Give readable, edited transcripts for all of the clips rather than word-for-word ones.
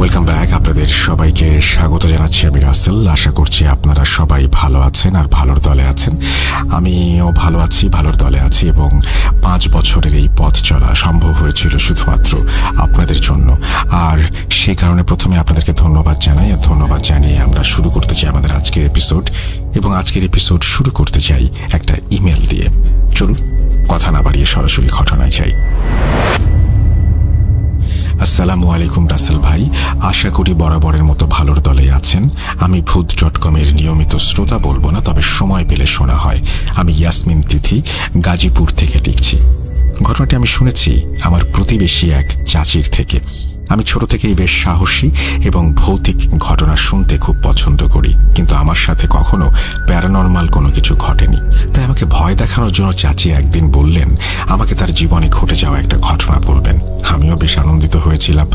Welcome back. আপনাদের সবাইকে স্বাগত জানাচ্ছি আমি রাসেল। আশা করছি আপনারা সবাই ভালো আছেন আর ভালোর দলে আছেন। আমিও ভালো আছি, ভালোর দলে আছি এবং 5 বছরের এই পথ চলা সম্ভব হয়েছিল শুধুমাত্র আপনাদের জন্য। আর সেই কারণে প্রথমে আপনাদেরকে ধন্যবাদ জানাই, আর ধন্যবাদ জানিয়ে আমরা শুরু করতে চাই আমাদের আজকের এপিসোড। এবং আজকের এপিসোড শুরু করতে চাই একটা ইমেল দিয়ে। চলুন কথা না বাড়িয়ে সরাসরি ঘটনায় যাই। আসসালামু আলাইকুম রাসেল ভাই, আশা করি বরাবরের মতো ভালোর দলে আছেন। আমি ভূত.com-এর নিয়মিত শ্রোতা বলবো না, তবে সময় পেলে শোনা হয়। আমি ইয়াসমিন তিথি, গাজীপুর থেকে লিখছি। ঘটনাটি আমি শুনেছি আমার প্রতিবেশী এক চাচির থেকে। আমি ছোট থেকেই বেশ সাহসী এবং ভৌতিক ঘটনা শুনতে খুব পছন্দ করি, কিন্তু আমার সাথে কখনো প্যারানর্মাল কোনো কিছু ঘটেনি। তাই আমাকে ভয় দেখানোর জন্য চাচি একদিন বললেন আমাকে তার জীবনে ঘটে যাওয়া একটা ঘটনা বলবেন। আমিও বেশ আনন্দিত হয়েছিলাম।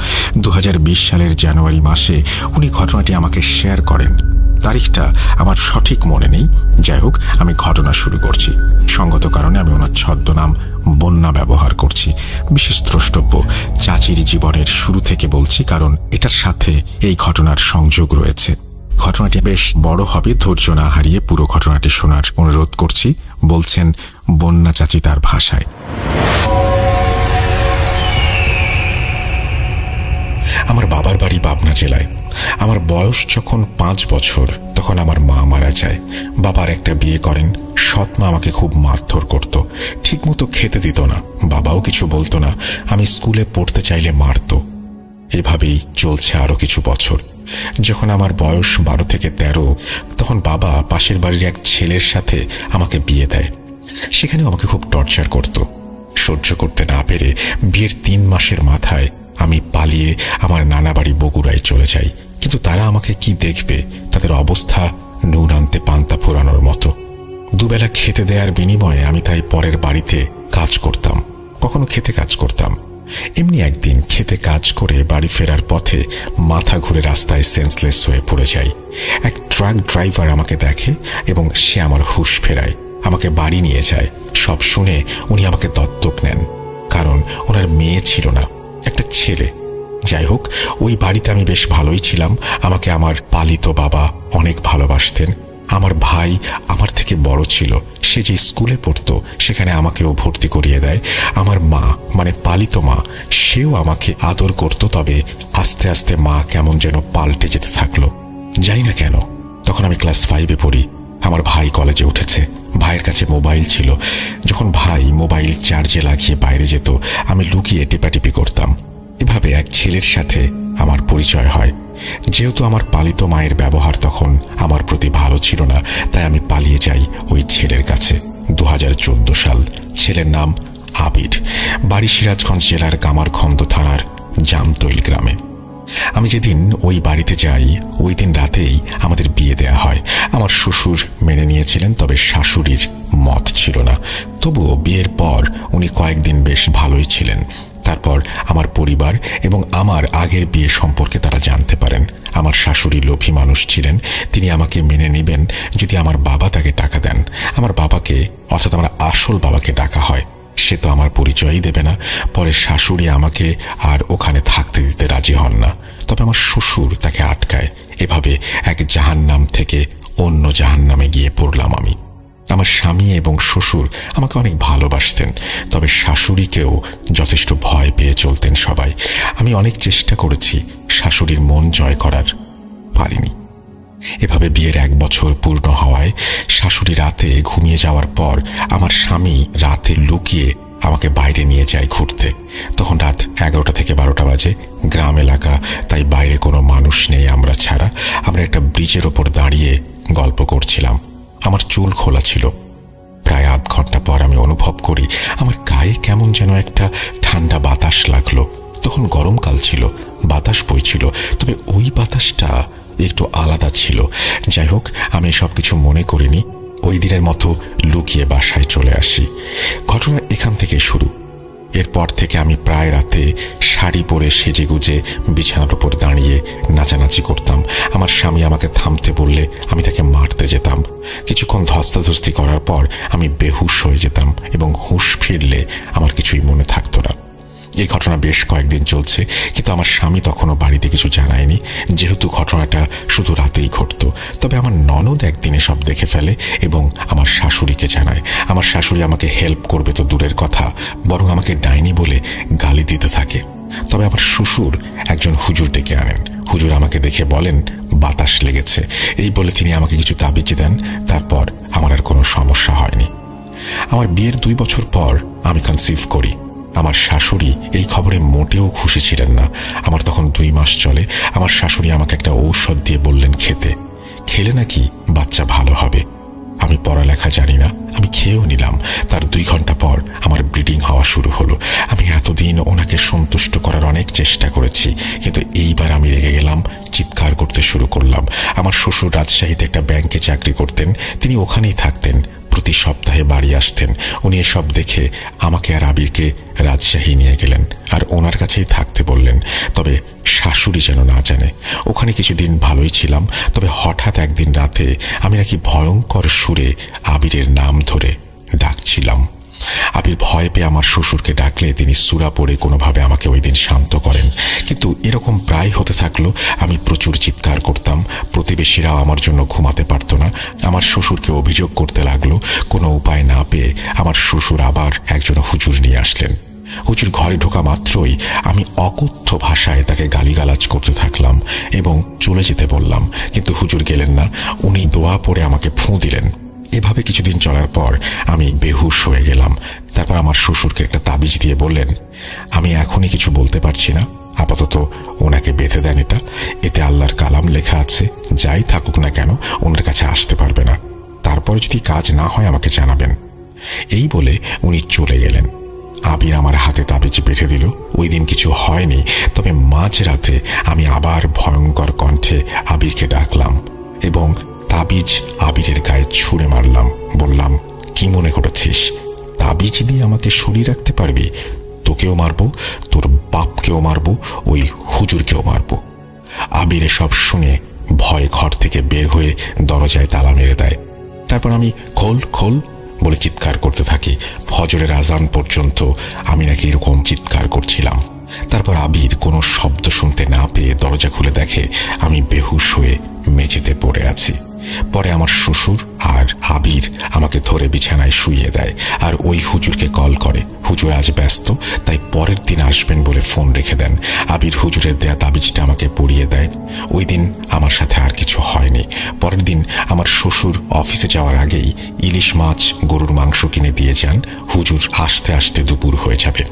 2020 সালের জানুয়ারি মাসে উনি ঘটনাটি আমাকে শেয়ার করেন। তারিখটা আমার সঠিক মনে নেই। যাই হোক, আমি ঘটনা শুরু করছি। সঙ্গত কারণে আমি ওনার ছদ্মনাম বন্যা ব্যবহার করছি। বিশেষ দ্রষ্টব্য চাচির জীবনের শুরু থেকে বলছি, কারণ এটার সাথে এই ঘটনার সংযোগ রয়েছে। ঘটনাটি বেশ বড় হবে, ধৈর্য না হারিয়ে পুরো ঘটনাটি শোনার অনুরোধ করছি। বলছেন বন্যা চাচি তার ভাষায়। আমার বাবার বাড়ি পাবনা জেলায়। আমার বয়স যখন 5 বছর তখন আমার মা মারা যায়। বাবার একটা বিয়ে করেন। সৎ মা আমাকে খুব মারধর করত, ঠিকমতো খেতে দিত না, বাবাও কিছু বলতো না। আমি স্কুলে পড়তে চাইলে মারত। এভাবেই চলছে আরো কিছু বছর। যখন আমার বয়স 12 থেকে 13, তখন বাবা পাশের বাড়ির এক ছেলের সাথে আমাকে বিয়ে দেয়। সেখানেও আমাকে খুব টর্চার করত। সহ্য করতে না পেরে বিয়ের 3 মাসের মাথায় আমি পালিয়ে আমার নানা বাড়ি বগুড়ায় চলে যাই। কিন্তু তারা আমাকে কি দেখবে? তাদের অবস্থা নুন আনতে পান্তা ফোরানোর মতো। দুবেলা খেতে দেওয়ার বিনিময়ে আমি তাই পরের বাড়িতে কাজ করতাম, কখনো খেতে কাজ করতাম। এমনি একদিন খেতে কাজ করে বাড়ি ফেরার পথে মাথা ঘুরে রাস্তায় সেন্সলেস হয়ে পড়ে যাই। এক ট্রাক ড্রাইভার আমাকে দেখে এবং সে আমার হুঁশ ফেরায়, আমাকে বাড়ি নিয়ে যায়। সব শুনে উনি আমাকে দত্তক নেন, কারণ ওনার মেয়ে ছিল না, একটা ছেলে। যাই হোক, ওই বাড়িতে আমি বেশ ভালোই ছিলাম। আমাকে আমার পালিত বাবা অনেক ভালোবাসতেন। আমার ভাই আমার থেকে বড় ছিল, সে যে স্কুলে পড়তো সেখানে আমাকেও ভর্তি করিয়ে দেয়। আমার মা, মানে পালিত মা, সেও আমাকে আদর করত। তবে আস্তে আস্তে মা কেমন যেন পাল্টে যেতে থাকলো, জানি না কেন। তখন আমি ক্লাস 5-এ পড়ি। আমার ভাই কলেজে উঠেছে। ভাইয়ের কাছে মোবাইল ছিল। যখন ভাই মোবাইল চার্জে লাগিয়ে বাইরে যেত, আমি লুকিয়ে টেপাটিপি করতাম। এভাবে এক ছেলের সাথে আমার পরিচয় হয়। যেহেতু আমার পালিত মায়ের ব্যবহার তখন আমার প্রতি ভালো ছিল না, তাই আমি পালিয়ে যাই ওই ছেলের কাছে। 2014 সাল। ছেলের নাম আবির। বাড়ি সিরাজগঞ্জ জেলার কামারখন্দ থানার জামতৈল গ্রামে। আমি যেদিন ওই বাড়িতে যাই, ওই দিন রাতেই আমাদের বিয়ে দেয়া হয়। আমার শ্বশুর মেনে নিয়েছিলেন, তবে শাশুড়ির মত ছিল না। তবুও বিয়ের পর উনি কয়েকদিন বেশ ভালোই ছিলেন। তারপর আমার পরিবার এবং আমার আগের বিয়ে সম্পর্কে তারা জানতে পারেন। আমার শাশুড়ি লোভী মানুষ ছিলেন। তিনি আমাকে মেনে নেবেন যদি আমার বাবা তাকে টাকা দেন। আমার বাবাকে, অর্থাৎ আমার আসল বাবাকে ডাকা হয়। সে তো আমার পরিচয়ই দেবে না। পরে শাশুড়ি আমাকে আর ওখানে থাকতে দিতে রাজি হন না, তবে আমার শ্বশুর তাকে আটকায়। এভাবে এক জাহান্নাম থেকে অন্য জাহান্নামে গিয়ে পড়লাম আমি। আমার স্বামী এবং শ্বশুর আমাকে অনেক ভালোবাসতেন, তবে শাশুড়িকেও যথেষ্ট ভয় পেয়ে চলতেন সবাই। আমি অনেক চেষ্টা করেছি শাশুড়ির মন জয় করার, পারিনি। এভাবে বিয়ের 1 বছর পূর্ণ হওয়ায় শাশুড়ি রাতে ঘুমিয়ে যাওয়ার পর আমার স্বামী রাতে লুকিয়ে আমাকে বাইরে নিয়ে যায় ঘুরতে। তখন রাত 11টা থেকে 12টা বাজে। গ্রাম এলাকা, তাই বাইরে কোনো মানুষ নেই আমরা ছাড়া। আমরা একটা ব্রিজের ওপর দাঁড়িয়ে গল্প করছিলাম। আমার চুল খোলা ছিল। প্রায় আধ ঘন্টা পর আমি অনুভব করি আমার গায়ে কেমন যেন একটা ঠান্ডা বাতাস লাগলো। তখন গরমকাল ছিল, বাতাস বইছিল, তবে ওই বাতাসটা একটু আলাদা ছিল। যাই হোক, আমি সব কিছু মনে করিনি। ওই দিনের মতো লুকিয়ে বাসায় চলে আসি। ঘটনা এখান থেকে শুরু। এরপর থেকে আমি প্রায় রাতে শাড়ি পরে সেজেগুজে বিছানার উপর দাঁড়িয়ে নাচানাচি করতাম। আমার স্বামী আমাকে থামতে বললে আমি তাকে মারতে যেতাম। কিছুক্ষণ ধস্তাধস্তি করার পর আমি বেহুশ হয়ে যেতাম এবং হুঁশ ফিরলে আমার কিছুই মনে থাকতো না। এই ঘটনা বেশ কয়েকদিন চলছে, কিন্তু আমার স্বামী তখনও বাড়িতে কিছু জানায়নি, যেহেতু ঘটনাটা শুধু রাতেই ঘটত। তবে আমার ননদ একদিনে সব দেখে ফেলে এবং আমার শাশুড়িকে জানায়। আমার শাশুড়ি আমাকে হেল্প করবে তো দূরের কথা, বরং আমাকে ডাইনি বলে গালি দিতে থাকে। তবে আমার শ্বশুর একজন হুজুর ডেকে আনেন। হুজুর আমাকে দেখে বলেন বাতাস লেগেছে, এই বলে তিনি আমাকে কিছু তাবিজ দেন। তারপর আমার আর কোনো সমস্যা হয়নি। আমার বিয়ের 2 বছর পর আমি কনসিভ করি। আমার শাশুড়ি এই খবরে মোটেও খুশি ছিলেন না। আমার তখন 2 মাস চলে। আমার শাশুড়ি আমাকে একটা ঔষধ দিয়ে বললেন খেলে নাকি বাচ্চা ভালো হবে। আমি পড়ালেখা জানি না, আমি খেয়েও নিলাম। তার 2 ঘন্টা পর আমার ব্লিডিং হওয়া শুরু হলো। আমি এতদিন ওনাকে সন্তুষ্ট করার অনেক চেষ্টা করেছি, কিন্তু এইবার আমি রেগে গেলাম, চিৎকার করতে শুরু করলাম। আমার শ্বশুর রাজশাহীতে একটা ব্যাংকে চাকরি করতেন, তিনি ওখানেই থাকতেন, প্রতি সপ্তাহে বাড়ি আসতেন। উনি এসব দেখে আমাকে আর আবিরকে রাজশাহী নিয়ে গেলেন আর ওনার কাছেই থাকতে বললেন। তবে শাশুড়ি যেন না জানে। ওখানে কিছুদিন ভালোই ছিলাম, তবে হঠাৎ একদিন রাতে আমি নাকি ভয়ঙ্কর সুরে আবিরের নাম ধরে ডাকছিলাম। আবির ভয় পেয়ে আমার শ্বশুরকে ডাকলে তিনি সূরা পড়ে কোনোভাবে আমাকে ওই দিন শান্ত করেন। কিন্তু এরকম প্রায় হতে থাকলো। আমি প্রচুর চিৎকার করতাম, প্রতিবেশীরাও আমার জন্য ঘুমাতে পারত না। আমার শ্বশুরকে অভিযোগ করতে লাগলো। কোনো উপায় না পেয়ে আমার শ্বশুর আবার একজন হুজুর নিয়ে আসলেন। হুজুর ঘরে ঢোকা মাত্রই আমি অকথ্য ভাষায় তাকে গালিগালাজ করতে থাকলাম এবং চলে যেতে বললাম, কিন্তু হুজুর গেলেন না। উনি দোয়া পড়ে আমাকে ফুঁ দিলেন। এভাবে কিছুদিন চলার পর আমি বেহুশ হয়ে গেলাম। তারপর আমার শ্বশুরকে একটা তাবিজ দিয়ে বললেন, আমি এখনই কিছু বলতে পারছি না, আপাতত ওনাকে বেঁধে দেন। এতে আল্লাহর কালাম লেখা আছে, যাই থাকুক না কেন ওনার কাছে আসতে পারবে না। তারপরে যদি কাজ না হয় আমাকে জানাবেন। এই বলে উনি চলে গেলেন। আবির আমার হাতে তাবিজ বেঁধে দিল। ওই দিন কিছু হয়নি, তবে মাঝরাতে আমি আবার ভয়ঙ্কর কণ্ঠে আবিরকে ডাকলাম এবং তাবিজ আবিরের গায়ে ছুঁড়ে মারলাম। বললাম, কি মনে করেছিস তাবিজ দিয়ে আমাকে সরিয়ে রাখতে পারবি? তোকেও মারবো, তোর বাপকেও মারবো, ওই হুজুরকেও মারবো। আবির এসব শুনে ভয়ে ঘর থেকে বের হয়ে দরজায় তালা মেরে দেয়। তারপর আমি খোল খোল বলে চিৎকার করতে থাকি। ফজরের আজান পর্যন্ত আমি নাকি এরকম চিৎকার করছিলাম। তারপর আবির কোনো শব্দ শুনতে না পেয়ে দরজা খুলে দেখে আমি বেহুশ হয়ে মেঝেতে পড়ে আছি। পরে আমার শ্বশুর আর আবির আমাকে ধরে বিছানায় শুইয়ে দেয় আর ওই হুজুরকে কল করে। হুজুর আজ ব্যস্ত, তাই পরের দিন আসবেন বলে ফোন রেখে দেন। আবির হুজুরের দেয়া তাবিজটা আমাকে পরিয়ে দেয়। ওই দিন আমার সাথে আর কিছু হয়নি। পরের দিন আমার শ্বশুর অফিসে যাওয়ার আগেই ইলিশ মাছ, গরুর মাংস কিনে দিয়ে যান। হুজুর আসতে আসতে দুপুর হয়ে যাবে।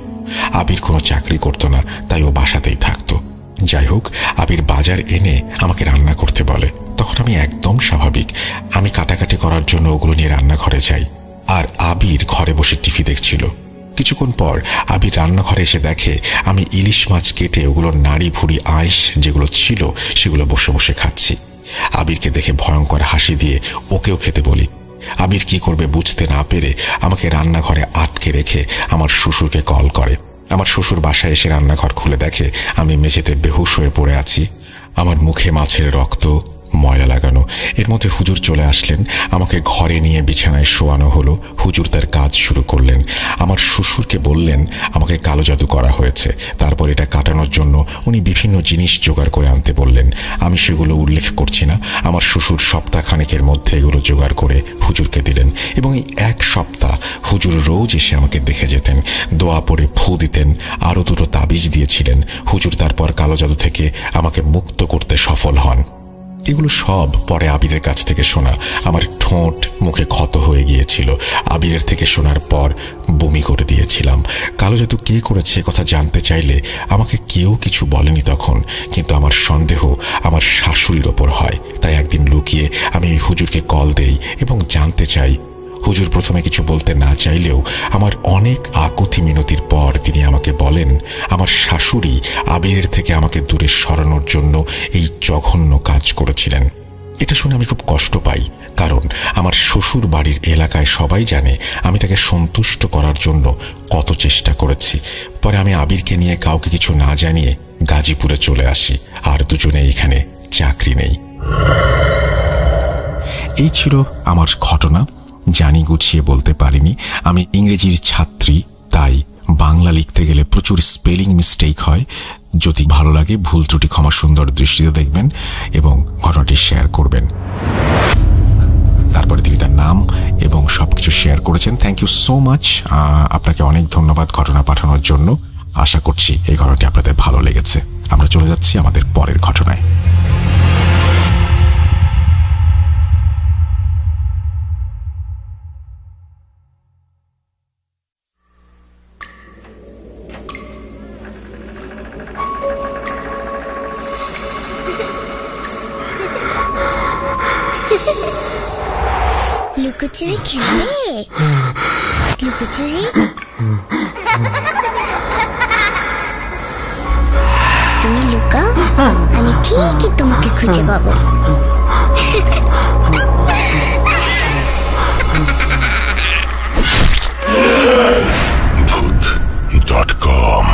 আবির কোনো চাকরি করতো না, তাই ও বাসাতেই থাকতো। যাই হোক, আবির বাজার এনে আমাকে রান্না করতে বলে। তখন আমি একদম স্বাভাবিক, আমি কাটাকাটি করার জন্য ওগুলো নিয়ে রান্নাঘরে যাই আর আবির ঘরে বসে টিভি দেখছিল। কিছুক্ষণ পর আবির রান্নাঘরে এসে দেখে আমি ইলিশ মাছ কেটে ওগুলোর নাড়ি ভুড়ি আঁশ যেগুলো ছিল সেগুলো বসে বসে খাচ্ছি। আবিরকে দেখে ভয়ঙ্কর হাসি দিয়ে ওকেও খেতে বলি। আবির কি করবে বুঝতে না পেরে আমাকে রান্নাঘরে আটকে রেখে আমার শ্বশুরকে কল করে। আমার শ্বশুর বাসায় এসে রান্নাঘর খুলে দেখে আমি মেঝেতে বেহুশ হয়ে পড়ে আছি। আমার মুখে মাছের রক্ত, ময়লা লাগানো। এর মধ্যে হুজুর চলে আসলেন। আমাকে ঘরে নিয়ে বিছানায় শোয়ানো হলো। হুজুর তার কাজ শুরু করলেন। আমার শ্বশুরকে বললেন আমাকে কালো জাদু করা হয়েছে। তারপর এটা কাটানোর জন্য উনি বিভিন্ন জিনিস জোগাড় করে আনতে বললেন। আমি সেগুলো উল্লেখ করছি না। আমার শ্বশুর সপ্তাহখানেকের মধ্যে এগুলো জোগাড় করে হুজুরকে দিলেন এবং এই 1 সপ্তাহ হুজুর রোজ এসে আমাকে দেখে যেতেন, দোয়া পড়ে ফু দিতেন, আরও 2টো তাবিজ দিয়েছিলেন। হুজুর তারপর কালো জাদু থেকে আমাকে মুক্ত করতে সফল হন। এগুলো সব পরে আবিরের কাছ থেকে শোনা। আমার ঠোঁট মুখে ক্ষত হয়ে গিয়েছিল। আবিরের থেকে শোনার পর বমি করে দিয়েছিলাম। কালো জাদু কে করেছে কথা জানতে চাইলে আমাকে কেউ কিছু বলেনি তখন, কিন্তু আমার সন্দেহ আমার শাশুড়ির ওপর হয়। তাই একদিন লুকিয়ে আমি এই হুজুরকে কল দেই এবং জানতে চাই। হুজুর প্রথমে কিছু বলতে না চাইলেও আমার অনেক আকুতি মিনতির পর তিনি আমাকে বলেন আমার শাশুড়ি আবিরের থেকে আমাকে দূরে সরানোর জন্য এই জঘন্য কাজ করেছিলেন। এটা শুনে আমি খুব কষ্ট পাই, কারণ আমার শ্বশুর বাড়ির এলাকায় সবাই জানে আমি তাকে সন্তুষ্ট করার জন্য কত চেষ্টা করেছি। পরে আমি আবিরকে নিয়ে কাউকে কিছু না জানিয়ে গাজীপুরে চলে আসি আর দুজনে এখানে চাকরি নেই। এই ছিল আমার ঘটনা। জানি গুছিয়ে বলতে পারিনি। আমি ইংরেজির ছাত্রী, তাই বাংলা লিখতে গেলে প্রচুর স্পেলিং মিস্টেক হয়। যদি ভালো লাগে ভুল ত্রুটি ক্ষমা সুন্দর দৃষ্টিতে দেখবেন এবং ঘটনাটি শেয়ার করবেন। তারপরে তিনি তার নাম এবং সবকিছু শেয়ার করেছেন। থ্যাংক ইউ সো মাচ, আপনাকে অনেক ধন্যবাদ ঘটনা পাঠানোর জন্য। আশা করছি এই ঘটনাটি আপনাদের ভালো লেগেছে। আমরা চলে যাচ্ছি আমাদের পরের ঘটনায়। লুকোচুরি খেলবে? লুকোচুরি তুমি লুকাও, আমি ঠিকই তোমাকে খুঁজে পাবো। ভূত.com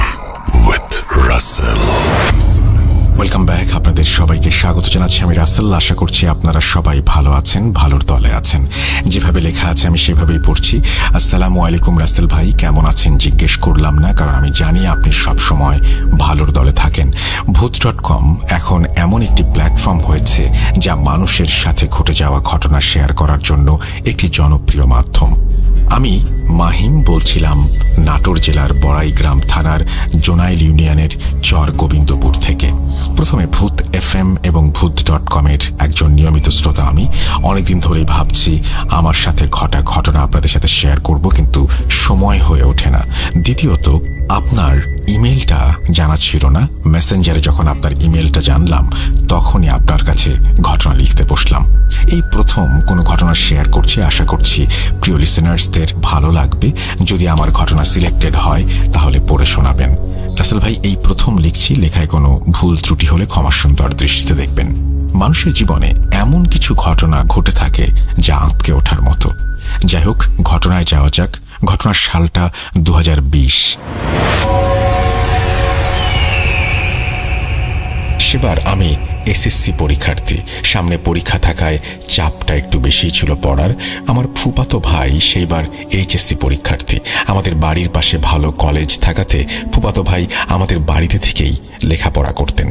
with রাসেল। Welcome back. আপনাদের সবাইকে স্বাগত জানাচ্ছি। আমি রাসেল। আশা করছি আপনারা সবাই ভালো আছেন, ভালোর দলে আছেন। যেভাবে লেখা আছে আমি সেভাবেই পড়ছি। আসসালামু আলাইকুম রাসেল ভাই, কেমন আছেন জিজ্ঞেস করলাম না, কারণ আমি জানি আপনি সবসময় ভালোর দলে থাকেন। ভূত.com এখন এমন একটি প্ল্যাটফর্ম হয়েছে যা মানুষের সাথে ঘটে যাওয়া ঘটনা শেয়ার করার জন্য একটি জনপ্রিয় মাধ্যম। আমি মাহিম বলছিলাম নাটোর জেলার বড়াইগ্রাম থানার জোনাইল ইউনিয়নের চর গোবিন্দপুর থেকে। প্রথমে ভূত FM এবং ভূত.com এর একজন নিয়মিত শ্রোতা আমি। অনেকদিন ধরেই ভাবছি আমার সাথে ঘটা ঘটনা আপনাদের সাথে শেয়ার করব, কিন্তু সময় হয়ে ওঠে না। দ্বিতীয়ত, আপনার ইমেলটা জানা ছিল না। মেসেঞ্জারে যখন আপনার ইমেলটা জানলাম তখনই আপনার কাছে ঘটনা লিখতে বসলাম। এই প্রথম কোনো ঘটনা শেয়ার করছি। আশা করছি প্রিয় লিসেনার্সদের ভালো লাগবে। যদি আমার ঘটনা সিলেক্টেড হয় তাহলে পড়ে শোনাবেন। রাসেল ভাই, এই প্রথম লিখছি, লেখায় কোনো ভুল ত্রুটি হলে ক্ষমা সুন্দর দৃষ্টিতে দেখবেন। মানুষের জীবনে এমন কিছু ঘটনা ঘটে থাকে যা আঁতকে ওঠার মতো। যাই হোক, ঘটনায় যাওয়া যাক। ঘটনার সালটা 2020। সেবার আমি SSC পরীক্ষার্থী। সামনে পরীক্ষা থাকায় চাপটা একটু বেশি ছিল পড়ার। আমার ফুফাতো ভাই সেইবার HSC পরীক্ষার্থী। আমাদের বাড়ির পাশে ভালো কলেজ থাকাতে ফুফাতো ভাই আমাদের বাড়িতে থেকেই লেখাপড়া করতেন।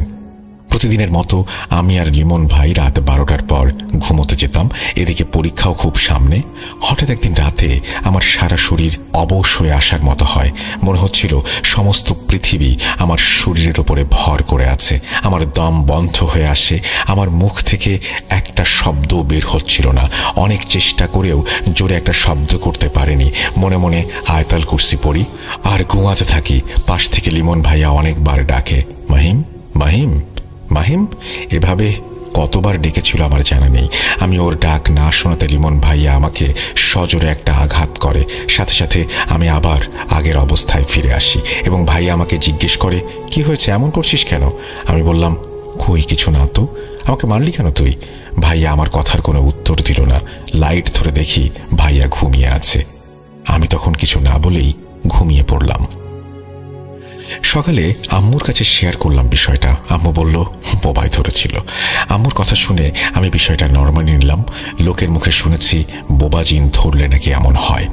প্রতিদিনের মতো আমি আর লিমন ভাই রাত 12টার পর ঘুমোতে যেতাম। এদিকে পরীক্ষাও খুব সামনে। হঠাৎ একদিন রাতে আমার সারা শরীর অবশ হয়ে আসার মতো হয়। মনে হচ্ছিল সমস্ত পৃথিবী আমার শরীরের ওপরে ভর করে আছে। আমার দম বন্ধ হয়ে আসে। আমার মুখ থেকে একটা শব্দ বের হচ্ছিল না। অনেক চেষ্টা করেও জোরে একটা শব্দ করতে পারিনি। মনে মনে আয়াতুল কুরসি পড়ি আর ঘুমাতে থাকি। পাশ থেকে লিমন ভাইয়া অনেকবার ডাকে, মাহিম মাহিম মাহিম। এভাবে কতবার ডেকেছিল আমার জানা নেই। আমি ওর ডাক না শোনাতে লিমন ভাইয়া আমাকে সজোরে একটা আঘাত করে। সাথে সাথে আমি আবার আগের অবস্থায় ফিরে আসি এবং ভাইয়া আমাকে জিজ্ঞেস করে, কি হয়েছে, এমন করছিস কেন? আমি বললাম, কই কিছু না তো। আমাকে মারলি কেন তুই? ভাইয়া আমার কথার কোনো উত্তর দিল না। লাইট ধরে দেখি ভাইয়া ঘুমিয়ে আছে। আমি তখন কিছু না বলেই ঘুমিয়ে পড়লাম। সকালে আম্মুর কাছে শেয়ার করলাম বিষয়টা। আম্মু বলল বোবায় ধরেছিল। আম্মুর কথা শুনে আমি বিষয়টা নরমালি নিলাম। লোকের মুখে শুনেছি বোবাজিন ধরলে নাকি এমন হয়,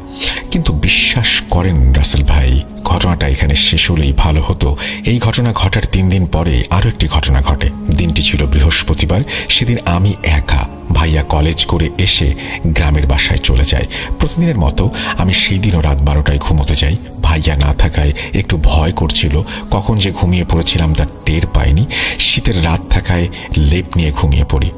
কিন্তু বিশ্বাস করেন রাসেল ভাই, ঘটনাটা এখানে শেষ হলেই ভালো হতো। এই ঘটনা ঘটার 3 দিন পরে আরও একটি ঘটনা ঘটে। দিনটি ছিল বৃহস্পতিবার। সেদিন আমি একা। ভাইয়া কলেজ করে এসে গ্রামের বাসায় চলে যায়। প্রতিদিনের মতো আমি সেই দিনও রাত 12টায় ঘুমোতে যাই। ভাইয়া না থাকায় একটু ভয় করছিল। কখন যে ঘুমিয়ে পড়েছিলাম তার টের পাইনি। শীতের রাত থাকায় লেপ নিয়ে ঘুমিয়ে পড়ি।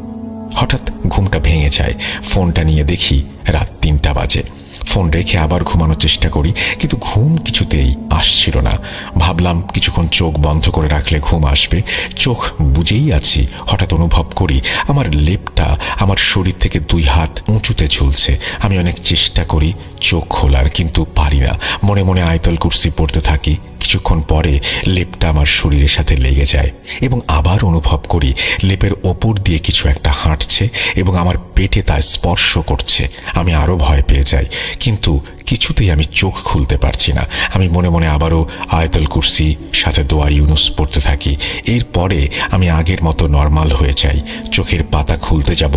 হঠাৎ ঘুমটা ভেঙে যায়। ফোনটা নিয়ে দেখি রাত 3টা বাজে। ফোন রেখে আবার ঘুমানোর চেষ্টা করি, কিন্তু ঘুম কিছুতেই আসছিল না। ভাবলাম কিছুক্ষণ চোখ বন্ধ করে রাখলে ঘুম আসবে। চোখ বুজেই আছি, হঠাৎ অনুভব করি আমার লেপটা আমার শরীর থেকে 2 হাত উঁচুতে ঝুলছে। আমি অনেক চেষ্টা করি চোখ খোলার, কিন্তু পারি না। মনে মনে আয়াতুল কুরসি পড়তে থাকি। কিছুক্ষণ পরে লেপটা আমার শরীরের সাথে লেগে যায় এবং আবার অনুভব করি লেপের ওপর দিয়ে কিছু একটা হাঁটছে এবং আমার পেটে তা স্পর্শ করছে। আমি আরও ভয় পেয়ে যাই, কিন্তু কিছুতেই আমি চোখ খুলতে পারছি না। আমি মনে মনে আবারও আয়াতুল কুরসি সাথে দোয়া ইউনুস পড়তে থাকি। এরপরে আমি আগের মতো নর্মাল হয়ে যাই। চোখের পাতা খুলতে যাব,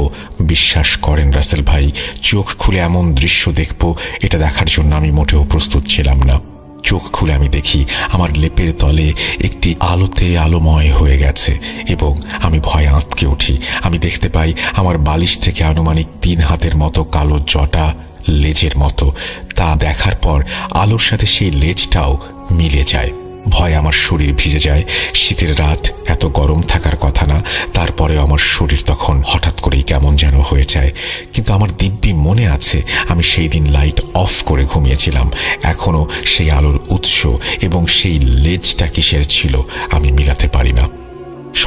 বিশ্বাস করেন রাসেল ভাই, চোখ খুলে এমন দৃশ্য দেখব এটা দেখার জন্য আমি মোটেও প্রস্তুত ছিলাম না। চোখ খুলে আমি দেখি আমার লেপের তলে একটি আলোতে আলোময় হয়ে গেছে এবং আমি ভয়ে আঁতকে উঠি। আমি দেখতে পাই আমার বালিশ থেকে আনুমানিক 3 হাতের মতো কালো জটা লেজের মতো। তা দেখার পর আলোর সাথে সেই লেজটাও মিলে যায়। ভয়ে আমার শরীর ভিজে যায়। শীতের রাত, এত গরম থাকার কথা না, তারপরেও আমার শরীর তখন হঠাৎ করেই কেমন যেন হয়ে যায়। কিন্তু আমার দিব্যি মনে আছে আমি সেই দিন লাইট অফ করে ঘুমিয়েছিলাম। এখনো সেই আলোর উৎস এবং সেই লেজটা কিসের ছিল আমি মিলাতে পারি না।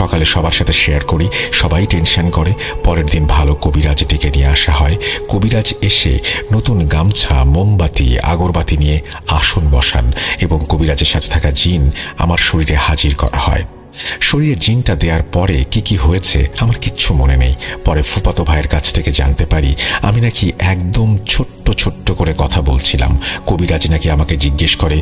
সকালে সবার সাথে শেয়ার করি, সবাই টেনশন করে। পরের দিন ভালো কবিরাজ ডেকে নিয়ে আসা হয়। কবিরাজ এসে নতুন গামছা, মোমবাতি, আগরবাতি নিয়ে আসন বসান এবং কবিরাজের সাথে থাকা জিন আমার শরীরে হাজির করা হয়। শরীরে জিনটা দেওয়ার পরে কি কি হয়েছে আমার কিচ্ছু মনে নেই। পরে ফুফাতো ভাইয়ের কাছ থেকে জানতে পারি আমি নাকি একদম ছোট্ট ছোট্ট করে কথা বলছিলাম। কবিরাজ নাকি আমাকে জিজ্ঞেস করে,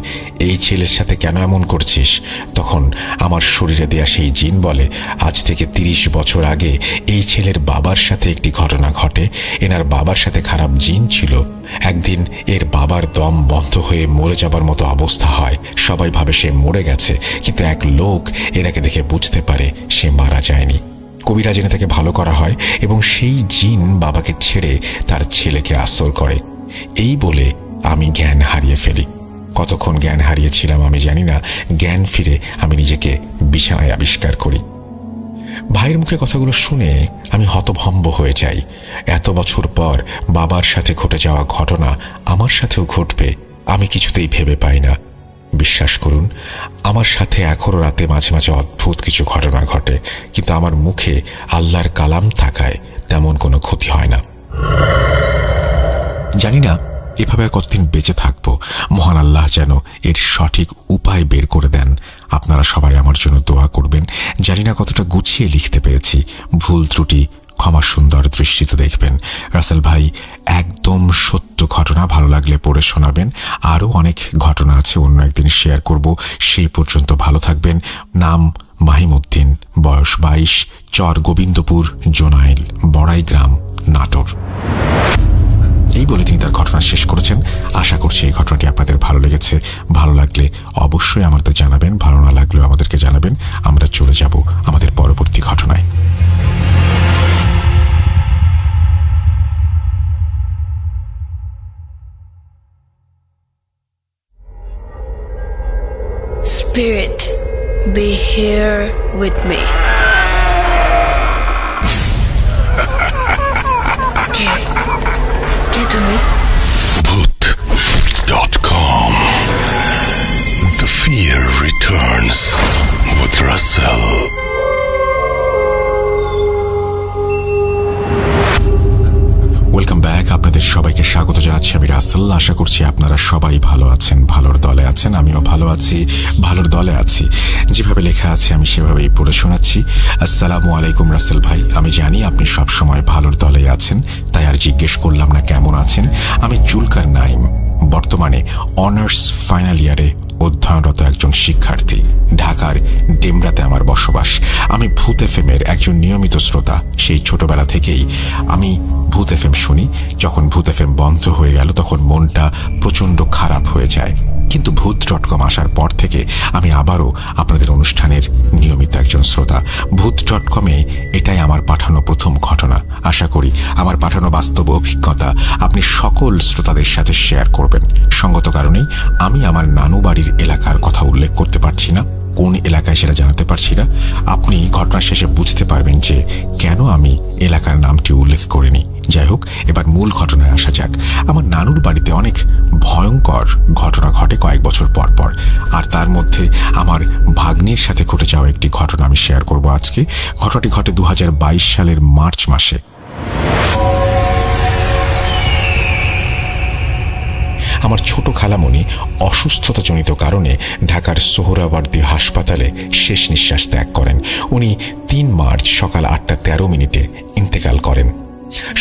এই ছেলের সাথে কেন এমন করছিস? তখন আমার শরীরে দেয়া সেই জিন বলে, আজ থেকে 30 বছর আগে এই ছেলের বাবার সাথে একটি ঘটনা ঘটে। এনার বাবার সাথে খারাপ জিন ছিল। একদিন এর বাবার দম বন্ধ হয়ে মরে যাবার মতো অবস্থা হয়। সবাই ভাবে সে মরে গেছে, কিন্তু এক লোক এনাকে দেখে বুঝতে পারে সে মারা যায়নি। কবিরাজ এনে তাকে ভালো করা হয় এবং সেই জিন বাবাকে ছেড়ে তার ছেলেকে আসর করে। এই বলে আমি জ্ঞান হারিয়ে ফেলি। কতক্ষণ জ্ঞান হারিয়েছিলাম আমি জানি না। জ্ঞান ফিরে আমি নিজেকে বিছানায় আবিষ্কার করি। ভাইয়ের মুখে কথাগুলো শুনে আমি হতভম্ব হয়ে যাই। এত বছর পর বাবার সাথে ঘটে যাওয়া ঘটনা আমার সাথেও ঘটবে আমি কিছুতেই ভেবে পাই না। বিশ্বাস করুন, আমার সাথে এখনো রাতে মাঝে মাঝে অদ্ভুত কিছু ঘটনা ঘটে, কিন্তু আমার মুখে আল্লাহর কালাম থাকায় তেমন কোনো ক্ষতি হয় না। জানি না এভাবে কতদিন বেঁচে থাকবো। মহান আল্লাহ যেন এর সঠিক উপায় বের করে দেন। আপনারা সবাই আমার জন্য দোয়া করবেন। জানি না কতটা গুছিয়ে লিখতে পেরেছি, ভুল ত্রুটি ক্ষমা সুন্দর দৃষ্টিতে দেখবেন। রাসেল ভাই একদম সত্য ঘটনা, ভালো লাগলে পড়ে শোনাবেন। আরও অনেক ঘটনা আছে, অন্য একদিন শেয়ার করব। সেই পর্যন্ত ভালো থাকবেন। নাম মাহিমউদ্দিন, বয়স 22, চর গোবিন্দপুর, জোনাইল, বড়াই গ্রাম, নাটোর। এই বলে তিনি তার ঘটনা শেষ করেছেন। আশা করছি এই ঘটনাটি আপনাদের ভালো লেগেছে। ভালো লাগলে অবশ্যই আমাদের জানাবেন, ভালো না লাগলেও আমাদেরকে জানাবেন। আমরা চলে যাব আমাদের পরবর্তী ঘটনায়। Spirit, be here with me. কে তুমি? Bhoot.com. The fear returns with Russell. Welcome back. আপনাদের সবাইকে স্বাগত জানাচ্ছি আমি রাসেল। আশা করছি আপনারা সবাই ভালো আছেন, ভালোর দলে আছেন। আমিও ভালো আছি, ভালোর দলে আছি। যেভাবে লেখা আছে আমি সেভাবেই পড়ে শোনাচ্ছি। আসসালামু আলাইকুম রাসেল ভাই, আমি জানি আপনি সব সময় ভালোর দলে আছেন, তাই আর জিজ্ঞেস করলাম না কেমন আছেন। আমি জুলকার নাইম, বর্তমানে অনার্স ফাইনাল ইয়ারে অধ্যয়নরত একজন শিক্ষার্থী। ঢাকার ডেমরাতে আমার বসবাস। আমি ভূত এফএমের একজন নিয়মিত শ্রোতা। সেই ছোটবেলা থেকেই আমি ভূত এফএম শুনি। যখন ভূত এফএম বন্ধ হয়ে গেল তখন মনটা প্রচণ্ড খারাপ হয়ে যায়, কিন্তু ভূত.com আসার পর থেকে আমি আবারও আপনাদের অনুষ্ঠানের নিয়মিত একজন শ্রোতা। ভূত.com-এ এটাই আমার পাঠানো প্রথম ঘটনা। আশা করি আমার পাঠানো বাস্তব অভিজ্ঞতা আপনি সকল শ্রোতাদের সাথে শেয়ার করবেন। সঙ্গত কারণেই আমি আমার নানু বাড়ির এলাকার কথা উল্লেখ করতে পারছি না, কোন এলাকায় সেটা জানাতে পারছি না। আপনি ঘটনা শেষে বুঝতে পারবেন যে কেন আমি এলাকার নামটি উল্লেখ করিনি। যাই হোক, এবার মূল ঘটনায় আসা যাক। আমার নানুর বাড়িতে অনেক ভয়ঙ্কর ঘটনা ঘটে কয়েক বছর পর পর, আর তার মধ্যে আমার ভাগ্নির সাথে ঘটে যাওয়া একটি ঘটনা আমি শেয়ার করব আজকে। ঘটনাটি ঘটে 2022 সালের মার্চ মাসে। আমার ছোট খালামণি অসুস্থতাজনিত কারণে ঢাকার সোহরাওয়ার্দী হাসপাতালে শেষ নিঃশ্বাস ত্যাগ করেন। উনি 3 মার্চ সকাল 8:13 ইন্তেকাল করেন।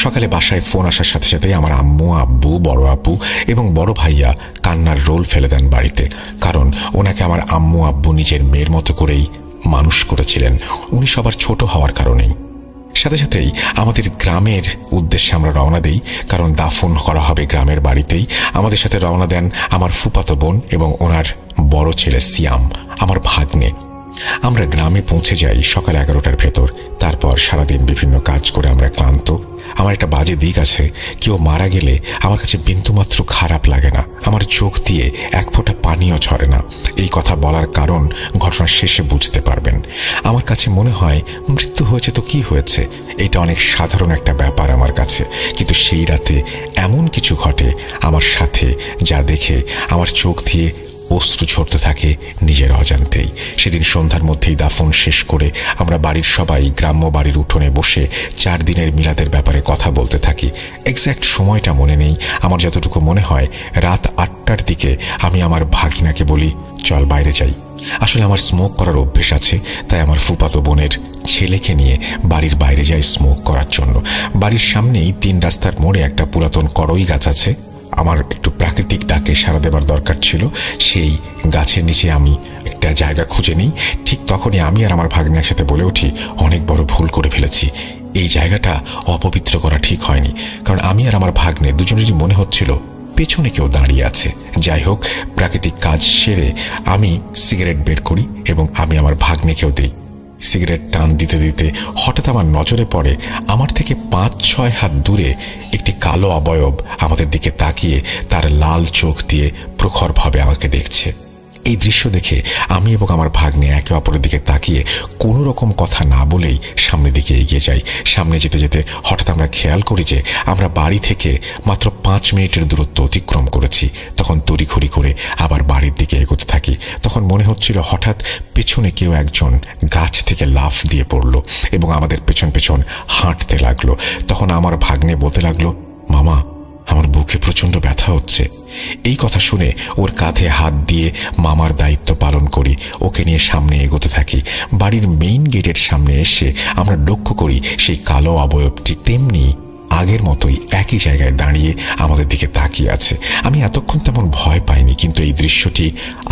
সকালে বাসায় ফোন আসার সাথে সাথে আমার আম্মু, আব্বু, বড় আপু এবং বড় ভাইয়া কান্নার রোল ফেলে দেন বাড়িতে। কারণ ওনাকে আমার আম্মু আব্বু নিজের মেয়ের মতো করেই মানুষ করেছিলেন, উনি সবার ছোট হওয়ার কারণেই। সাথে সাথেই আমাদের গ্রামের উদ্দেশ্যে আমরা রওনা দিই, কারণ দাফন করা হবে গ্রামের বাড়িতেই। আমাদের সাথে রওনা দেন আমার ফুফাতো বোন এবং ওনার বড় ছেলে সিয়াম, আমার ভাগ্নে। আমরা গ্রামে পৌঁছে যাই সকাল 11টার ভেতর। তারপর সারাদিন বিভিন্ন কাজ করে আমরা ক্লান্ত। আমার একটা বাজে দিক আছে, কেউ মারা গেলে আমার কাছে বিন্দুমাত্র খারাপ লাগে না, আমার চোখ দিয়ে এক ফোঁটা পানিও ঝরে না। এই কথা বলার কারণ ঘটনার শেষে বুঝতে পারবেন। আমার কাছে মনে হয় মৃত্যু হয়েছে তো কি হয়েছে, এটা অনেক সাধারণ একটা ব্যাপার আমার কাছে। কিন্তু সেই রাতে এমন কিছু ঘটে আমার সাথে যা দেখে আমার চোখ দিয়ে অশ্রু ঝরতে থাকে নিজের অজান্তেই। সেদিন সন্ধ্যার মধ্যেই দাফন শেষ করে আমরা বাড়ির সবাই গ্রাম্য বাড়ির উঠোনে বসে 4 দিনের মিলাদের ব্যাপারে কথা বলতে থাকি। এক্স্যাক্ট সময়টা মনে নেই, আমার যতটুকু মনে হয় রাত 8টার দিকে আমি আমার ভাগিনাকে বলি, চল বাইরে যাই। আসলে আমার স্মোক করার অভ্যেস আছে, তাই আমার ফুফাতো বোনের ছেলেকে নিয়ে বাড়ির বাইরে যাই স্মোক করার জন্য। বাড়ির সামনেই 3 রাস্তার মোড়ে একটা পুরাতন করই গাছ আছে। আমার একটু প্রাকৃতিক ডাকে সাড়া দেবার দরকার ছিল। সেই গাছের নিচে আমি একটা জায়গা খুঁজে নিই। ঠিক তখনই আমি আর আমার ভাগ্নে একসাথে বলে উঠি, অনেক বড় ভুল করে ফেলেছি, এই জায়গাটা অপবিত্র করা ঠিক হয়নি। কারণ আমি আর আমার ভাগ্নে দুজনেরই মনে হচ্ছিল পেছনে কেউ দাঁড়িয়ে আছে। যাই হোক, প্রাকৃতিক কাজ সেরে আমি সিগারেট বের করি এবং আমি আমার ভাগ্নেকেও দিই। সিগারেট টান দিতে দিতে হঠাৎ আমার নজরে পড়ে আমার থেকে 5-6 হাত দূরে একটি কালো অবয়ব আমাদের দিকে তাকিয়ে তার লাল চোখ দিয়ে প্রখরভাবে আমাকে দেখছে। এই দৃশ্য দেখে আমি এবং আমার ভাগ্নে একে অপরের দিকে তাকিয়ে কোনো রকম কথা না বলেই সামনের দিকে এগিয়ে যাই। সামনে যেতে যেতে হঠাৎ আমরা খেয়াল করি যে আমরা বাড়ি থেকে মাত্র 5 মিনিটের দূরত্ব অতিক্রম করেছি। তখন তড়িঘড়ি করে আবার বাড়ির দিকে এগোতে থাকি। তখন মনে হচ্ছিল হঠাৎ পেছনে কেউ একজন গাছ থেকে লাফ দিয়ে পড়ল এবং আমাদের পেছন পেছন হাঁটতে লাগলো। তখন আমার ভাগ্নে বলতে লাগলো, মামা, আমার বুকে প্রচণ্ড ব্যথা হচ্ছে। এই কথা শুনে ওর কাঁধে হাত দিয়ে মামার দায়িত্ব পালন করি, ওকে নিয়ে সামনে এগোতে থাকি। বাড়ির মেইন গেটের সামনে এসে আমরা লক্ষ্য করি সেই কালো অবয়বটি তেমনি আগের মতোই একই জায়গায় দাঁড়িয়ে আমাদের দিকে তাকিয়ে আছে। আমি এতক্ষণ তেমন ভয় পাইনি, কিন্তু এই দৃশ্যটি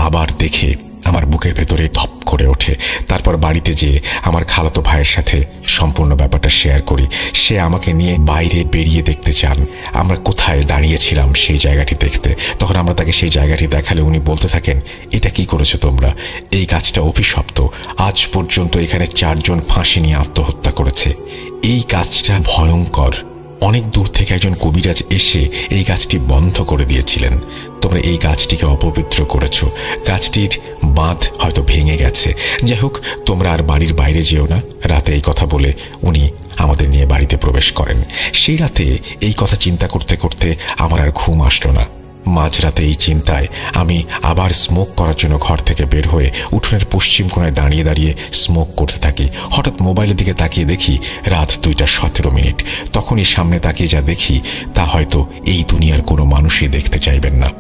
আবার দেখে আমার বুকের ভেতরে ধপ করে ওঠে। তারপর বাড়িতে যেয়ে আমার খালাতো ভাইয়ের সাথে সম্পূর্ণ ব্যাপারটা শেয়ার করি। সে আমাকে নিয়ে বাইরে বেরিয়ে দেখতে চান আমরা কোথায় দাঁড়িয়েছিলাম সেই জায়গাটি দেখতে। তখন আমরা তাকে সেই জায়গাটি দেখালে উনি বলতে থাকেন, এটা কি করেছো তোমরা? এই গাছটা অভিশপ্ত, আজ পর্যন্ত এখানে 4 জন ফাঁসি নিয়ে আত্মহত্যা করেছে। এই গাছটা ভয়ঙ্কর, অনেক দূর থেকে একজন কবিরাজ এসে এই গাছটি বন্ধ করে দিয়েছিলেন। তোমরা এই গাছটিকে অপবিত্র করেছ, গাছটির বাঁধ হয়তো ভেঙে গেছে। যাই হোক, তোমরা আর বাড়ির বাইরে যেও না। রাতে এই কথা বলে উনি আমাদের নিয়ে বাড়িতে প্রবেশ করেন। সেই রাতে এই কথা চিন্তা করতে করতে আমার আর ঘুম আসলো না। মাঝরাতে এই চিন্তায় আমি আবার স্মোক করার জন্য ঘর থেকে বের হয়ে উঠোনের পশ্চিম কোণায় দাঁড়িয়ে দাঁড়িয়ে স্মোক করতে থাকি। হঠাৎ মোবাইলের দিকে তাকিয়ে দেখি রাত 2:17। তখনই সামনে তাকিয়ে যা দেখি তা হয়তো এই দুনিয়ার কোনো মানুষই দেখতে চাইবেন না।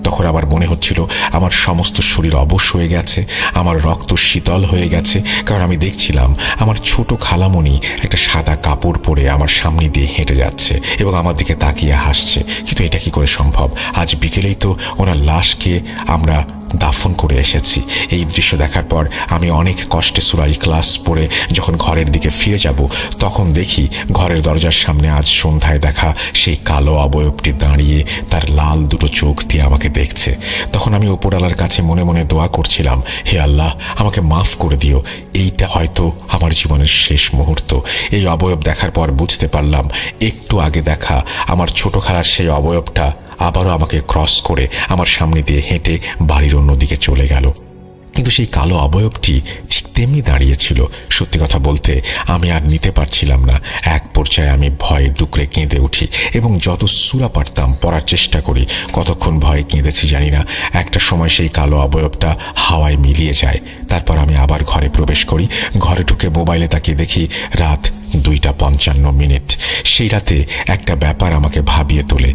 তখন আবার মনে হচ্ছিল আমার সমস্ত শরীর অবশ হয়ে গেছে, আমার রক্ত শীতল হয়ে গেছে। কারণ আমি দেখছিলাম আমার ছোট খালামণি একটা সাদা কাপড় পরে আমার সামনে দিয়ে হেঁটে যাচ্ছে এবং আমার দিকে তাকিয়ে হাসছে। কিন্তু এটা কি করে সম্ভব? আজ বিকেলেই তো ওনার লাশকে আমরা দাফন করে এসেছি। এই দৃশ্য দেখার পর আমি অনেক কষ্টে সূরা ইখলাস পড়ে যখন ঘরের দিকে ফিরে যাব, তখন দেখি ঘরের দরজার সামনে আজ সন্ধ্যায় দেখা সেই কালো অবয়বটি দাঁড়িয়ে তার লাল দুটো চোখ দিয়ে আমাকে দেখছে। তখন আমি উপরওয়ালার কাছে মনে মনে দোয়া করছিলাম, হে আল্লাহ, আমাকে মাফ করে দিও, এইটা হয়তো আমার জীবনের শেষ মুহূর্ত। এই অবয়ব দেখার পর বুঝতে পারলাম একটু আগে দেখা আমার ছোট খালার সেই অবয়বটা আবারও আমাকে ক্রস করে আমার সামনে দিয়ে হেঁটে বাড়ির অন্যদিকে চলে গেল। কিন্তু সেই কালো অবয়বটি ঠিক তেমনি দাঁড়িয়েছিল। সত্যি কথা বলতে আমি আর নিতে পারছিলাম না। এক পর্যায়ে আমি ভয়ে ডুকরে কেঁদে উঠি এবং যত সূরা পারতাম পড়ার চেষ্টা করি। কতক্ষণ ভয়ে কেঁদেছি জানি না। একটা সময় সেই কালো অবয়বটা হাওয়ায় মিলিয়ে যায়। তারপর আমি আবার ঘরে প্রবেশ করি। ঘরে ঢুকে মোবাইলে তাকিয়ে দেখি রাত 2:55। সেই রাতে একটা ব্যাপার আমাকে ভাবিয়ে তোলে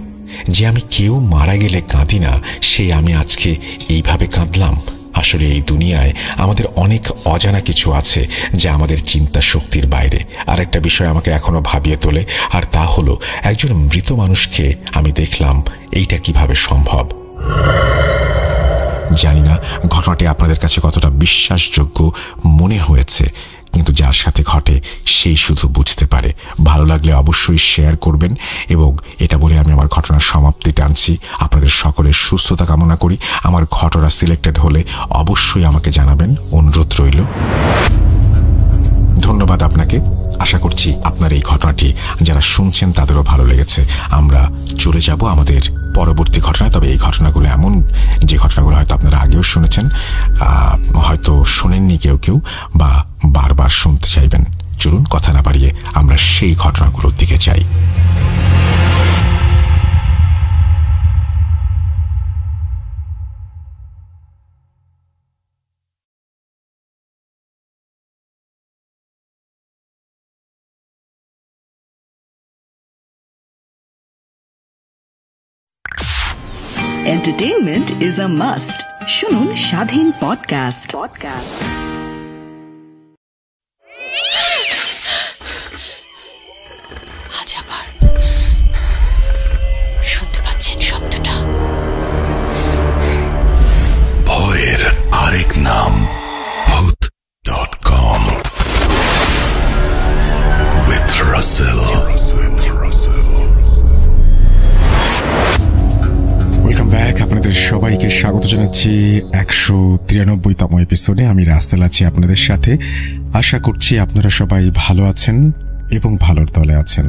যে আমি কেউ মারা গেলে কাঁদি না, সেই আমি আজকে এইভাবে কাঁদলাম। আসলে এই দুনিয়ায় আমাদের অনেক অজানা কিছু আছে যা আমাদের চিন্তা শক্তির বাইরে। আর একটা বিষয় আমাকে এখনো ভাবিয়ে তোলে, আর তা হলো একজন মৃত মানুষকে আমি দেখলাম। এইটা কিভাবে সম্ভব জানি না ঘটনাটি আপনাদের কাছে কতটা বিশ্বাসযোগ্য মনে হয়েছে, কিন্তু যার সাথে ঘটে সেই শুধু বুঝতে পারে। ভালো লাগলে অবশ্যই শেয়ার করবেন। এবং এটা বলে আমি আমার ঘটনার সমাপ্তি টানছি। আপনাদের সকলের সুস্থতা কামনা করি। আমার ঘটনা সিলেক্টেড হলে অবশ্যই আমাকে জানাবেন, অনুরোধ রইল। ধন্যবাদ আপনাকে। আশা করছি আপনার এই ঘটনাটি যারা শুনছেন তাদেরও ভালো লেগেছে। আমরা চলে যাব আমাদের পরবর্তী ঘটনায়। তবে এই ঘটনাগুলো এমন যে ঘটনাগুলো হয়তো আপনারা আগেও শুনেছেন, হয়তো শোনেননি কেউ কেউ, বা বারবার শুনতে চাইবেন। চলুন কথা না বাড়িয়ে আমরা সেই ঘটনাগুলোর দিকে যাই। Entertainment is a must. শুনুন স্বাধীন পডকাস্ট। আজ আবার শুনতে পাচ্ছেন শব্দটা? ভয়ের আরেক নাম ভূত.com with Russell. Welcome back. আপনাদের সবাইকে স্বাগত জানাচ্ছি 193তম এপিসোডে। আমি রাসেল আছি আপনাদের সাথে। আশা করছি আপনারা সবাই ভালো আছেন এবং ভালোর দলে আছেন।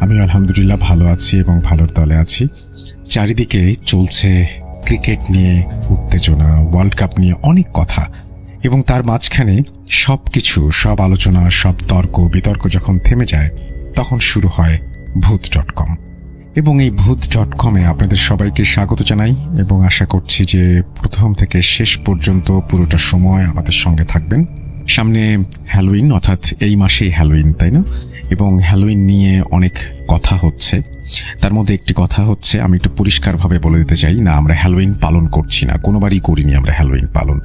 আমি আলহামদুলিল্লাহ ভালো আছি এবং ভালোর দলে আছি। চারিদিকে চলছে ক্রিকেট নিয়ে উত্তেজনা, ওয়ার্ল্ড কাপ নিয়ে অনেক কথা, এবং তার মাঝখানে সব আলোচনা, সব তর্ক বিতর্ক যখন থেমে যায় তখন শুরু হয় ভূত.com। এবং এই ভূত.com-এ আপনাদের সবাইকে স্বাগত জানাই এবং আশা করছি যে প্রথম থেকে শেষ পর্যন্ত পুরোটা সময় আমাদের সঙ্গে থাকবেন। সামনে হ্যালোইন, অর্থাৎ এই মাসেই হ্যালোইন, তাই না? এবং হ্যালোইন নিয়ে অনেক কথা হচ্ছে। তার মধ্যে একটি কথা হচ্ছে, আমি একটু পরিষ্কারভাবে বলে দিতে চাই, না আমরা হ্যালোইন পালন করছি না, কোনোবারই করিনি আমরা হ্যালোইন পালন।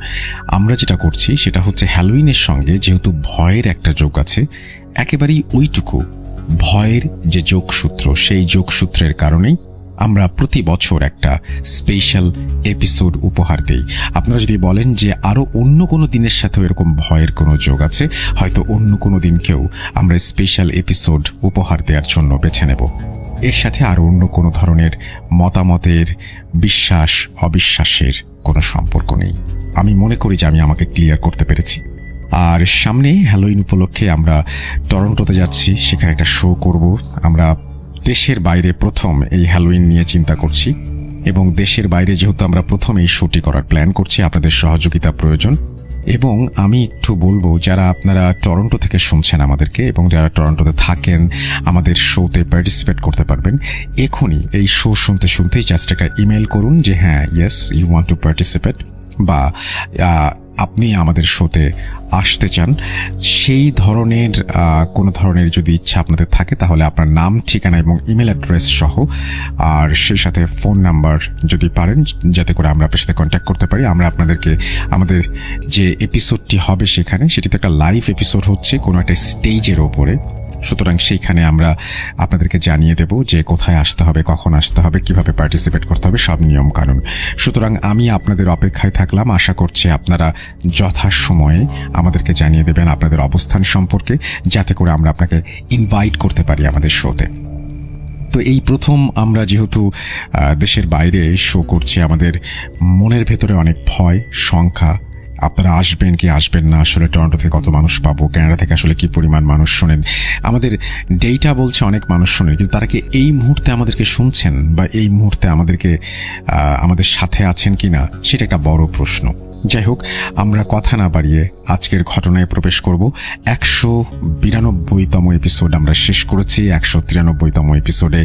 আমরা যেটা করছি সেটা হচ্ছে হ্যালোইনের সঙ্গে যেহেতু ভয়ের একটা যোগ আছে, একেবারেই ওইটুকু ভয়ের যে যোগসূত্র, সেই যোগসূত্রের কারণেই আমরা প্রতি বছর একটা স্পেশাল এপিসোড উপহার দেই। আপনারা যদি বলেন যে আরও অন্য কোনো দিনের সাথেও এরকম ভয়ের কোনো যোগ আছে, হয়তো অন্য কোনো দিনকেও আমরা স্পেশাল এপিসোড উপহার দেওয়ার জন্য বেছে নেব। এর সাথে আরও অন্য কোনো ধরনের মতামতের, বিশ্বাস অবিশ্বাসের কোনো সম্পর্ক নেই। আমি মনে করি যে আমি আমাকে ক্লিয়ার করতে পেরেছি। আর সামনে হ্যালোইন উপলক্ষে আমরা টরন্টোতে যাচ্ছি, সেখানে একটা শো করব। আমরা দেশের বাইরে প্রথম এই হ্যালোইন নিয়ে চিন্তা করছি, এবং দেশের বাইরে যেহেতু আমরা প্রথম এই শোটি করার প্ল্যান করছি, আপনাদের সহযোগিতা প্রয়োজন। এবং আমি একটু বলবো, যারা আপনারা টরন্টো থেকে শুনছেন আমাদেরকে এবং যারা টরন্টোতে থাকেন, আমাদের শোতে পার্টিসিপেট করতে পারবেন। এখনই এই শো শুনতে শুনতেই জাস্ট একটা ইমেল করুন যে হ্যাঁ, yes you want to participate, বা আপনি আমাদের শোতে আসতে চান। সেই ধরনের কোনো ধরনের যদি ইচ্ছা আপনাদের থাকে, তাহলে আপনার নাম, ঠিকানা এবং ইমেল অ্যাড্রেস সহ, আর সেই সাথে ফোন নাম্বার যদি পারেন, যাতে করে আমরা আপনার সাথে কন্ট্যাক্ট করতে পারি। আমরা আপনাদেরকে আমাদের যে এপিসোডটি হবে সেখানে, সেটি তো একটা লাইভ এপিসোড হচ্ছে কোনো একটা স্টেজের ওপরে, সুতরাং সেইখানে আমরা আপনাদেরকে জানিয়ে দেব যে কোথায় আসতে হবে, কখন আসতে হবে, কিভাবে পার্টিসিপেট করতে হবে, সব নিয়ম কানুন। সুতরাং আমি আপনাদের অপেক্ষায় থাকলাম। আশা করছি আপনারা যথাসময়ে আমাদেরকে জানিয়ে দেবেন আপনাদের অবস্থান সম্পর্কে, যাতে করে আমরা আপনাকে ইনভাইট করতে পারি আমাদের শোতে। তো এই প্রথম আমরা যেহেতু দেশের বাইরে শো করছি, আমাদের মনের ভেতরে অনেক ভয়, শঙ্কা, আপনারা আসবেন কি আসবেন না, আসলে টরন্টো থেকে কত মানুষ পাবো, কানাডা থেকে আসলে কি পরিমাণ মানুষ শোনেন। আমাদের ডেটা বলছে অনেক মানুষ শোনেন, কিন্তু তারা কি এই মুহূর্তে আমাদেরকে শুনছেন বা এই মুহূর্তে আমাদের সাথে আছেন কি না, সেটা একটা বড় প্রশ্ন। যাই হোক, আমরা কথা না বাড়িয়ে আজকের ঘটনায় প্রবেশ করব। 192তম এপিসোড আমরা শেষ করেছি। 193তম এপিসোডে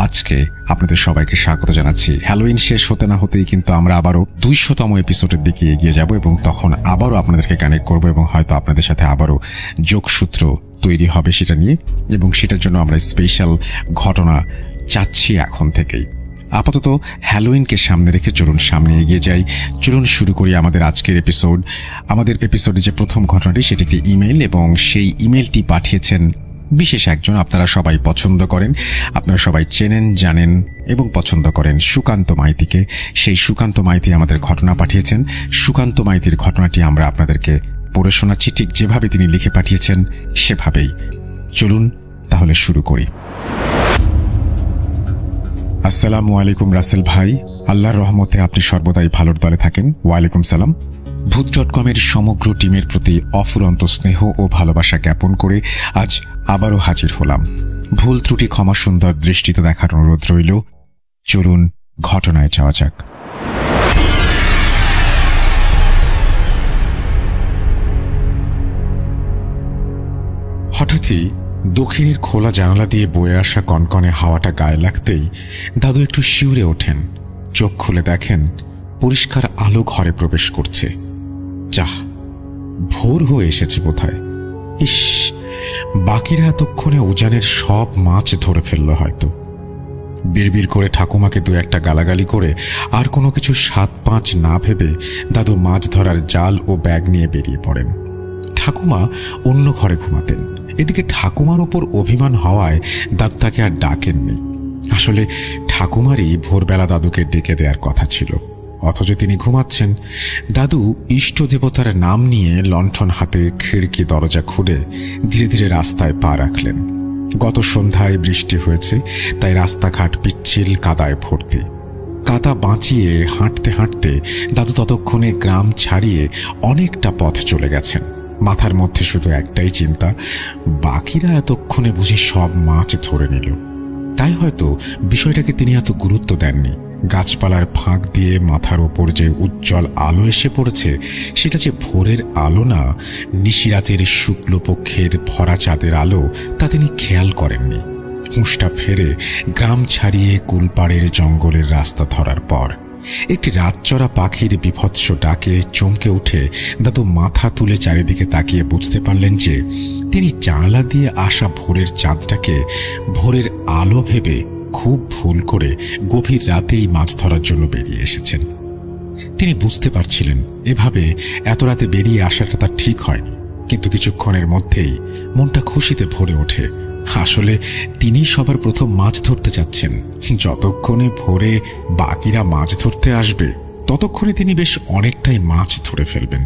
আজকে আপনাদের সবাইকে স্বাগত জানাচ্ছি। হ্যালোইন শেষ হতে না হতেই কিন্তু আমরা আবারও 200তম এপিসোডের দিকে এগিয়ে যাব, এবং তখন আবারও আপনাদেরকে কানেক্ট করব, এবং হয়তো আপনাদের সাথে আবারও যোগসূত্র তৈরি হবে সেটা নিয়ে, এবং সেটার জন্য আমরা স্পেশাল ঘটনা চাচ্ছি এখন থেকেই। আপাতত হ্যালোইনকে সামনে রেখে চলুন সামনে এগিয়ে যাই। চলুন শুরু করি আমাদের আজকের এপিসোড। আমাদের এপিসোডে যে প্রথম ঘটনাটি, সেটি একটি ইমেল, এবং সেই ইমেলটি পাঠিয়েছেন বিশেষ একজন আপনারা সবাই পছন্দ করেন, আপনারা সবাই চেনেন, জানেন এবং পছন্দ করেন, সুকান্ত মাইতিকে। সেই সুকান্ত মাইতি আমাদের ঘটনা পাঠিয়েছেন। সুকান্ত মাইতির ঘটনাটি আমরা আপনাদেরকে পড়ে শোনাচ্ছি ঠিক যেভাবে তিনি লিখে পাঠিয়েছেন সেভাবেই। চলুন তাহলে শুরু করি। আসসালামু আলাইকুম রাসেল ভাই, আল্লাহর রহমতে আপনি সর্বদাই ভালোর দলে থাকেন। ওয়ালাইকুম সালাম। ভূত.কমের সমগ্র টিমের প্রতি অফুরন্ত স্নেহ ও ভালোবাসা জ্ঞাপন করে আজ আবারও হাজির হলাম। ভুল ত্রুটি ক্ষমা সুন্দর দৃষ্টিতে দেখার অনুরোধ রইল। চলুন ঘটনায় যাওয়া যাক। হঠাৎই দক্ষিণের খোলা জানালা দিয়ে বয়ে আসা কনকনে হাওয়াটা গায়ে লাগতেই দাদু একটু শিউরে ওঠেন। চোখ খুলে দেখেন পরিষ্কার আলো ঘরে প্রবেশ করছে। যাহ, ভোর হয়ে এসেছে বোধহয়। ইস, বাকিরা এতক্ষণে উজানের সব মাছ ধরে ফেলল হয়তো। বিড়বিড় করে ঠাকুমাকে দু একটা গালাগালি করে আর কোনো কিছু ৭-৫ না ভেবে দাদু মাছ ধরার জাল ও ব্যাগ নিয়ে বেরিয়ে পড়েন। ঠাকুমা অন্য ঘরে ঘুমাতেন। এদিকে ঠাকুমার ওপর অভিমান হওয়ায় দাদু তাকে আর ডাকেননি। আসলে ঠাকুমারই ভোরবেলা দাদুকে ডেকে দেওয়ার কথা ছিল, অথচ তিনি ঘুমাচ্ছেন। দাদু ইষ্ট দেবতার নাম নিয়ে লণ্ঠন হাতে খিড়কি দরজা খুলে ধীরে ধীরে রাস্তায় পা রাখলেন। গত সন্ধ্যায় বৃষ্টি হয়েছে, তাই রাস্তাঘাট পিচ্ছিল কাদায় ভর্তি। কাদা বাঁচিয়ে হাঁটতে হাঁটতে দাদু ততক্ষণে গ্রাম ছাড়িয়ে অনেকটা পথ চলে গেছেন। মাথার মধ্যে শুধু একটাই চিন্তা, বাকিরা এতক্ষণে বুঝি সব মাছ ধরে নিল। তাই হয়তো বিষয়টাকে তিনি এত গুরুত্ব দেননি। গাছপালার ফাঁক দিয়ে মাথার ওপর যে উজ্জ্বল আলো এসে পড়েছে, সেটা যে ভোরের আলো না, নিশিরাতের শুক্লপক্ষের ভরা চাঁদের আলো, তা তিনি খেয়াল করেননি। হুঁশটা ফেরে গ্রাম ছাড়িয়ে কুলপাড়ের জঙ্গলের রাস্তা ধরার পর একটি রাতচরা পাখির বিভৎস ডাকে চমকে উঠে দাদু মাথা তুলে চারিদিকে তাকিয়ে বুঝতে পারলেন যে তিনি জানালা দিয়ে আসা ভোরের চাঁদটাকে ভোরের আলো ভেবে খুব ভুল করে গভীর রাতেই মাছ ধরার জন্য বেরিয়ে এসেছেন। তিনি বুঝতে পারছিলেন এভাবে এত রাতে বেরিয়ে আসাটা তার ঠিক হয়নি, কিন্তু কিছুক্ষণের মধ্যেই মনটা খুশিতে ভরে ওঠে। আসলে তিনি সবার প্রথম মাছ ধরতে যাচ্ছেন। যতক্ষণে ভোরে বাকিরা মাছ ধরতে আসবে ততক্ষণে তিনি বেশ অনেকটাই মাছ ধরে ফেলবেন।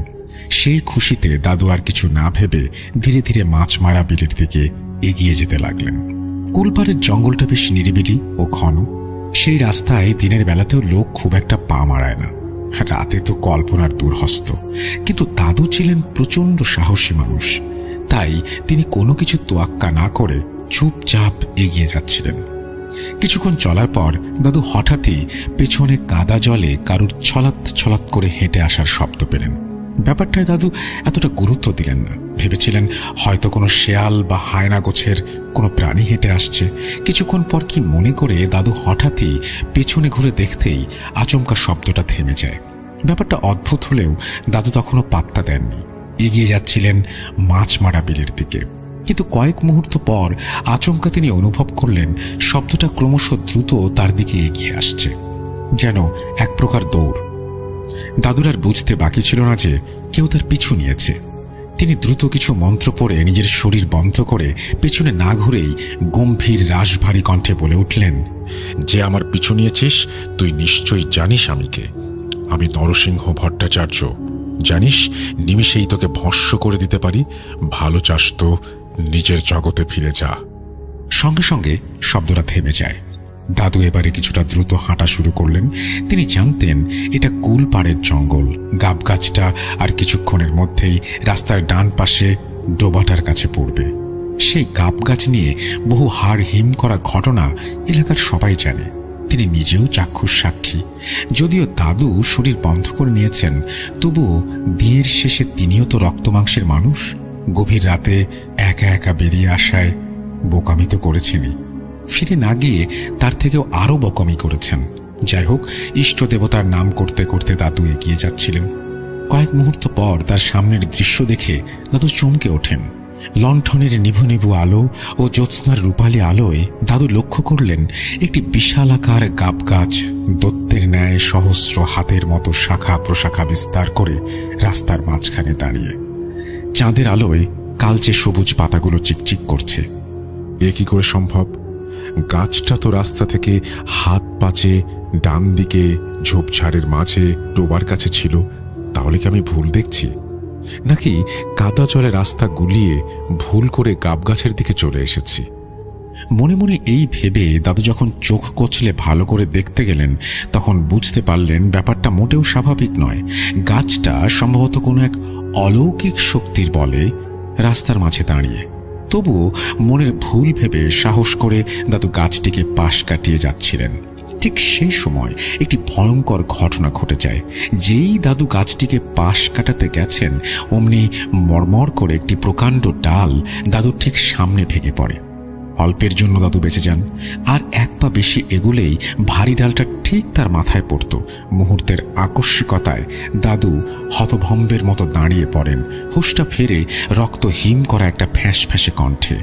সেই খুশিতে দাদু আর কিছু না ভেবে ধীরে ধীরে মাছ মারা বিলের দিকে এগিয়ে যেতে লাগলেন। কুলপাড়ের জঙ্গলটা বেশ নিরিবিলি ও ঘন। সেই রাস্তায় দিনের বেলাতেও লোক খুব একটা পা মারায় না, রাতে তো কল্পনার দূরহস্ত। কিন্তু দাদু ছিলেন প্রচণ্ড সাহসী মানুষ, তাই তিনি কোনো কিছু তোয়াক্কা না করে চুপচাপ এগিয়ে যাচ্ছিলেন। কিছুক্ষণ চলার পর দাদু হঠাৎই পেছনে কাদা জলে কারুর ছলাৎ ছলাৎ করে হেঁটে আসার শব্দ পেলেন। ব্যাপারটায় দাদু এতটা গুরুত্ব দিলেন না, ভেবেছিলেন হয়তো কোনো শেয়াল বা হায়না গোছের কোনো প্রাণী হেঁটে আসছে। কিছুক্ষণ পর কি মনে করে দাদু হঠাৎই পেছনে ঘুরে দেখতেই আচমকা শব্দটা থেমে যায়। ব্যাপারটা অদ্ভুত হলেও দাদু তখনও পাত্তা দেননি, এগিয়ে যাচ্ছিলেন মাছ মারা বিলের দিকে। কিন্তু কয়েক মুহূর্ত পর আচমকা তিনি অনুভব করলেন শব্দটা ক্রমশ দ্রুত তার দিকে এগিয়ে আসছে, যেন এক প্রকার দৌড়। দাদুর আর বুঝতে বাকি ছিল না যে কেউ তার পিছু নিয়েছে। তিনি দ্রুত কিছু মন্ত্র পড়ে নিজের শরীর বন্ধ করে পেছনে না ঘুরেই গম্ভীর রাশভারী কণ্ঠে বলে উঠলেন, যে আমার পিছু নিয়েছিস তুই নিশ্চয়ই জানিস আমি কে। আমি নরসিংহ ভট্টাচার্য। জানিস, নিমিষেই তোকে ভস্ম করে দিতে পারি। ভালো চাস তো নিজের জগতে ফিরে যা। সঙ্গে সঙ্গে শব্দটা থেমে যায়। দাদু এবারে কিছুটা দ্রুত হাঁটা শুরু করলেন। তিনি জানতেন এটা কুলপাড়ের জঙ্গল। গাব গাছটা আর কিছুক্ষণের মধ্যেই রাস্তার ডান পাশে ডোবাটার কাছে পড়বে। সেই গাব গাছ নিয়ে বহু হাড় হিম করা ঘটনা এলাকার সবাই জানে। তিনি নিজেও চাক্ষুষ সাক্ষী। যদিও দাদু শরীর বন্ধ করে নিয়েছেন, তবুও দিনের শেষে তিনিও তো রক্তমাংসের মানুষ। গভীর রাতে একা একা বেরিয়ে আসায় বোকামি তো করেছেনই, ফিরে না গিয়ে তার থেকেও আরও বোকামি করেছেন। যাই হোক, ইষ্ট দেবতার নাম করতে করতে দাদু এগিয়ে যাচ্ছিলেন। কয়েক মুহূর্ত পর তার সামনের দৃশ্য দেখে দাদু চমকে ওঠেন। লণ্ঠনের নিভু নিভু আলো ও জ্যোৎস্নার রূপালী আলোয় দাদু লক্ষ্য করলেন একটি বিশালাকার গাব গাছ দৈত্যের ন্যায় সহস্র হাতের মতো শাখা প্রশাখা বিস্তার করে রাস্তার মাঝখানে দাঁড়িয়ে। চাঁদের আলোয় কালচে সবুজ পাতাগুলো চিকচিক করছে। এ কি করে সম্ভব? গাছটা তো রাস্তা থেকে হাত পাচে ডান দিকে ঝোপঝাড়ের মাঝে ডোবার কাছে ছিল। তাহলে কি আমি ভুল দেখছি? নাকি কাদা জলে রাস্তা গুলিয়ে ভুল করে গাবগাছের দিকে চলে এসেছি। মনে মনে এই ভেবে দাদু যখন চোখ কচলে ভালো করে দেখতে গেলেন তখন বুঝতে পারলেন ব্যাপারটা মোটেও স্বাভাবিক নয়। গাছটা সম্ভবত কোনো এক অলৌকিক শক্তির বলে রাস্তার মাঝে দাঁড়িয়ে। তবুও মনের ভুল ভেবে সাহস করে দাদু গাছটিকে পাশ কাটিয়ে যাচ্ছিলেন। ঠিক সেই সময় একটি ভয়ঙ্কর ঘটনা ঘটে যায়। যেই দাদু গাছটিকে পাশ কাটাতে গেছেন অমনি মরমর করে একটি প্রকাণ্ড ডাল দাদুর ঠিক সামনে ভেঙে পড়ে। অল্পের জন্য দাদু বেঁচে যান, আর এক পা বেশি এগুলেই ভারী ডালটা ঠিক তার মাথায় পড়ত। মুহূর্তের আকস্মিকতায় দাদু হতভম্বের মতো দাঁড়িয়ে পড়েন। হুঁশটা ফেরে রক্ত হিম করা একটা ফ্যাঁস ফ্যাঁসে কণ্ঠে,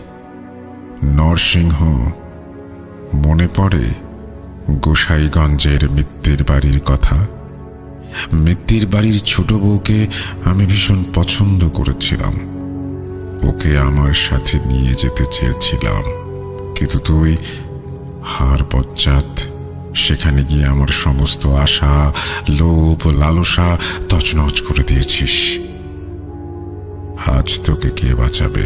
নরসিংহ, মনে পড়ে গোসাইগঞ্জের মিত্তির বাড়ির কথা? মিত্তির বাড়ির ছোট বউকে আমি ভীষণ পছন্দ করেছিলাম। ওকে আমার সাথে নিয়ে যেতে চেয়েছিলাম, কিন্তু তুই হার পশ্চাৎ সেখানে গিয়ে আমার সমস্ত আশা, লোভ, লালসা তছনছ করে দিয়েছিস। আজ তোকে কে বাঁচাবে?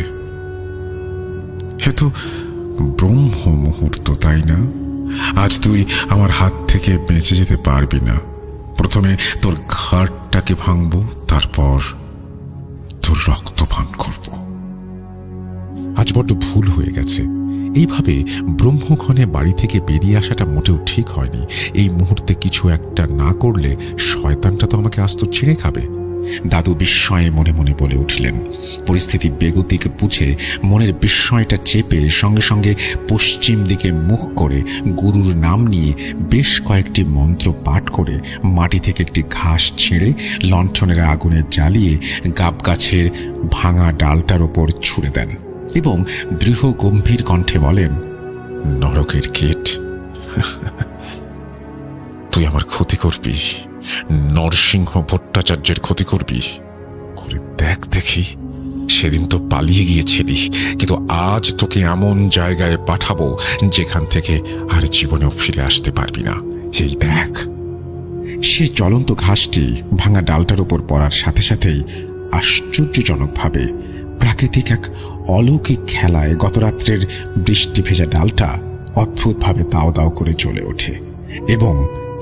হে তো ব্রহ্ম মুহূর্ত, তাই না? আজ তুই আমার হাত থেকে বেঁচে যেতে পারবি না। প্রথমে তোর ঘাড়টাকে ভাঙবো, তারপর তোর রক্ত পান করব। আজ বড্ড ভুল হয়ে গেছে। এইভাবে ব্রহ্মক্ষণে বাড়ি থেকে বেরিয়ে আসাটা মোটেও ঠিক হয়নি। এই মুহূর্তে কিছু একটা না করলে শয়তানটা তো আমাকে আস্ত ছিঁড়ে খাবে। দাদু বিস্ময়ে মনে মনে বলে উঠলেন। পরিস্থিতি বেগতিক বুঝে মনের বিস্ময়টা চেপে সঙ্গে সঙ্গে পশ্চিম দিকে মুখ করে গুরুর নাম নিয়ে বেশ কয়েকটি মন্ত্র পাঠ করে মাটি থেকে একটি ঘাস ছিঁড়ে লণ্ঠনের আগুনে জ্বালিয়ে গাবগাছের ভাঙা ডালটার ওপর ছুঁড়ে দেন এবং দৃঢ় গম্ভীর কণ্ঠে বলেন, নরকের কীট, তুই আমার ক্ষতি করবি, নরসিংহ ভট্টাচার্যের ক্ষতি করবি। করে দেখ দেখি, সেদিন তো পালিয়ে গিয়েছিলি, কিন্তু আজ তোকে এমন জায়গায় পাঠাবো যেখান থেকে আর জীবনেও ফিরে আসতে পারবি না। এই দেখ। সে জ্বলন্ত ঘাসটি ভাঙা ডালটার উপর পড়ার সাথে সাথেই আশ্চর্যজনকভাবে প্রাকৃতিক এক অলৌকিক খেলায় গতরাত্রের বৃষ্টি ভেজা ডালটা অদ্ভুতভাবে দাও দাও করে জ্বলে ওঠে এবং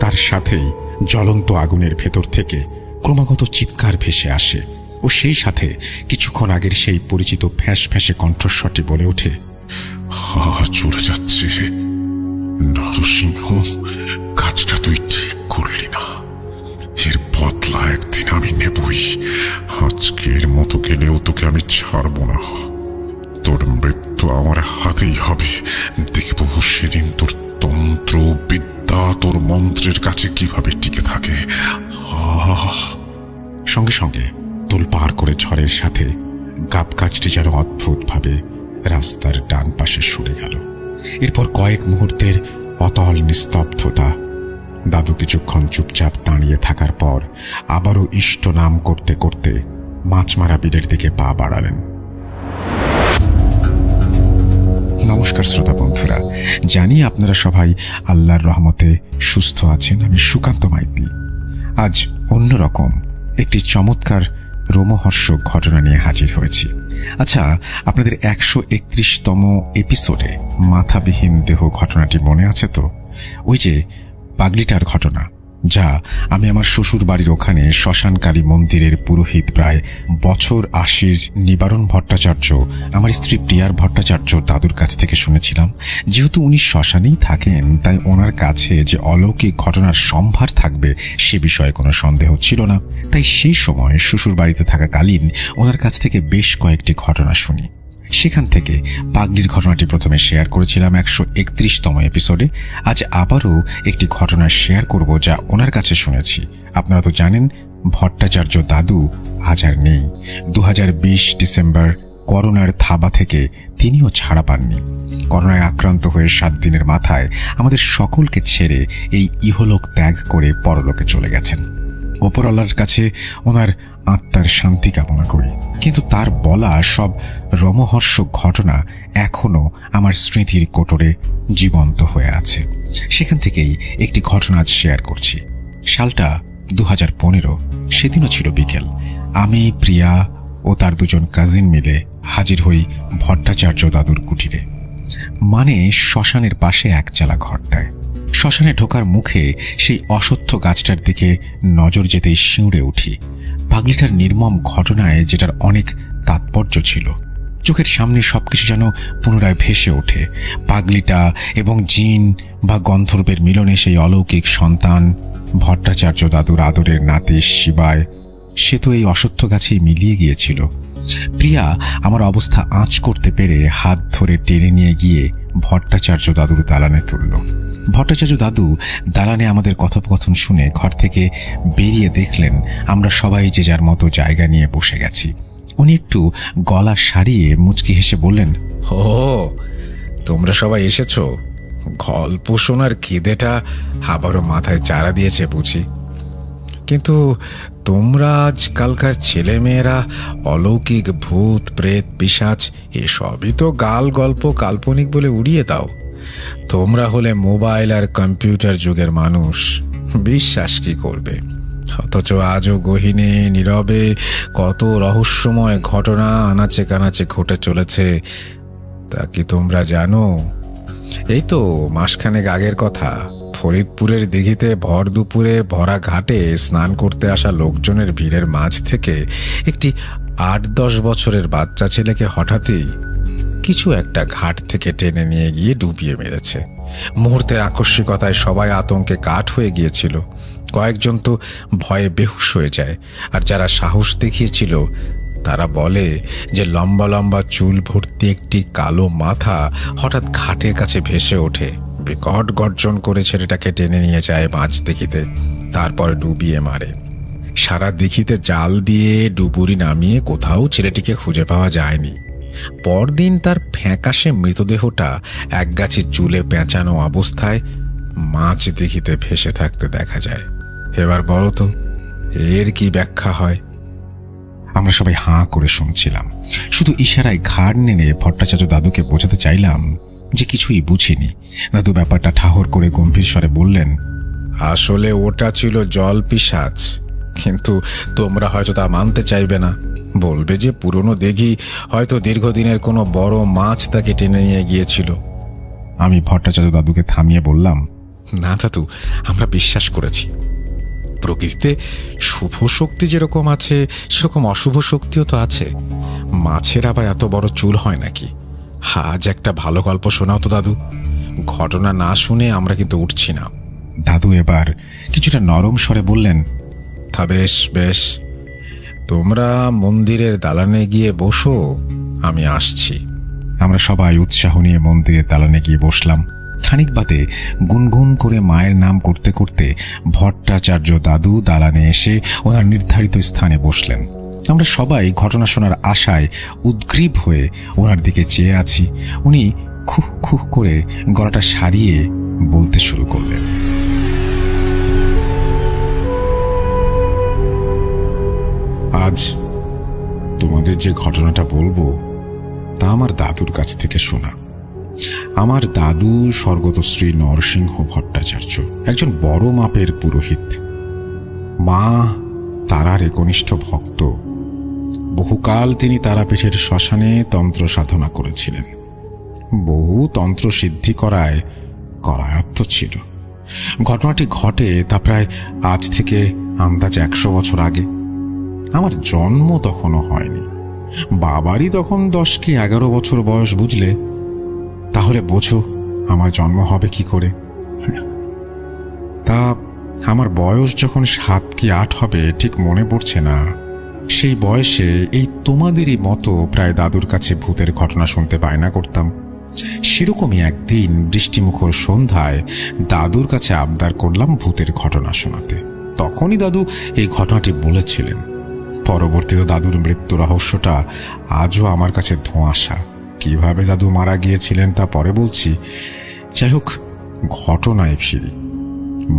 তার সাথেই জ্বলন্ত আগুনের ভেতর থেকে ক্রমাগত চিৎকার ভেসে আসে। ও সেই সাথে কিছুক্ষণ আগের সেই পরিচিত ফ্যাঁস ফ্যাঁসে কণ্ঠস্বরটি বলে ওঠে, চলে যাচ্ছে নরসিংহ, কাজটা তুই ঠিক করলি না। এর বদলা একদিন আমি নেবই। আজকের মতো গেলেও তোকে আমি ছাড়বো না। তোর মৃত্যু আমার হাতেই হবে। দেখবো সেদিন তোর তন্ত্র বিদ্যা তোর মন্ত্রের কাছে কিভাবে টিকে থাকে। সঙ্গে সঙ্গে তোলপাড় করে ঝড়ের সাথে গাবগাছটি যেন অদ্ভুতভাবে রাস্তার ডান পাশে সরে গেল। এরপর কয়েক মুহূর্তের অতল নিস্তব্ধতা। দাদু কিছুক্ষণ চুপচাপ দাঁড়িয়ে থাকার পর আবারও ইষ্ট নাম করতে করতে মাছমারা বিলের দিকে পা বাড়ালেন। নমস্কার শ্রোতা বন্ধুরা, জানি আপনারা সবাই আল্লাহর রহমতে সুস্থ আছেন। আমি সুকান্ত মাইতি আজ অন্যরকম একটি চমৎকার রোমহর্ষক ঘটনা নিয়ে হাজির হয়েছি। আচ্ছা, আপনাদের 131তম এপিসোডে মাথাবিহীন দেহ ঘটনাটি মনে আছে তো? ওই যে পাগলিটার ঘটনা, যা আমি আমার শ্বশুর বাড়ির ওখানে শ্মশানকালী মন্দিরের পুরোহিত প্রায় বছর 80 নিবারণ ভট্টাচার্য, আমার স্ত্রী প্রিয়ার ভট্টাচার্য দাদুর কাছ থেকে শুনেছিলাম। যেহেতু উনি শ্মশানেই থাকেন, তাই ওনার কাছে যে অলৌকিক ঘটনার সম্ভার থাকবে সে বিষয়ে কোনো সন্দেহ ছিল না। তাই সেই সময় শ্বশুর বাড়িতে থাকাকালীন ওনার কাছ থেকে বেশ কয়েকটি ঘটনা শুনি। সেখান থেকে পাগলির ঘটনাটি প্রথমে শেয়ার করেছিলাম 131তম এপিসোডে। আজ আবারও একটি ঘটনা শেয়ার করব যা ওনার কাছে শুনেছি। আপনারা তো জানেন ভট্টাচার্য দাদু আজ আর নেই। 2020 ডিসেম্বর করোনার থাবা থেকে তিনিও ছাড়া পাননি। করোনায় আক্রান্ত হয়ে 7 দিনের মাথায় আমাদের সকলকে ছেড়ে এই ইহলোক ত্যাগ করে পরলোকে চলে গেছেন। ওপরওয়ালার কাছে ওনার আত্মার শান্তি কামনা করি। কিন্তু তার বলা সব রোমহর্ষক ঘটনা এখনো আমার স্মৃতির কোটরে জীবন্ত হয়ে আছে। সেখান থেকেই একটি ঘটনা আজ শেয়ার করছি। সালটা 2015। সেদিনও ছিল বিকেল। আমি, প্রিয়া ও তার দুজন কাজিন মিলে হাজির হই ভট্টাচার্য দাদুর কুটিরে, মানে শ্মশানের পাশে একচালা ঘরটায়। শ্মশানে ঢোকার মুখে সেই অশ্বত্থ গাছটার দিকে নজর যেতেই শিউরে উঠি। পাগলিটার নির্মম ঘটনায় যেটার অনেক তাৎপর্য ছিল, চোখের সামনে সবকিছু যেন পুনরায় ভেসে ওঠে। পাগলিটা এবং জিন বা গন্ধর্বের মিলনে সেই অলৌকিক সন্তান ভট্টাচার্য দাদুর আদরের নাতি শিবায়, সে তো এই অশ্বত্থ গাছেই মিলিয়ে গিয়েছিল। প্রিয়া আমার অবস্থা আঁচ করতে পেরে হাত ধরে টেনে নিয়ে গিয়ে ভট্টাচার্য দাদুর দালানে তুলল। ভট্টাচার্য দাদু দালানে আমাদের কথোপকথন শুনে ঘর থেকে বেরিয়ে দেখলেন আমরা সবাই যে যার মতো জায়গা নিয়ে বসে গেছি। উনি একটু গলা সারিয়ে মুচকি হেসে বললেন, ও তোমরা সবাই এসেছো, গল্প শোনার খিদেটা আবারও মাথায় চারা দিয়েছে বুঝি। কিন্তু তোমরা আজকালকার ছেলেমেয়েরা অলৌকিক ভূত প্রেত পিশাচ এসবই তো গাল গল্প কাল্পনিক বলে উড়িয়ে দাও। তোমরা হলে মোবাইল আর কম্পিউটার যুগের মানুষ, বিশ্বাস কি করবে? অথচ আজও গহীনে নীরবে কত রহস্যময় ঘটনা আনাচে কানাচে ঘটে চলেছে, তা কি তোমরা জানো? এই তো মাসখানেক আগের কথা, ফরিদপুরের দিঘিতে ভর দুপুরে ভরা ঘাটে স্নান করতে আসা লোকজনের ভিড়ের মাঝ থেকে একটি ৮-১০ বছরের বাচ্চা ছেলেকে হঠাৎই কিছু একটা ঘাট থেকে টেনে নিয়ে গিয়ে ডুবিয়ে মেরেছে। মুহূর্তের আকস্মিকতায় সবাই আতঙ্কে কাঠ হয়ে গিয়েছিল। কয়েকজন তো ভয়ে বেহুশ হয়ে যায়, আর যারা সাহস দেখিয়েছিল তারা বলে যে লম্বা লম্বা চুল ভর্তি একটি কালো মাথা হঠাৎ ঘাটের কাছে ভেসে ওঠে, বিকট গর্জন করে ছেলেটাকে টেনে নিয়ে যায় মাছ দেখিতে, তারপর ডুবিয়ে মারে। সারা দিঘিতে জাল দিয়ে ডুবুরি নামিয়ে কোথাও ছেলেটিকে খুঁজে পাওয়া যায়নি। পরদিন তার ফ্যাকাশে মৃতদেহটা একগাছি চুলে পেঁচানো অবস্থায় মাছ দিঘিতে ভেসে থাকতে দেখা যায়। এবার বলো তো এর কি ব্যাখ্যা হয়? আমরা সবাই হাঁ করে শুনছিলাম। শুধু ইশারায় ঘাড় নেড়ে ভট্টাচার্য দাদুকে বোঝাতে চাইলাম যে কিছুই বুঝিনি। দাদু ব্যাপারটা ঠাহর করে গম্ভীর স্বরে বললেন, আসলে ওটা ছিল জল পিশাচ, কিন্তু তোমরা হয়তো তা মানতে চাইবে না। বলবে যে পুরনো দিঘি হয়তো দীর্ঘদিনের কোনো বড় মাছ তাকে টেনে নিয়ে গিয়েছিল। আমি ভট্টাচার্য দাদুকে থামিয়ে বললাম, না দাদু, আমরা বিশ্বাস করেছি প্রকৃতিতে শুভ শক্তি যেরকম আছে সেরকম অশুভ শক্তিও তো আছে। মাছের আবার এত বড় চুল হয় নাকি? আজ একটা ভালো গল্প শোনাও তো দাদু। ঘটনা না শুনে আমরা কিন্তু উঠছি না। দাদু এবার কিছুটা নরম স্বরে বললেন, তা বেশ বেশ, তোমরা মন্দিরের দালানে গিয়ে বসো, আমি আসছি। আমরা সবাই উৎসাহ নিয়ে মন্দিরের দালানে গিয়ে বসলাম। খানিক বাদে গুনগুন করে মায়ের নাম করতে করতে ভট্টাচার্য দাদু দালানে এসে ওনার নির্ধারিত স্থানে বসলেন। আমরা সবাই ঘটনা শোনার আশায় উদ্গ্রীব হয়ে ওনার দিকে চেয়ে আছি। উনি খুহ খুহ করে গলাটা সারিয়ে বলতে শুরু করলেন, আজ তোমাদের যে ঘটনাটা বলবো তা আমার দাদুর কাছ থেকে শোনা। আমার দাদু স্বর্গত শ্রী নরসিংহ ভট্টাচার্য একজন বড় মাপের পুরোহিত, মা তারার একনিষ্ঠ ভক্ত। বহুকাল তিনি তারাপীঠের শ্মশানে তন্ত্র সাধনা করেছিলেন। বহু তন্ত্র সিদ্ধি করায় করায়ত্ত ছিল। ঘটনাটি ঘটে তা প্রায় আজ থেকে আন্দাজ 100 বছর আগে। আমার জন্ম তখনও হয়নি। বাবারই তখন 10 কি 11 বছর বয়স, বুঝলে? তাহলে বোঝো আমার জন্ম হবে কি করে। তা আমার বয়স যখন 7 কি 8 হবে ঠিক মনে পড়ছে না, সেই বয়সে এই তোমাদেরই মতো প্রায় দাদুর কাছে ভূতের ঘটনা শুনতে বায়না করতাম। সেরকমই একদিন বৃষ্টিমুখর সন্ধ্যায় দাদুর কাছে আবদার করলাম ভূতের ঘটনা শোনাতে। তখনই দাদু এই ঘটনাটি বলেছিলেন। পরবর্তীতে দাদুর মৃত্যু রহস্যটা আজও আমার কাছে ধোঁয়াশা। কিভাবে দাদু মারা গিয়েছিলেন তা পরে বলছি। যাই হোক, ঘটনায় ফিরি।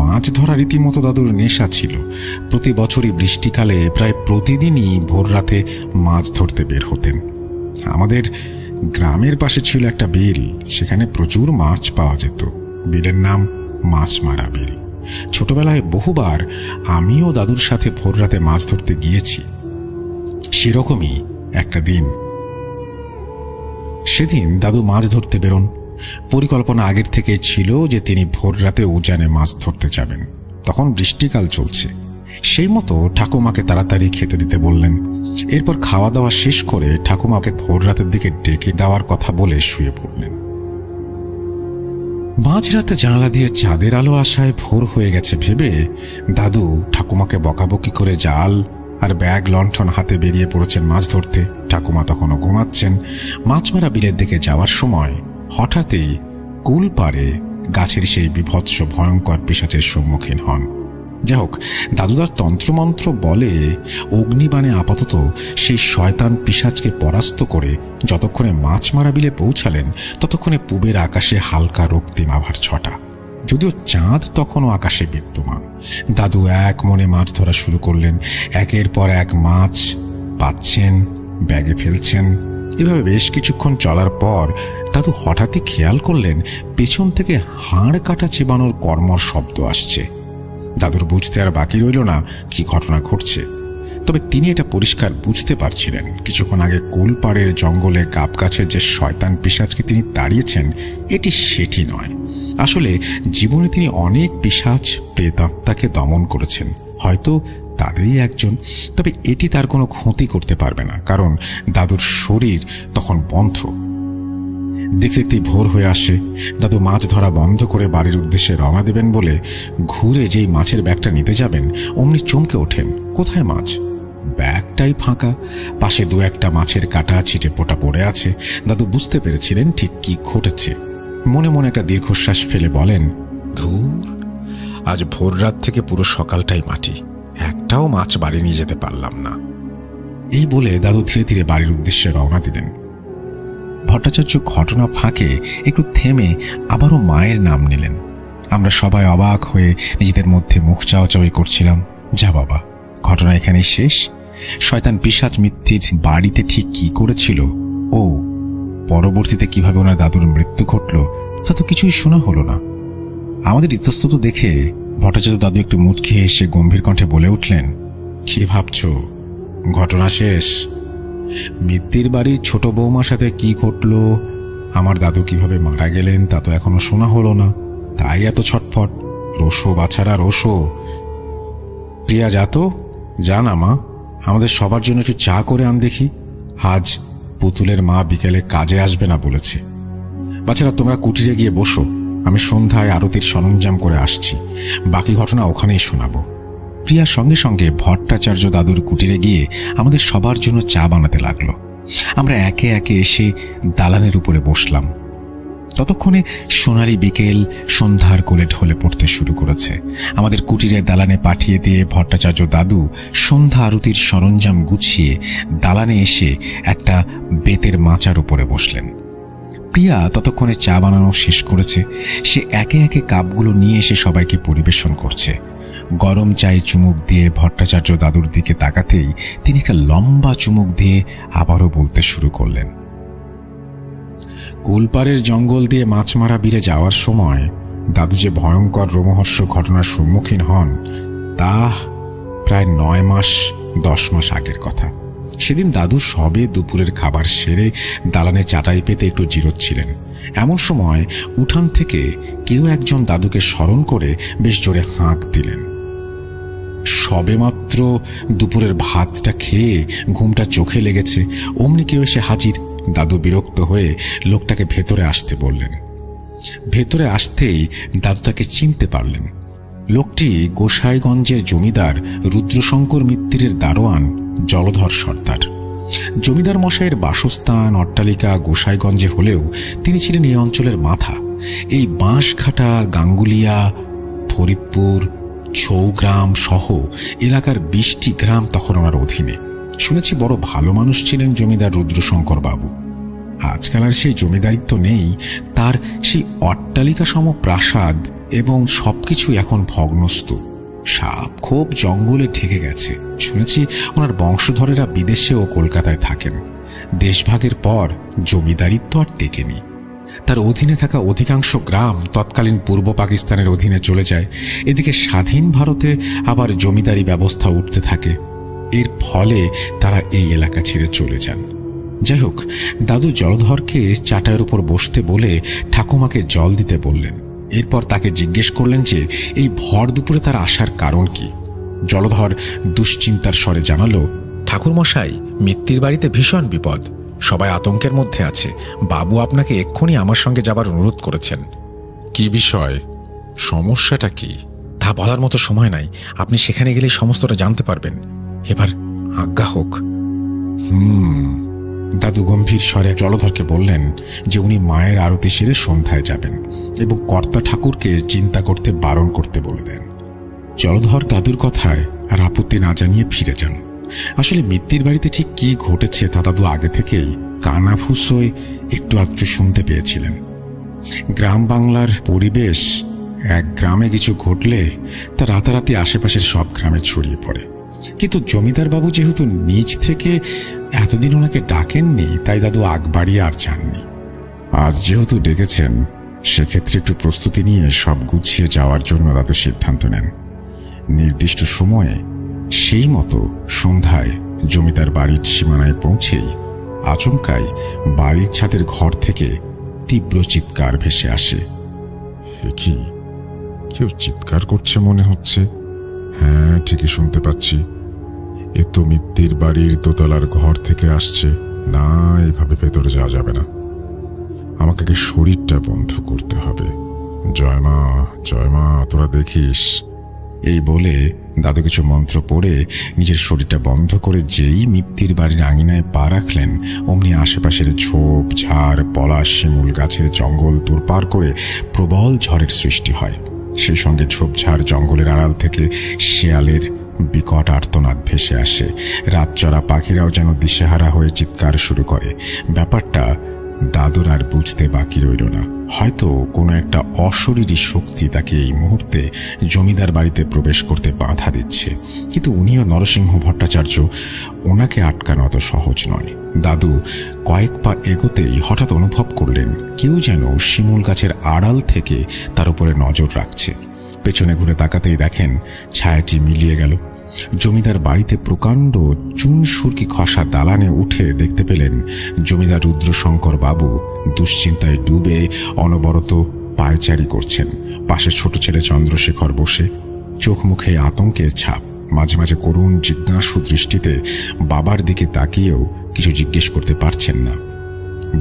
মাছ ধরা রীতিমতো দাদুর নেশা ছিল। প্রতি বছরই বৃষ্টিকালে প্রায় প্রতিদিনই ভোর রাতে মাছ ধরতে বের হতেন। আমাদের গ্রামের পাশে ছিল একটা বিল, সেখানে প্রচুর মাছ পাওয়া যেত। বিলের নাম মাছমারা বিল। ছোটবেলায় বহুবার আমিও দাদুর সাথে ভোর রাতে মাছ ধরতে গিয়েছি। সেরকমই একটা দিন। সেদিন দাদু মাছ ধরতে বেরোন। পরিকল্পনা আগের থেকে ছিল যে তিনি ভোর রাতে উজানে মাছ ধরতে যাবেন। তখন বৃষ্টিকাল চলছে। সেই মতো ঠাকুমাকে তাড়াতাড়ি খেতে দিতে বললেন। এরপর খাওয়া দাওয়া শেষ করে ঠাকুমাকে ভোর রাতের দিকে ডেকে দেওয়ার কথা বলে শুয়ে পড়লেন। মাঝরাতে জানালা দিয়ে চাঁদের আলো আসায় ভোর হয়ে গেছে ভেবে দাদু ঠাকুমাকে বকাবকি করে জাল আর ব্যাগ লণ্ঠন হাতে বেরিয়ে পড়েছেন মাছ ধরতে। ঠাকুমা তখনও ঘুমাচ্ছেন। মাছ মারা বিলের দিকে যাওয়ার সময় হঠাৎই কুল পাড়ে গাছের সেই বিভৎস ভয়ঙ্কর পিশাচের সম্মুখীন হন। যাই হোক, দাদুদার তন্ত্রমন্ত্র বলে অগ্নিবাণে আপাতত সেই শয়তান পিশাচকে পরাস্ত করে যতক্ষণে মাছ মারা বিলে পৌঁছালেন ততক্ষণে পূবের আকাশে হালকা রক্তিম আভার ছটা। যদিও চাঁদ তখনও আকাশে বিদ্যমান। দাদু এক মনে মাছ ধরা শুরু করলেন। একের পর এক মাছ পাচ্ছেন, ব্যাগে ফেলছেন। এভাবে বেশ কিছুক্ষণ চলার পর দাদু হঠাৎই খেয়াল করলেন পেছন থেকে হাড় কাটা চেবানোর কর্মর শব্দ আসছে। দাদুর বুঝতে আর বাকি রইল না কি ঘটনা ঘটছে। তবে তিনি এটা পরিষ্কার বুঝতে পারছিলেন কিছুক্ষণ আগে কুলপাড়ের জঙ্গলে গাব গাছের যে শয়তান পিশাচকে তিনি তাড়িয়েছেন এটি সেটি নয়। আসলে জীবনে তিনি অনেক পিশাচ প্রেতাত্মাকে দমন করেছেন, হয়তো তাদেরই একজন। তবে এটি তার কোনো ক্ষতি করতে পারবে না, কারণ দাদুর শরীর তখন বন্ধ। দেখতে দেখতেই ভোর হয়ে আসে। দাদু মাছ ধরা বন্ধ করে বাড়ির উদ্দেশ্যে রওনা দেবেন বলে ঘুরে যেই মাছের ব্যাগটা নিতে যাবেন অমনি চমকে ওঠেন। কোথায় মাছ? ব্যাগটাই ফাঁকা। পাশে দু একটা মাছের কাটা ছিটে পোটা পড়ে আছে। দাদু বুঝতে পেরেছিলেন ঠিক কি ঘটেছে। মনে মনে একটা দীর্ঘশ্বাস ফেলে বলেন, ধুর, আজ ভোর রাত থেকে পুরো সকালটাই মাটি, একটাও মাছ বাড়ি নিয়ে যেতে পারলাম না। এই বলে দাদু ধীরে ধীরে বাড়ির উদ্দেশ্যে রওনা দিলেন। ভট্টাচার্য ঘটনা ফাঁকে একটু থেমে আবারও মায়ের নাম নিলেন। আমরা সবাই অবাক হয়ে নিজেদের মধ্যে মুখ চাওয়াচাওয়ি করছিলাম। যা বাবা, ঘটনা এখানেই শেষ? শয়তান পিশাচ মিত্তির বাড়িতে ঠিক কি করেছিল ও পরবর্তীতে কিভাবে ওনার দাদুর মৃত্যু ঘটল তা তো কিছুই শোনা হলো না। আমাদের ইতস্তত দেখে ভট্টাচার্য দাদু একটু মুচকি এসে গম্ভীর কণ্ঠে বলে উঠলেন, কি ভাবছ? ঘটনা শেষ? মিত্তির বাড়ির ছোট বৌমার সাথে কি ঘটল, আমার দাদু কিভাবে মারা গেলেন তা তো এখনো শোনা হলো না, তাই এত ছটফট। রোসো বাছারা রোসো। প্রিয়া, যা না মা, আমাদের সবার জন্য একটু চা করে আন দেখি। আজ পুতুলের মা বিকেলে কাজে আসবে না বলেছে। বাচ্চারা তোমরা কুটিরে গিয়ে বসো, আমি সন্ধ্যায় আরতির সরঞ্জাম করে আসছি, বাকি ঘটনা ওখানেই শোনাবো। প্রিয়ার সঙ্গে সঙ্গে ভট্টাচার্য দাদুর কুটিরে গিয়ে আমাদের সবার জন্য চা বানাতে লাগলো। আমরা একে একে এসে দালানের উপরে বসলাম। ততক্ষণে সোনালি বিকেল সন্ধ্যার কোলে ঢলে পড়তে শুরু করেছে। আমাদের কুটিরের দালানে পাঠিয়ে দিয়ে ভট্টাচার্য দাদু সন্ধ্যা আরতির সরঞ্জাম গুছিয়ে দালানে এসে একটা বেতের মাচার উপরে বসলেন। প্রিয়া ততক্ষণে চা বানানো শেষ করেছে। সে একে একে কাপগুলো নিয়ে এসে সবাইকে পরিবেশন করছে। গরম চায়ে চুমুক দিয়ে ভট্টাচার্য দাদুর দিকে তাকাতেই তিনি একটা লম্বা চুমুক দিয়ে আবারও বলতে শুরু করলেন, কুলপাড়ের জঙ্গল দিয়ে মাছ মারা বিলে যাওয়ার সময় দাদু যে ভয়ঙ্কর রোমহর্ষ ঘটনার সম্মুখীন হন তা প্রায় 9-10 মাস আগের কথা। সেদিন দাদু সবে দুপুরের খাবার সেরে দালানে চাটাই পেতে একটু জিরোচ্ছিলেন। এমন সময় উঠান থেকে কেউ একজন দাদুকে স্মরণ করে বেশ জোরে হাঁক দিলেন। সবেমাত্র দুপুরের ভাতটা খেয়ে ঘুমটা চোখে লেগেছে, অমনি কেউ এসে হাজির। দাদু বিরক্ত হয়ে লোকটাকে ভেতরে আসতে বললেন। ভেতরে আসতেই দাদু তাকে চিনতে পারলেন। লোকটি গোসাইগঞ্জের জমিদার রুদ্রশঙ্কর মিত্তিরের দারোয়ান জলধর সর্দার। জমিদার মশাইয়ের বাসস্থান অট্টালিকা গোসাইগঞ্জে হলেও তিনি ছিলেন এই অঞ্চলের মাথা। এই বাঁশঘাটা, গাঙ্গুলিয়া, ফরিদপুর, ছৌগ্রাম সহ এলাকার 20টি গ্রাম তখন ওনার অধীনে। শুনেছি বড় ভালো মানুষ ছিলেন জমিদার রুদ্রশঙ্কর বাবু। আজকাল আর সেই জমিদারিত্ব নেই। তার সেই অট্টালিকা সম প্রাসাদ এবং সবকিছু এখন ভগ্নস্তূপ। সাপ খোপ জঙ্গলে ঢেকে গেছে। শুনেছি ওনার বংশধরেরা বিদেশে ও কলকাতায় থাকেন। দেশভাগের পর জমিদারিত্ব আর টেকেনি। তার অধীনে থাকা অধিকাংশ গ্রাম তৎকালীন পূর্ব পাকিস্তানের অধীনে চলে যায়। এদিকে স্বাধীন ভারতে আবার জমিদারি ব্যবস্থা উঠতে থাকে। এর ফলে তারা এই এলাকা ছেড়ে চলে যান। যাই হোক, দাদু জলধরকে চাটাইয়ের উপর বসতে বলে ঠাকুমাকে জল দিতে বললেন। এরপর তাকে জিজ্ঞেস করলেন যে এই ভর দুপুরে তার আসার কারণ কি। জলধর দুশ্চিন্তার স্বরে জানালো, ঠাকুরমশাই, মিত্তির বাড়িতে ভীষণ বিপদ, সবাই আতঙ্কের মধ্যে আছে। বাবু আপনাকে এক্ষুনি আমার সঙ্গে যাবার অনুরোধ করেছেন। কি বিষয়? সমস্যাটা কি? তা বলার মতো সময় নাই, আপনি সেখানে গেলে সমস্তটা জানতে পারবেন। এবার আজ্ঞা হোক। দাদু গম্ভীর স্বরে জলধরকে বললেন যে উনি মায়ের আরতি সেরে সন্ধ্যায় যাবেন এবং কর্তা ঠাকুরকে চিন্তা করতে বারণ করতে বলে দেন। জলধর দাদুর কথায় আর আপত্তি না জানিয়ে ফিরে যান। আসলে মিত্তির বাড়িতে ঠিক কি ঘটেছে তা দাদু আগে থেকেই কানাফুসোয় একটু আধটু শুনতে পেয়েছিলেন। গ্রাম বাংলার পরিবেশ, এক গ্রামে কিছু ঘটলে তা রাতারাতি আশেপাশের সব গ্রামে ছড়িয়ে পড়ে। কিন্তু জমিদার বাবু যেহেতু নিজ থেকে এতদিন ওনাকে ডাকেননি, তাই দাদু আগ বাড়িয়ে আর যাননি। আজ যেহেতু ডেকেছেন, সেক্ষেত্রে একটু প্রস্তুতি নিয়ে সব গুছিয়ে যাওয়ার জন্য দাদু সিদ্ধান্ত নেন। নির্দিষ্ট সময়ে সেই মতো সন্ধ্যায় জমিদার বাড়ির সীমানায় পৌঁছেই আচমকাই বাড়ির ছাদের ঘর থেকে তীব্র চিৎকার ভেসে আসে। কি, কেউ চিৎকার করছে মনে হচ্ছে। হ্যাঁ, ঠিকই শুনতে পাচ্ছি। এ তো মিত্তির বাড়ির দোতলার ঘর থেকে আসছে। না, এভাবে ভেতরে যাওয়া যাবে না। আমাকে শরীরটা বন্ধ করতে হবে। জয় মা, জয় মা, তোরা দেখিস। এই বলে দাদু কিছু মন্ত্র পড়ে নিজের শরীরটা বন্ধ করে যেই মিত্তির বাড়ির আঙিনায় পা রাখলেন, অমনি আশেপাশের ঝোপ ঝাড়, পলাশ শিমুল গাছের জঙ্গল তোড়পাড় করে প্রবল ঝড়ের সৃষ্টি হয়। সেই সঙ্গে ঝোপঝাড় জঙ্গলের আড়াল থেকে শিয়ালের বিকট আর্তনাদ ভেসে আসে। রাতচরা পাখিরাও যেন দিশেহারা হয়ে চিৎকার শুরু করে। ব্যাপারটা দাদুর আর বুঝতে বাকি রইল না। হয়তো কোনো একটা অশরীরী শক্তি তাকে এই মুহূর্তে জমিদার বাড়িতে প্রবেশ করতে বাধা দিচ্ছে। কিন্তু উনিও নরসিংহ ভট্টাচার্য, ওনাকে আটকানো অত সহজ নয়। দাদু কয়েক পা এগোতেই হঠাৎ অনুভব করলেন কেউ যেন শিমুল গাছের আড়াল থেকে তার উপরে নজর রাখছে। পেছনে ঘুরে তাকাতেই দেখেন ছায়াটি মিলিয়ে গেল। জমিদার বাড়িতে প্রকাণ্ড চুন সুরকি খসা দালানে উঠে দেখতে পেলেন জমিদার রুদ্রশঙ্কর বাবু দুশ্চিন্তায় ডুবে অনবরত পায়চারি করছেন। পাশে ছোট ছেলে চন্দ্রশেখর বসে, চোখ মুখে আতঙ্কের ছাপ। মাঝে মাঝে করুণ জিজ্ঞাসু দৃষ্টিতে বাবার দিকে তাকিয়েও কিছু জিজ্ঞেস করতে পারছেন না।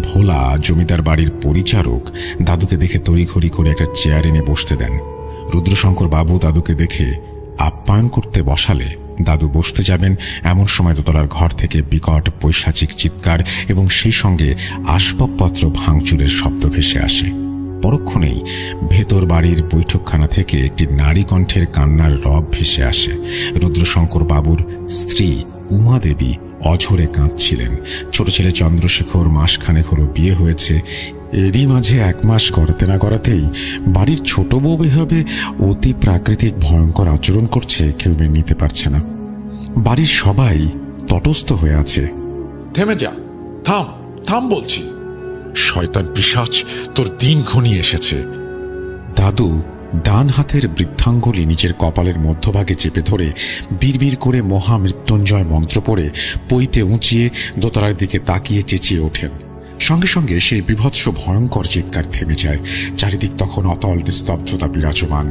ভোলা জমিদার বাড়ির পরিচারক দাদুকে দেখে তড়িঘড়ি করে একটা চেয়ার এনে বসতে দেন। রুদ্রশঙ্কর বাবু দাদুকে দেখে আপ্যায়ন করতে বসালে দাদু বসতে যাবেন, এমন সময় দোতলার ঘর থেকে বিকট পৈশাচিক চিৎকার এবং সেই সঙ্গে আসবাবপত্র ভাঙচুরের শব্দ ভেসে আসে। পরক্ষণেই ভেতর বাড়ির বৈঠকখানা থেকে একটি নারী কণ্ঠের কান্নার রব ভেসে আসে। রুদ্রশঙ্কর বাবুর স্ত্রী উমা দেবী অঝরে কাঁদছিলেন। ছোট ছেলে চন্দ্রশেখর মাসখানেক হলো বিয়ে হয়েছে। এরই মাঝে 1 মাস করাতে না করাতেই বাড়ির ছোট বউ এভাবে অতি প্রাকৃতিক ভয়ঙ্কর আচরণ করছে, কেউ মেনে নিতে পারছে না। বাড়ির সবাই তটস্থ হয়ে আছে। থেমে যা, থাম থাম বলছি। শয়তান পিশাচ, তোর দিন ঘনিয়ে এসেছে। দাদু ডান হাতের বৃদ্ধাঙ্গুলি নিজের কপালের মধ্যভাগে চেপে ধরে বিড়বিড় করে মহামৃত্যুঞ্জয় মন্ত্র পড়ে পইতে উঁচিয়ে দোতলার দিকে তাকিয়ে চেঁচিয়ে ওঠেন। সঙ্গে সঙ্গে সেই বিভৎস ভয়ঙ্কর চিৎকার থেমে যায়। চারিদিক তখন অতল নিস্তব্ধতা বিরাজমান।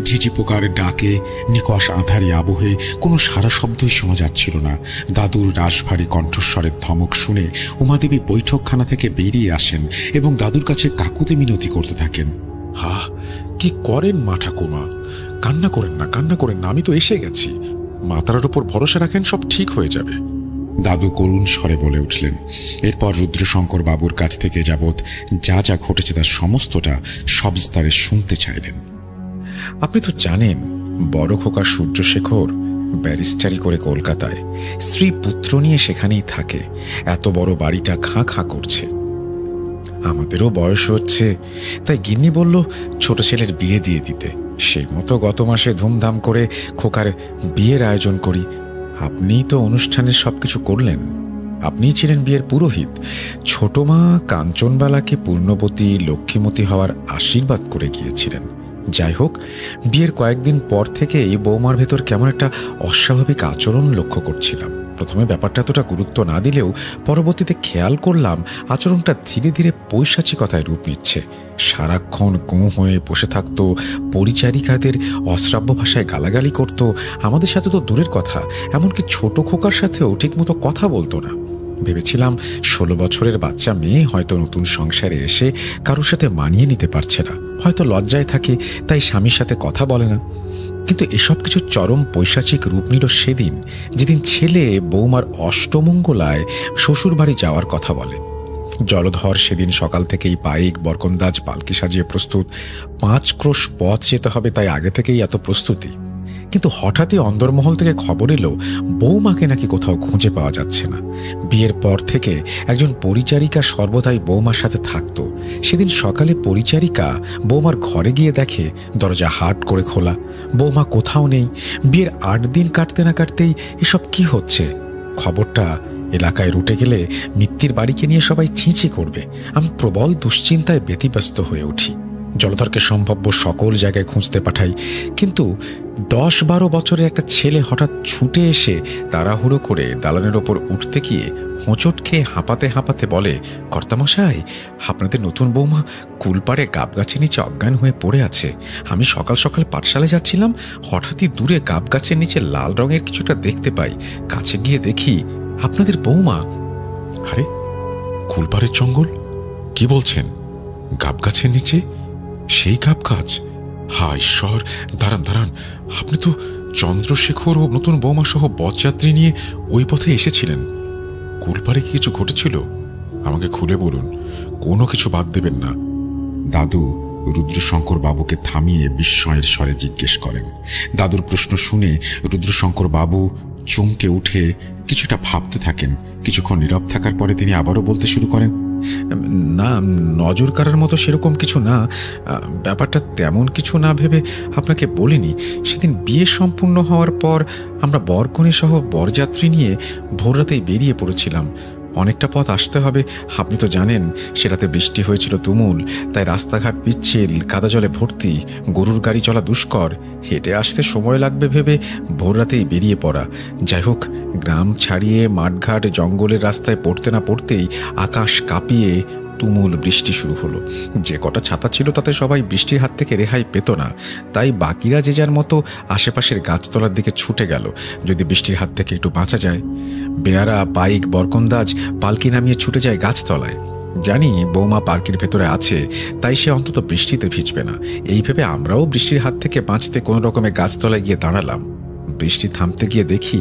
ঝিঝি পোকার ডাকে নিকষ আঁধারি আবহে কোনো সারা শব্দই শোনা যাচ্ছিল না। দাদুর রাশভারী কণ্ঠস্বরের ধমক শুনে উমাদেবী বৈঠকখানা থেকে বেরিয়ে আসেন এবং দাদুর কাছে কাকুতি মিনতি করতে থাকেন। হা, কি করেন মা ঠাকুমা? কান্না করেন না, কান্না করেন না, আমি তো এসে গেছি। মাতার উপর ভরসা রাখেন, সব ঠিক হয়ে যাবে। দাদু করুণ স্বরে বলে উঠলেন। এরপর রুদ্রশঙ্কর বাবুর কাছ থেকে যাবৎ যা যা ঘটেছে তার সমস্তটা সবিস্তারে শুনতে চাইলেন। আপনি তো জানেন বড় খোকা সূর্যশেখর ব্যারিস্টারি করে কলকাতায়, স্ত্রী পুত্র নিয়ে সেখানেই থাকে। এত বড় বাড়িটা খাঁ খাঁ করছে। আমাদেরও বয়স হচ্ছে, তাই গিন্নি বলল ছোট ছেলের বিয়ে দিয়ে দিতে। সেই মতো গত মাসে ধুমধাম করে খোকার বিয়ের আয়োজন করি। আপনিই তো অনুষ্ঠানের সবকিছু করলেন, আপনিই ছিলেন বিয়ের পুরোহিত। ছোট মা কাঞ্চনবালাকে পূর্ণবতী লক্ষ্মীমতী হওয়ার আশীর্বাদ করে গিয়েছিলেন। যাই হোক, বিয়ের কয়েকদিন পর থেকেই বৌমার ভেতর কেমন একটা অস্বাভাবিক আচরণ লক্ষ্য করছিলাম। প্রথমে ব্যাপারটা এতটা গুরুত্ব না দিলেও পরবর্তীতে খেয়াল করলাম আচরণটা ধীরে ধীরে পৈশাচিকতায় রূপ নিচ্ছে। সারাক্ষণ গোঁ হয়ে বসে থাকতো, পরিচারিকাদের অশ্রাব্য ভাষায় গালাগালি করত, আমাদের সাথে তো দূরের কথা, এমনকি ছোট খোকার সাথেও ঠিকমতো কথা বলতো না। ভেবেছিলাম 16 বছরের বাচ্চা মেয়ে হয়তো নতুন সংসারে এসে কারোর সাথে মানিয়ে নিতে পারছে না, হয়তো লজ্জায় থাকে, তাই স্বামীর সাথে কথা বলে না। কিন্তু এসব কিছু চরম পৈশাচিক রূপ নিল সেদিন, যেদিন ছেলে বৌমার অষ্টমঙ্গলায় শ্বশুর বাড়ি যাওয়ার কথা বলে। জলধর সেদিন সকাল থেকেই পাইক বরকন্দাজ পালকি সাজিয়ে প্রস্তুত। 5 ক্রোশ পথ যেতে হবে, তাই আগে থেকেই এত প্রস্তুতি। কিন্তু হঠাৎই অন্দরমহল থেকে খবর এলো বৌমাকে নাকি কোথাও খুঁজে পাওয়া যাচ্ছে না। বিয়ের পর থেকে একজন পরিচারিকা সর্বদাই বৌমার সাথে থাকতো। সেদিন সকালে পরিচারিকা বৌমার ঘরে গিয়ে দেখে দরজা হাট করে খোলা, বৌমা কোথাও নেই। বিয়ের 8 দিন কাটতে না কাটতেই এসব কি হচ্ছে? খবরটা এলাকায় রুটে গেলে মিত্তির বাড়িকে নিয়ে সবাই ছিঁচি করবে। আমি প্রবল দুশ্চিন্তায় ব্যতিব্যস্ত হয়ে উঠি। জলধরকে সম্ভাব্য সকল জায়গায় খুঁজতে পাঠাই, কিন্তু 10-12 বছরের একটা ছেলে হঠাৎ ছুটে এসে তাড়াহুড়ো করে দালানের ওপর উঠতে গিয়ে হোঁচট খেয়ে হাঁপাতে হাঁপাতে বলে, কর্তামশাই, আপনাদের নতুন বৌমা কুলপাড়ে গাবগাছের নিচে অজ্ঞান হয়ে পড়ে আছে। আমি সকাল সকাল পাঠশালায় যাচ্ছিলাম, হঠাৎই দূরে গাবগাছের নিচে লাল রঙের কিছুটা দেখতে পাই। কাছে গিয়ে দেখি আপনাদের বৌমা। আরে, কুলপাড়ের জঙ্গল? কি বলছেন? গাবগাছের নিচে? সেই গাবগাছ? হা ঈশ্বর! দাঁড়ান দাঁড়ান, আপনি তো চন্দ্রশেখর ও নতুন বৌমা সহ বরযাত্রী নিয়ে ওই পথে এসেছিলেন। কুলপাড়ে কি কিছু ঘটেছিল? আমাকে খুলে বলুন, কোনো কিছু বাদ দেবেন না। দাদু রুদ্রশঙ্কর বাবুকে থামিয়ে বিস্ময়ের স্বরে জিজ্ঞেস করেন। দাদুর প্রশ্ন শুনে রুদ্রশঙ্কর বাবু চমকে উঠে কিছুটা ভাবতে থাকেন। কিছুক্ষণ নীরব থাকার পরে তিনি আবারও বলতে শুরু করেন, না, নজর কাড়ার মতো সেরকম কিছু না। ব্যাপারটা তেমন কিছু না ভেবে আপনাকে বলিনি। সেদিন বিয়ে সম্পূর্ণ হওয়ার পর আমরা বরকনে সহ বরযাত্রী নিয়ে ভোররাতেই বেরিয়ে পড়েছিলাম। অনেকটা পথ আসতে হবে, আপনি তো জানেন। সেটাতে বৃষ্টি হয়েছিল তুমুল, তাই রাস্তাঘাট পিচ্ছিল, কাদা জলে ভর্তি, গরুর গাড়ি চলা দুষ্কর। হেঁটে আসতে সময় লাগবে ভেবে ভোররাতেই বেরিয়ে পড়া। যাই হোক, গ্রাম ছাড়িয়ে মাঠঘাট জঙ্গলের রাস্তায় পড়তে না পড়তেই আকাশ কাঁপিয়ে তুমুল বৃষ্টি শুরু হলো। যে কটা ছাতা ছিল তাতে সবাই বৃষ্টির হাত থেকে রেহাই পেত না, তাই বাকিরা যে যার মতো আশেপাশের গাছতলার দিকে ছুটে গেল, যদি বৃষ্টির হাত থেকে একটু বাঁচা যায়। বেয়ারা, পাইক, বরকন্দাজ পালকি নামিয়ে ছুটে যায় গাছতলায়। জানি বৌমা পালকির ভেতরে আছে, তাই সে অন্তত বৃষ্টিতে ভিজবে না। এই ভেবে আমরাও বৃষ্টির হাত থেকে বাঁচতে কোনো রকমে গাছতলায় গিয়ে দাঁড়ালাম। বৃষ্টি থামতে গিয়ে দেখি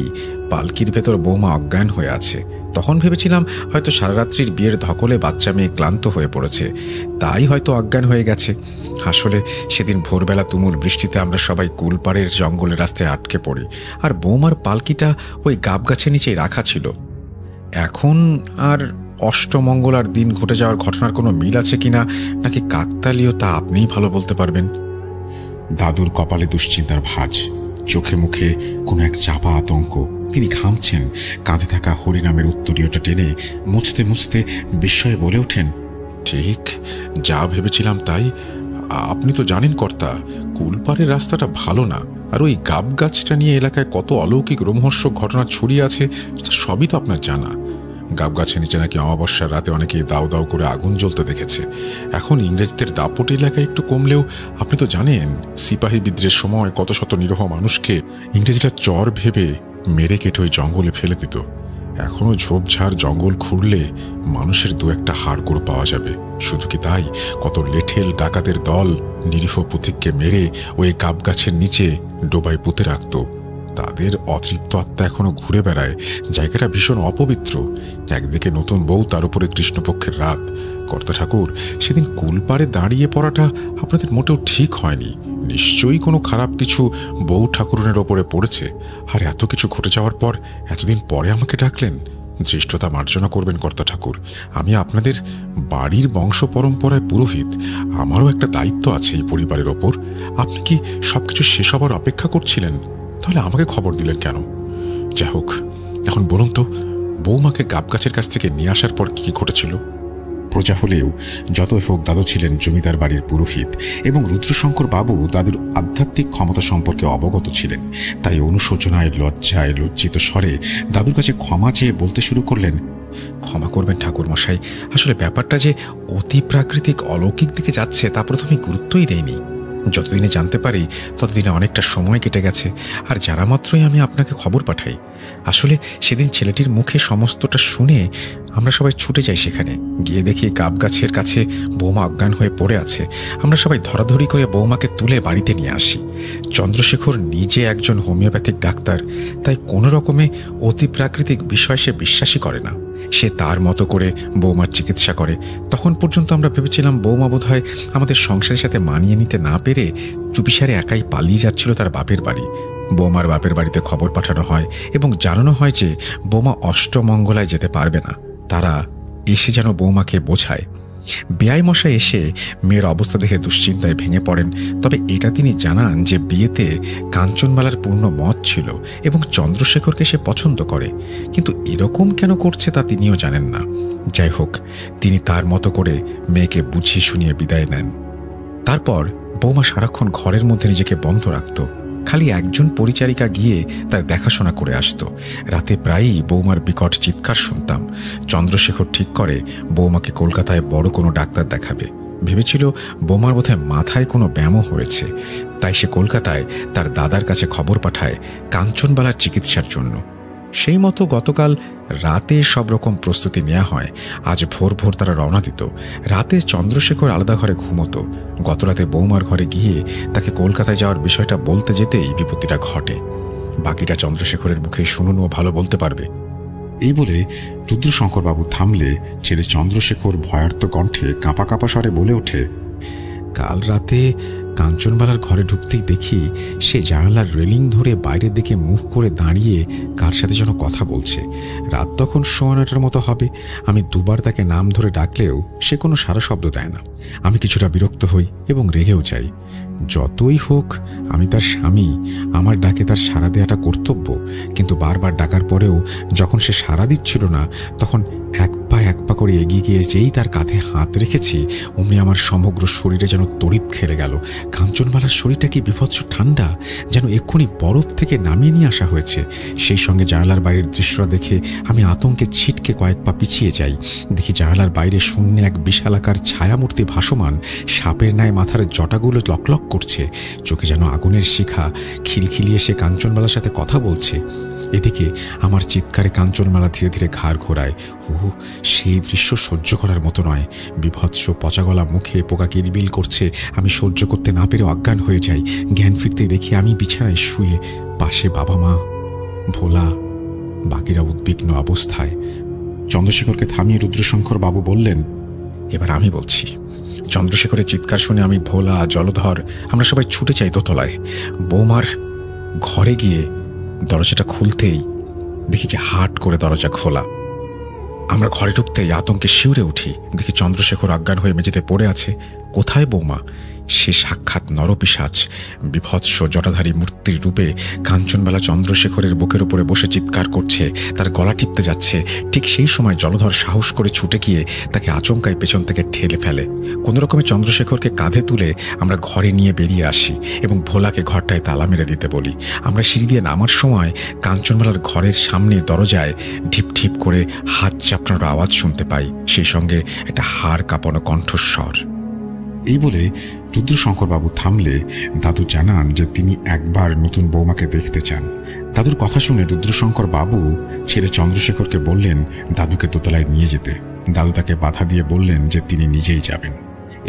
পালকির ভেতর বৌমা অজ্ঞান হয়ে আছে। তখন ভেবেছিলাম হয়তো সারারাত্রির বিয়ের ধকলে বাচ্চা মেয়ে ক্লান্ত হয়ে পড়েছে, তাই হয়তো অজ্ঞান হয়ে গেছে। আসলে সেদিন ভোরবেলা তুমুল বৃষ্টিতে আমরা সবাই কুলপাড়ের জঙ্গলের রাস্তায় আটকে পড়ি, আর বৌমার পালকিটা ওই গাবগাছের নিচেই রাখা ছিল। এখন আর অষ্টমঙ্গলার দিন ঘটে যাওয়ার ঘটনার কোনো মিল আছে কিনা, নাকি কাকতালীয়, তা আপনিই ভালো বলতে পারবেন। দাদুর কপালে দুশ্চিন্তার ভাঁজ, চোখে মুখে কোনো এক চাপা আতঙ্ক। তিনি ঘামছেন। কাঁধে থাকা হরিনামের উত্তরীয়টা টেনে মুছতে মুছতে বিস্ময়ে বলে ওঠেন, ঠিক যা ভেবেছিলাম তাই। আপনি তো জানেন কর্তা, কুলপাড়ের রাস্তাটা ভালো না, আর ওই গাবগাছটা নিয়ে এলাকায় কত অলৌকিক রোমহর্ষক ঘটনা ছড়িয়ে আছে তা সবই তো আপনার জানা। গাবগাছের নিচে নাকি অমাবস্যার রাতে অনেকেই দাউ দাউ করে আগুন জ্বলতে দেখেছে। এখন ইংরেজদের দাপট এলাকায় একটু কমলেও আপনি তো জানেন সিপাহী বিদ্রোহের সময় কত শত নিরহ মানুষকে ইংরেজরা চর ভেবে মেরে কেটে ওই জঙ্গলে ফেলে দিত। এখনো ঝোপঝাড় জঙ্গল খুঁড়লে মানুষের 2-1টা হাড়গোড় পাওয়া যাবে। শুধু কি তাই, কত লেঠেল ডাকাতের দল নিরীহ পথিককে মেরে ওই গাবগাছের নিচে ডোবায় পুঁতে রাখত। তাদের অতৃপ্ত আত্মা এখনো ঘুরে বেড়ায়। জায়গাটা ভীষণ অপবিত্র। একদিকে নতুন বউ, তার উপরে কৃষ্ণপক্ষের রাত। কর্তা ঠাকুর, সেদিন কুলপাড়ে দাঁড়িয়ে পড়াটা আপনাদের মোটেও ঠিক হয়নি। নিশ্চয়ই কোনো খারাপ কিছু বউ ঠাকুরনের ওপরে পড়েছে। আর এত কিছু ঘটে যাওয়ার পর এতদিন পরে আমাকে ডাকলেন। ধৃষ্টতা মার্জনা করবেন কর্তা ঠাকুর। আমি আপনাদের বাড়ির বংশ পরম্পরায় পুরোহিত, আমারও একটা দায়িত্ব আছে এই পরিবারের ওপর। আপনি কি সবকিছু শেষ হবার অপেক্ষা করছিলেন? তাহলে আমাকে খবর দিলেন কেন? যাই হোক, এখন বলুন তো, বৌমাকে গাবগাছের কাছ থেকে নিয়ে আসার পর কি ঘটেছিল? প্রজা হলেও যতই হোক দাদু ছিলেন জমিদার বাড়ির পুরোহিত এবং রুদ্রশঙ্কর বাবু দাদুর আধ্যাত্মিক ক্ষমতা সম্পর্কে অবগত ছিলেন। তাই অনুশোচনায় লজ্জায় লজ্জিত স্বরে দাদুর কাছে ক্ষমা চেয়ে বলতে শুরু করলেন, ক্ষমা করবেন ঠাকুর মশাই, আসলে ব্যাপারটা যে অতি প্রাকৃতিক অলৌকিক দিকে যাচ্ছে তা প্রথমে গুরুত্বই দেয়নি। যতদিনে জানতে পারি ততদিনে অনেকটা সময় কেটে গেছে, আর জানা মাত্রই আমি আপনাকে খবর পাঠাই। আসলে সেদিন ছেলেটির মুখে সমস্তটা শুনে আমরা সবাই ছুটে যাই সেখানে। গিয়ে দেখি গাব গাছের কাছে বৌমা অজ্ঞান হয়ে পড়ে আছে। আমরা সবাই ধরাধরি করে বৌমাকে তুলে বাড়িতে নিয়ে আসি। চন্দ্রশেখর নিজে একজন হোমিওপ্যাথিক ডাক্তার, তাই কোনো রকমে অতি প্রাকৃতিক বিষয় সে বিশ্বাসই করে না। সে তার মতো করে বৌমার চিকিৎসা করে। তখন পর্যন্ত আমরা ভেবেছিলাম বৌমা বোধহয় আমাদের সংসারের সাথে মানিয়ে নিতে না পেরে চুপিসারে একাই পালিয়ে যাচ্ছিল তার বাপের বাড়ি। বৌমার বাপের বাড়িতে খবর পাঠানো হয় এবং জানানো হয় যে বৌমা অষ্টমঙ্গলায় যেতে পারবে না, তারা এসে যেন বৌমাকে বোঝায়। বেয়াই মশাই এসে মেয়ের অবস্থা দেখে দুশ্চিন্তায় ভেঙে পড়েন। তবে এটা তিনি জানান যে বিয়েতে কাঞ্চনমালার পূর্ণ মত ছিল এবং চন্দ্রশেখরকে সে পছন্দ করে, কিন্তু এরকম কেন করছে তা তিনিও জানেন না। যাই হোক, তিনি তার মতো করে মেয়েকে বুঝিয়ে শুনিয়ে বিদায় নেন। তারপর বৌমা সারাক্ষণ ঘরের মধ্যে নিজেকে বন্ধ রাখত। খালি একজন পরিচারিকা গিয়ে তার দেখাশোনা করে আসত। রাতে প্রায়ই বৌমার বিকট চিৎকার শুনতাম। চন্দ্রশেখর ঠিক করে বৌমাকে কলকাতায় বড় কোনো ডাক্তার দেখাবে। ভেবেছিল বৌমার বোধহয় মাথায় কোনো ব্যামো হয়েছে, তাই সে কলকাতায় তার দাদার কাছে খবর পাঠায় কাঞ্চনবালার চিকিৎসার জন্য। সেই মতো গতকাল রাতে সব রকম প্রস্তুতি নেওয়া হয়। আজ ভোর ভোর তারা রওনা দিত। রাতে চন্দ্রশেখর আলাদা ঘরে ঘুমতো। গতরাতে বৌমার ঘরে গিয়ে তাকে কলকাতায় যাওয়ার বিষয়টা বলতে যেতেই বিপত্তিটা ঘটে। বাকিটা চন্দ্রশেখরের মুখে শুনুন, ও ভালো বলতে পারবে। এই বলে রুদ্রশঙ্করবাবু থামলে ছেলে চন্দ্রশেখর ভয়ার্ত কণ্ঠে কাঁপা কাঁপা স্বরে বলে ওঠে, কাল রাতে কাঞ্চনবালার ঘরে ঢুকতেই দেখি সে জানালার রেলিং ধরে বাইরের দিকে মুখ করে দাঁড়িয়ে কার সাথে যেন কথা বলছে। রাত তখন 9:15 মতো হবে। আমি দুবার তাকে নাম ধরে ডাকলেও সে কোনো সারা শব্দ দেয় না। আমি কিছুটা বিরক্ত হই এবং রেগেও যাই। যতই হোক আমি তার স্বামী, আমার ডাকে তার সাড়া দেওয়াটা কর্তব্য। কিন্তু বারবার ডাকার পরেও যখন সে সাড়া দিচ্ছিল না, তখন এক পা করে এগিয়ে গিয়ে যেই তার কাঁধে হাত রেখেছি, অমনি আমার সমগ্র শরীরে যেন তড়িৎ খেলে গেল। কাঞ্চনমালার শরীরটা কি বিভৎস ঠান্ডা, যেন এক্ষুনি বরফ থেকে নামিয়ে নিয়ে আসা হয়েছে। সেই সঙ্গে জানালার বাইরের দৃশ্যটা দেখে আমি আতঙ্কে ছিটকে কয়েক পা পিছিয়ে যাই। দেখি জানালার বাইরে শূন্যে এক বিশালাকার ছায়ামূর্তি ভাসমান, সাপের ন্যায় মাথার জটাগুলো লকলক করছে। চোখে যেন আগুনের শিখা, খিলখিলিয়ে সে কাঞ্চনমালার সাথে কথা বলছে। এদিকে আমার চিৎকারে কাঞ্চনমালা ধীরে ধীরে ঘাড় ঘোরায়। সেই দৃশ্য সহ্য করার মতো নয়। বিভৎস পচাগলা মুখে পোকা কিলবিল করছে। আমি সহ্য করতে না পেরে অজ্ঞান হয়ে যাই। জ্ঞান ফিরতে দেখি আমি বিছানায় শুয়ে, পাশে বাবা মা, ভোলা, বাকিরা উদ্বিগ্ন অবস্থায়। চন্দ্রশেখরকে থামিয়ে রুদ্রশঙ্কর বাবু বললেন, এবার আমি বলছি। চন্দ্রশেখরের চিৎকার শুনে আমি, ভোলা, জলধর, আমরা সবাই ছুটে যাই দোতলায়। বৌমার ঘরে গিয়ে দরজাটা খুলতেই দেখি যে হাট করে দরজা খোলা। আমরা ঘরে ঢুকতেই আতঙ্কে শিউরে উঠি। দেখি চন্দ্রশেখর অজ্ঞান হয়ে মেঝেতে পড়ে আছে। কোথায় বৌমা? সে সাক্ষাৎ নরপিশাচ, বিভৎস জটাধারী মূর্তির রূপে কাঞ্চনবালা চন্দ্রশেখরের বুকের উপরে বসে চিৎকার করছে, তার গলা টিপতে যাচ্ছে। ঠিক সেই সময় জলধর সাহস করে ছুটে গিয়ে তাকে আচমকায় পেছন থেকে ঠেলে ফেলে। কোনো রকমে চন্দ্রশেখরকে কাঁধে তুলে আমরা ঘরে নিয়ে বেরিয়ে আসি এবং ভোলাকে ঘরটায় তালা মেরে দিতে বলি। আমরা সিঁড়ি দিয়ে নামার সময় কাঞ্চনবালার ঘরের সামনে দরজায় ঢিপ ঢিপ করে হাত চাপড়ানোর আওয়াজ শুনতে পাই, সেই সঙ্গে একটা হাড় কাঁপানো কণ্ঠস্বর। এই বলে রুদ্রশঙ্করবাবু থামলে দাদু জানান যে তিনি একবার নতুন বৌমাকে দেখতে চান। দাদুর কথা শুনে রুদ্রশঙ্কর বাবু ছেলে চন্দ্রশেখরকে বললেন দাদুকে দোতলায় নিয়ে যেতে। দাদু তাকে বাধা দিয়ে বললেন যে তিনি নিজেই যাবেন।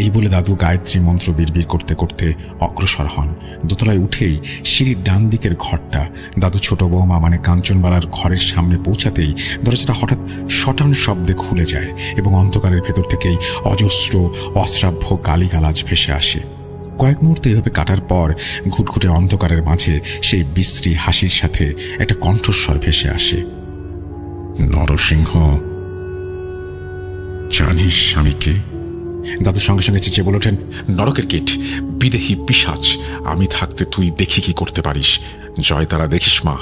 এই বলে দাদু গায়ত্রী মন্ত্র বিড়বিড় করতে করতে অগ্রসর হন। দোতলায় উঠেই সিঁড়ির ডান দিকের ঘরটা, দাদু ছোট বৌমা মানে কাঞ্চনবালার ঘরের সামনে পৌঁছাতেই দরজাটা হঠাৎ শটান শব্দে খুলে যায় এবং অন্ধকারের ভেতর থেকেই অজস্র অশ্রাব্য গালিগালাজ ভেসে আসে। কয়েক মুহূর্তে এভাবে কাটার পর ঘুটঘুটে অন্ধকারের মাঝে সেই বিশ্রী হাসির সাথে একটা কণ্ঠস্বর ভেসে আসে, নরসিংহ, জানিস স্বামীকে? দাদুর সঙ্গে সঙ্গে চেঁচিয়ে বলে ওঠেন, নরকের কীট, বিদেহী পিশাচ, আমি থাকতে তুই দেখি কি করতে পারিস। জয় তারা দেখিস মা।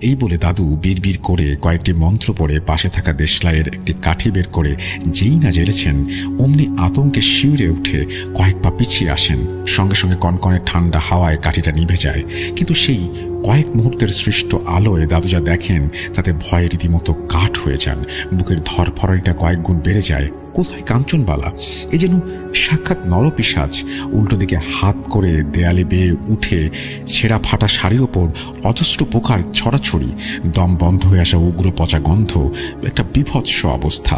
এই বলে দাদু বিড়বিড় করে কয়েকটি মন্ত্র পড়ে পাশে থাকা দেশলাইয়ের একটি কাঠি বের করে যেই না জেলেছেন অমনি আতঙ্কে শিউরে উঠে কয়েক পা পিছিয়ে আসেন। সঙ্গে সঙ্গে কনকনে ঠান্ডা হাওয়ায় কাঠিটা নিভে যায়। কিন্তু সেই কয়েক মুহূর্তের সৃষ্ট আলোয় দাদু যা দেখেন তাতে ভয়ে রীতিমতো কাঠ হয়ে যান। বুকের ধরফরানিটা কয়েক গুণ বেড়ে যায়। কোথায় কাঞ্চনবালা? এ যেন সাক্ষাৎ নরপিশাচ। উল্টো দিকে হাত করে দেয়ালে বেয়ে উঠে ছেঁড়া ফাটা শাড়ির ওপর অজস্র পোকার ছড়াছড়ি, দম বন্ধ হয়ে আসা উগ্র পচা গন্ধ, একটা বিভৎস অবস্থা।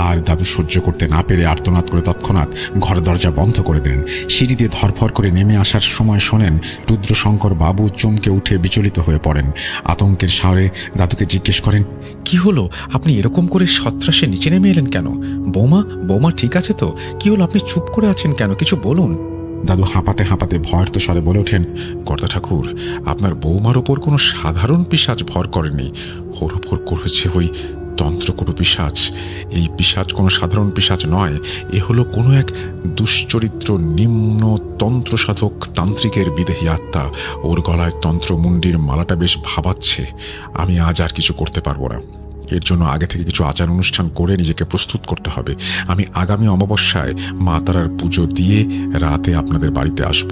আর দাদু সহ্য করতে না পেরে আর্তনাদ করে তৎক্ষণাৎ ঘরের দরজা বন্ধ করে দেন। সিঁড়ি দিয়ে ধরফর করে নেমে আসার সময় শোনেন রুদ্রশঙ্কর বাবু চমকে উঠে বিচলিত হয়ে পড়েন। আতঙ্কের স্বরে দাদুকে জিজ্ঞেস করেন, কি হলো? আপনি এরকম করে সত্রাসে নিচে নেমে এলেন কেন? বৌমা ঠিক আছে তো? কি হলো? আপনি চুপ করে আছেন কেন? কিছু বলুন। দাদু হাঁপাতে হাঁপাতে ভয়ার্ত স্বরে বলে ওঠেন, কর্তা ঠাকুর, আপনার বৌমার ওপর কোনো সাধারণ পিশাচ ভর করেনি। ওর ওপর করেছে ওই তন্ত্রকটু পিশাচ। এই পিশাচ কোনো সাধারণ পিশাচ নয়। এ হলো কোনো এক দুশ্চরিত্র নিম্ন তন্ত্র সাধক তান্ত্রিকের বিদেহী আত্মা। ওর গলায় তন্ত্রমুণ্ডির মালাটা বেশ ভাবাচ্ছে। আমি আজ আর কিছু করতে পারবো না। এর জন্য আগে থেকে কিছু আচার অনুষ্ঠান করে নিজেকে প্রস্তুত করতে হবে। আমি আগামী অমাবস্যায় মা তারার পুজো দিয়ে রাতে আপনাদের বাড়িতে আসব।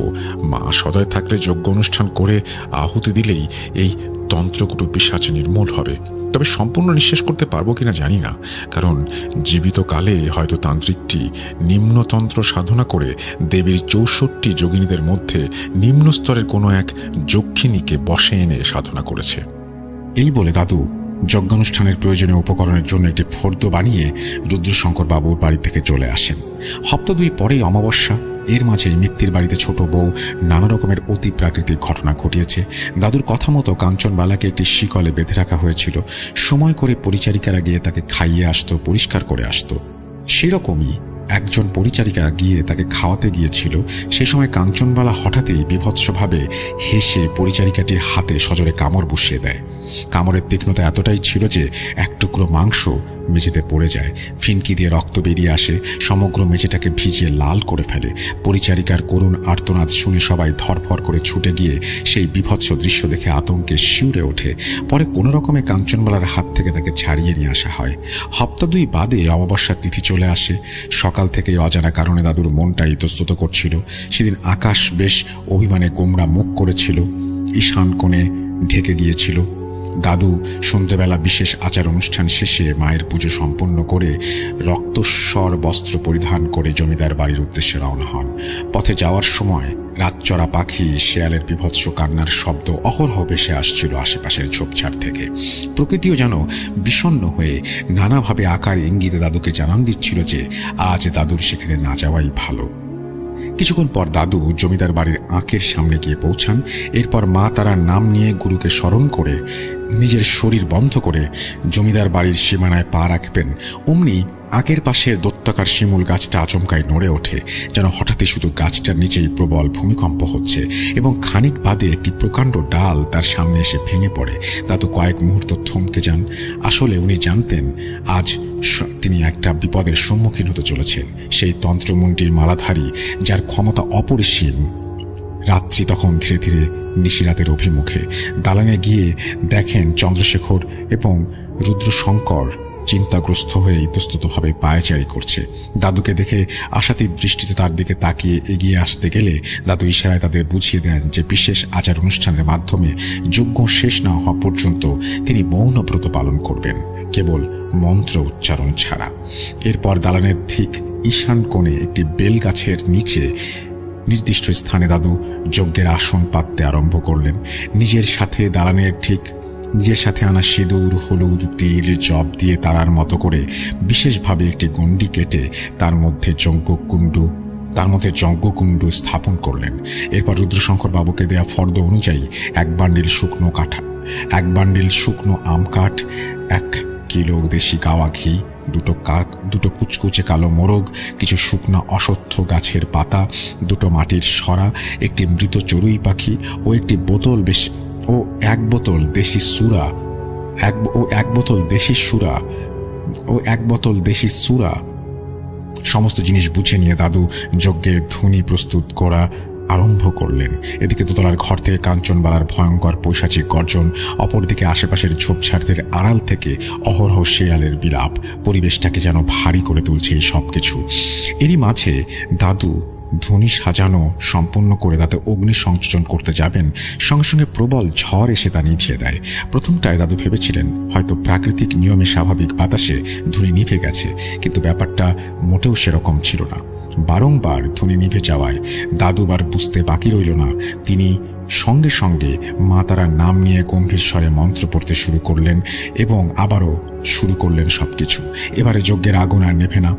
মা সদয় থাকলে যজ্ঞ অনুষ্ঠান করে আহুতি দিলেই এই তন্ত্রকটু পিশাচ নির্মূল হবে। তবে সম্পূর্ণ নিঃশেষ করতে পারবো কিনা জানি না, কারণ জীবিত কালে হয়তো তান্ত্রিকটি নিম্নতন্ত্র সাধনা করে দেবীর 64 যোগিনীদের মধ্যে নিম্ন স্তরের কোনো এক যক্ষিণীকে বশে এনে সাধনা করেছে। এই বলে দাদু যজ্ঞানুষ্ঠানের প্রয়োজনীয় উপকরণের জন্য একটি ফর্দ বানিয়ে রুদ্রশঙ্কর বাবুর বাড়ি থেকে চলে আসেন। হপ্তা 2 পরেই অমাবস্যা। এর মাঝেই মিত্তির বাড়িতে ছোট বউ নানা রকমের অতি প্রাকৃতিক ঘটনা ঘটিয়েছে। দাদুর কথা মতো কাঞ্চনবালাকে একটি শিকলে বেঁধে রাখা হয়েছিল। সময় করে পরিচারিকারা গিয়ে তাকে খাইয়ে আসতো, পরিষ্কার করে আসতো। সেরকমই একজন পরিচারিকা গিয়ে তাকে খাওয়াতে গিয়েছিল। সেই সময় কাঞ্চনবালা হঠাৎই বিভৎসভাবে হেসে পরিচারিকাটির হাতে সজোরে কামড় বসিয়ে দেয়। কামড়ের তীক্ষ্ণতা এতটাই ছিল যে এক টুকরো মাংস মেঝেতে পড়ে যায়। ফিনকি দিয়ে রক্ত বেরিয়ে আসে, সমগ্র মেঝেটাকে ভিজিয়ে লাল করে ফেলে। পরিচারিকার করুণ আর্তনাদ শুনে সবাই ধরফর করে ছুটে গিয়ে সেই বিভৎস দৃশ্য দেখে আতঙ্কে শিউরে ওঠে। পরে কোনো রকমে কাঞ্চনবালার হাত থেকে তাকে ছাড়িয়ে নিয়ে আসা হয়। হপ্তা 2 বাদে অমাবস্যার তিথি চলে আসে। সকাল থেকে অজানা কারণে দাদুর মনটা ইতস্তত করছিল। সেদিন আকাশ বেশ অভিমানে গোমরা মুখ করেছিল, ঈশান কোণে ঢেকে গিয়েছিল। দাদু সন্ধ্যেবেলা বিশেষ আচার অনুষ্ঠান শেষে মায়ের পুজো সম্পন্ন করে রক্তস্বর বস্ত্র পরিধান করে জমিদার বাড়ির উদ্দেশ্যে রওনা হন। পথে যাওয়ার সময় রাতচরা পাখি, শেয়ালের বিভৎস কান্নার শব্দ অহরহ ভেসে আসছিল আশেপাশের ঝোপঝাড় থেকে। প্রকৃতিও যেন বিষণ্ণ হয়ে নানাভাবে আকার ইঙ্গিতে দাদুকে জানান দিচ্ছিল যে আজ দাদুর সেখানে না যাওয়াই ভালো। কিছুক্ষণ পর দাদু জমিদার বাড়ির আঁকের সামনে গিয়ে পৌঁছান। এরপর মা তারার নাম নিয়ে গুরুকে স্মরণ করে নিজের শরীর বন্ধ করে জমিদার বাড়ির সীমানায় পা রাখবেন। অমনি আঁকের পাশের দত্তাকার শিমুল গাছটা আচমকায় নড়ে ওঠে, যেন হঠাৎই শুধু গাছটার নিচেই প্রবল ভূমিকম্প হচ্ছে এবং খানিক বাদে একটি প্রকাণ্ড ডাল তার সামনে এসে ভেঙে পড়ে। দাদু কয়েক মুহূর্ত থমকে যান। আসলে উনি জানতেন আজ তিনি একটা বিপদের সম্মুখীন হতে চলেছেন। সেই তন্ত্রমুণ্ডির মালাধারী, যার ক্ষমতা অপরিসীম। রাত্রি তখন ধীরে ধীরে নিশিরাতের অভিমুখে। দালানে গিয়ে দেখেন চন্দ্রশেখর এবং রুদ্রশঙ্কর চিন্তাগ্রস্ত হয়ে ইতস্ততভাবে পায়চারি করছে। দাদুকে দেখে আশাতীত দৃষ্টিতে তার দিকে তাকিয়ে এগিয়ে আসতে গেলে দাদু ইশারায় তাদের বুঝিয়ে দেন যে বিশেষ আচার অনুষ্ঠানের মাধ্যমে যজ্ঞ শেষ না হওয়া পর্যন্ত তিনি মৌন ব্রত পালন করবেন, কেবল মন্ত্র উচ্চারণ ছাড়া। এরপর দালানের ঠিক ঈশান কোণে একটি বেল গাছের নিচে নির্দিষ্ট স্থানে দাদু যজ্ঞের আসন পাততে আরম্ভ করলেন। নিজের সাথে আনা সিঁদুর, হলুদ, তিল, জব দিয়ে তারার মতো করে বিশেষভাবে একটি গণ্ডি কেটে তার মধ্যে যজ্ঞকুণ্ড স্থাপন করলেন। এরপর রুদ্রশঙ্কর বাবুকে দেয়া ফর্দ অনুযায়ী 1 বান্ডিল শুকনো আম কাঠ, 1 কিলো দেশি গাওয়া ঘি, 2 কুচকুচে কালো মোরগ, কিছু শুকনো অশ্বত্থ গাছের পাতা, 2 মাটির সরা, একটি মৃত চড়ুই পাখি ও 1 বোতল দেশি সুরা সমস্ত জিনিস বুঝে নিয়ে দাদু যজ্ঞের ধুনি প্রস্তুত করা আরম্ভ করলেন। এদিকে দোতলার ঘর থেকে কাঞ্চনবালার ভয়ঙ্কর পৈশাচিক গর্জন, অপরদিকে আশেপাশের ঝোপঝাড়দের আড়াল থেকে অহরহ শেয়ালের বিলাপ পরিবেশটাকে যেন ভারী করে তুলছে এই সব কিছু। এরই মাঝে দাদু ধুনি সাজানো সম্পন্ন করে তাতে অগ্নি সংযোজন করতে যাবেন, সঙ্গে সঙ্গে প্রবল ঝড় এসে তা নিভিয়ে দেয়। প্রথমটায় দাদু ভেবেছিলেন হয়তো প্রাকৃতিক নিয়মে স্বাভাবিক বাতাসে ধুনি নিভে গেছে, কিন্তু ব্যাপারটা মোটেও সেরকম ছিল না। বারংবার ধুনি নিভে যাওয়ায় দাদুবার বুঝতে বাকি রইল না। তিনি সঙ্গে সঙ্গে মা তারার নাম নিয়ে গম্ভীর স্বরে মন্ত্র পড়তে শুরু করলেন এবং আবারও শুরু করলেন সবকিছু। এবারে যজ্ঞের আগুন আর নেভে না।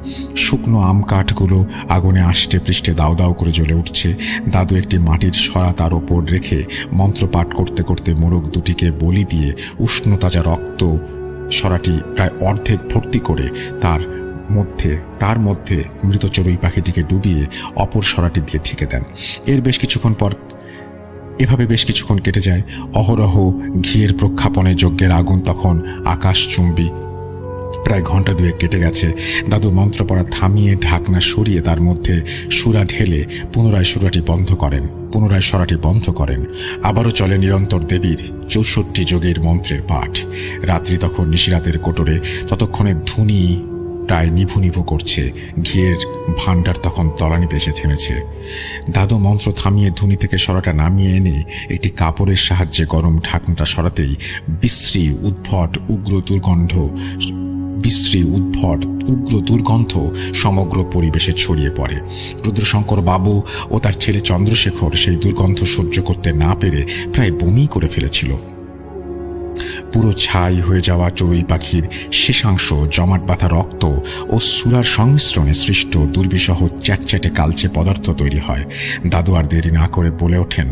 শুকনো আম কাঠগুলো আগুনে আষ্টে পৃষ্ঠে দাউ দাউ করে জ্বলে উঠছে। দাদু একটি মাটির সরা তার ওপর রেখে মন্ত্র পাঠ করতে করতে মোরগ দুটিকে বলি দিয়ে উষ্ণ তাজা রক্ত সরাটি প্রায় অর্ধেক ভর্তি করে তার মধ্যে মৃত চড়ুই পাখিটিকে ডুবিয়ে অপর সরাটি দিয়ে ঢেকে দেন। এর এভাবে বেশ কিছুক্ষণ কেটে যায়। অহরহ ঘিয়ের প্রক্ষাপনে যজ্ঞের আগুন তখন আকাশচুম্বী। প্রায় ঘন্টা দুয়েক কেটে গেছে। দাদু মন্ত্র পড়া থামিয়ে ঢাকনা সরিয়ে তার মধ্যে সুরা ঢেলে পুনরায় সরাটি বন্ধ করেন। আবারও চলে নিরন্তর দেবীর 64 যোগের মন্ত্রের পাঠ। রাত্রি তখন নিশিরাতের কোটরে। ততক্ষণে ধুনি প্রায় নিভু নিভু করছে। ঘিয়ের ভাণ্ডার তখন তলানিতে এসে থেমেছে। দাদু মন্ত্র থামিয়ে ধুনি থেকে সরাটা নামিয়ে এনে একটি কাপড়ের সাহায্যে গরম ঢাকনাটা সরাতেই বিশ্রী উদ্ভট উগ্র দুর্গন্ধ সমগ্র পরিবেশে ছড়িয়ে পড়ে। রুদ্রশঙ্কর বাবু ও তার ছেলে চন্দ্রশেখর সেই দুর্গন্ধ সহ্য করতে না পেরে প্রায় বমি করে ফেলেছিল। পুরো ছাই হয়ে যাওয়া চড়ুই পাখির শেষাংশ, জমাট বাঁধা রক্ত ও সুরার সংমিশ্রণে সৃষ্ট দুর্বিষহ চ্যাটচ্যাটে কালচে পদার্থ তৈরি হয়। দাদু আর দেরি না করে বলে ওঠেন।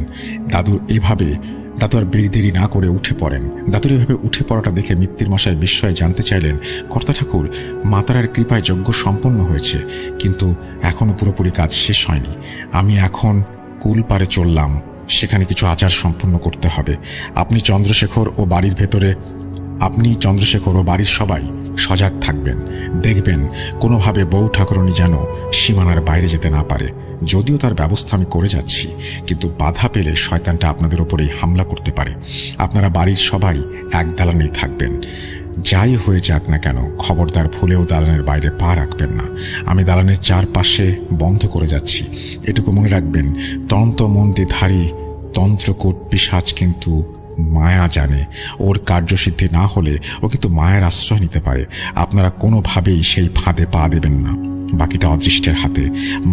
দাদু আর দেরি না করে উঠে পড়েন। দাদুর এভাবে উঠে পড়াটা দেখে মিত্তির মশাই বিস্ময়ে জানতে চাইলেন, কর্তা ঠাকুর, মাতারার কৃপায় যজ্ঞ সম্পন্ন হয়েছে, কিন্তু এখনো পুরোপুরি কাজ শেষ হয়নি। আমি এখন কুল পারে চললাম, সেখানে কিছু আচার সম্পন্ন করতে হবে। আপনি চন্দ্রশেখর ও বাড়ির সবাই সজাগ থাকবেন। দেখবেন কোনোভাবে বউ ঠাকুরনি যেন সীমানার বাইরে যেতে না পারে। যদিও তার ব্যবস্থা আমি করে যাচ্ছি, কিন্তু বাধা পেলে শয়তানটা আপনাদের ওপরেই হামলা করতে পারে। আপনারা বাড়ির সবাই এক দালানেই থাকবেন। যাই হয়ে যাক না কেন, খবরদার ভুলেও দালানের বাইরে পা রাখবেন না। আমি দালানের চারপাশে বন্ধ করে যাচ্ছি। এটুকু মনে রাখবেন, তন্ত্রমন্ত্রধারী তন্ত্রকূট পিশাচ কিন্তু মায়া জানে। ওর কার্যসিদ্ধি না হলে ও কিন্তু মায়ের আশ্রয় নিতে পারে। আপনারা কোনোভাবেই সেই ফাঁদে পা দেবেন না। বাকিটা অদৃষ্টের হাতে।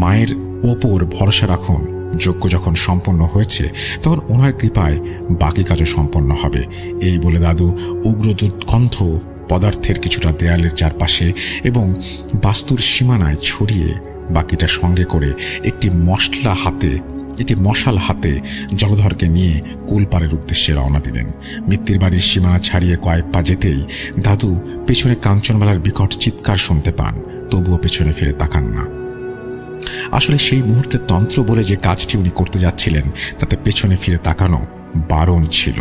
মায়ের ওপর ভরসা রাখুন। যজ্ঞ যখন সম্পন্ন হয়েছে তখন ওনার কৃপায় বাকি কাজও সম্পন্ন হবে। এই বলে দাদু উগ্র দুর্গন্ধ পদার্থের কিছুটা দেয়ালের চারপাশে এবং বাস্তুর সীমানায় ছড়িয়ে বাকিটা সঙ্গে করে একটি মশাল হাতে জলধরকে নিয়ে কুলপাড়ের উদ্দেশ্যে রওনা দিলেন। মিত্তির বাড়ির সীমানা ছাড়িয়ে কয়েক পা যেতেই দাদু পেছনে কাঞ্চনবালার বিকট চিৎকার শুনতে পান, তবুও পেছনে ফিরে তাকান না। আসলে সেই মুহূর্তে তন্ত্র বলে যে কাজটি উনি করতে যাচ্ছিলেন তাতে পেছনে ফিরে তাকানো বারণ ছিল।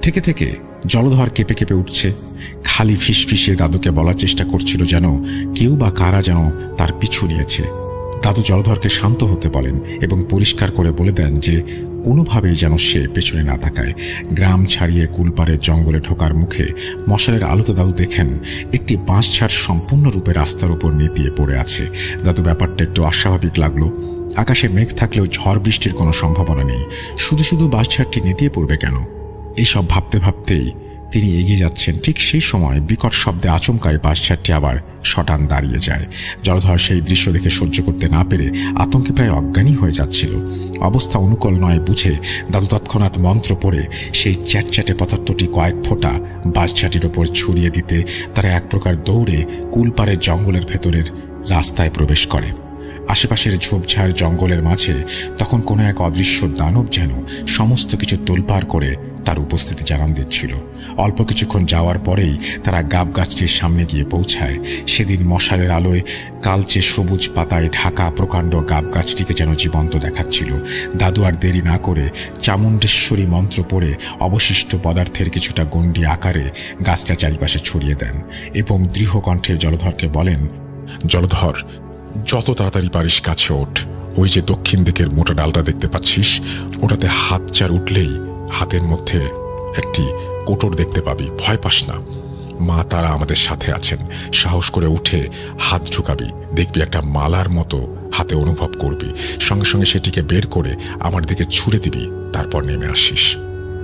থেকে থেকে জলধর কেঁপে কেঁপে উঠছে। খালি ফিসফিসিয়ে দাদুকে বলার চেষ্টা করছিল যেন কেউ বা কারা যেন তার পিছু নিয়েছে। দাদু জলধরকে শান্ত হতে বলেন এবং পরিষ্কার করে বলে দেন যে কোনোভাবেই যেন সে পেছনে না তাকায়। গ্রাম ছাড়িয়ে কুলপাড়ের জঙ্গলে ঢোকার মুখে মশালের আলোতে দাদু দেখেন একটি বাঁশঝাড় সম্পূর্ণরূপে রাস্তার উপর নেতিয়ে পড়ে আছে। দাদু ব্যাপারটা একটু অস্বাভাবিক লাগলো। আকাশে মেঘ থাকলেও ঝড় বৃষ্টির কোনো সম্ভাবনা নেই, শুধু শুধু বাঁশঝাড়টি নেতিয়ে পড়বে কেন? এইসব ভাবতে ভাবতেই তিনি এগিয়ে যাচ্ছেন। ঠিক সেই সময় বিকট শব্দে আচমকায় বাঁশঝাড়টি আবার শটান দাঁড়িয়ে যায়। জলধর সেই দৃশ্য দেখে সহ্য করতে না পেরে আতঙ্কে প্রায় অজ্ঞানী হয়ে যাচ্ছিল। অবস্থা অনুকূল নয় বুঝে দাদু তৎক্ষণাৎ মন্ত্র পড়ে সেই চ্যাটচ্যাটে পদার্থটি কয়েক ফোঁটা বাঁশঝাড়টির ওপর ছড়িয়ে দিতে তারা এক প্রকার দৌড়ে কুলপাড়ের জঙ্গলের ভেতরের রাস্তায় প্রবেশ করে। আশেপাশের ঝোপঝাড় জঙ্গলের মাঝে তখন কোনো এক অদৃশ্য দানব যেন সমস্ত কিছু তোলপাড় করে তার উপস্থিতি জানান দিচ্ছিল। অল্প কিছুক্ষণ যাওয়ার পরেই তারা গাব গাছটির সামনে গিয়ে পৌঁছায়। সেদিন মশালের আলোয় কালচে সবুজ পাতায় ঢাকা প্রকাণ্ড গাব গাছটিকে যেন জীবন্ত দেখাচ্ছিল। দাদু আর দেরি না করে চামুণ্ডেশ্বরী মন্ত্র পড়ে অবশিষ্ট পদার্থের কিছুটা গণ্ডি আকারে গাছটা চারিপাশে ছড়িয়ে দেন এবং দৃঢ় কণ্ঠে জলধরকে বলেন, জলধর, যত তাড়াতাড়ি পারিস কাছে ওঠ। ওই যে দক্ষিণ দিকের মোটা ডালটা দেখতে পাচ্ছিস, ওটাতে হাত চার উঠলেই হাতের মধ্যে একটি কোটর দেখতে পাবি। ভয় পাস না, মা তারা আমাদের সাথে আছেন। সাহস করে উঠে হাত ঝুঁকাবি, দেখবি একটা মালার মতো হাতে অনুভব করবি। সঙ্গে সঙ্গে সেটিকে বের করে আমার দিকে ছুঁড়ে দিবি, তারপর নেমে আসিস।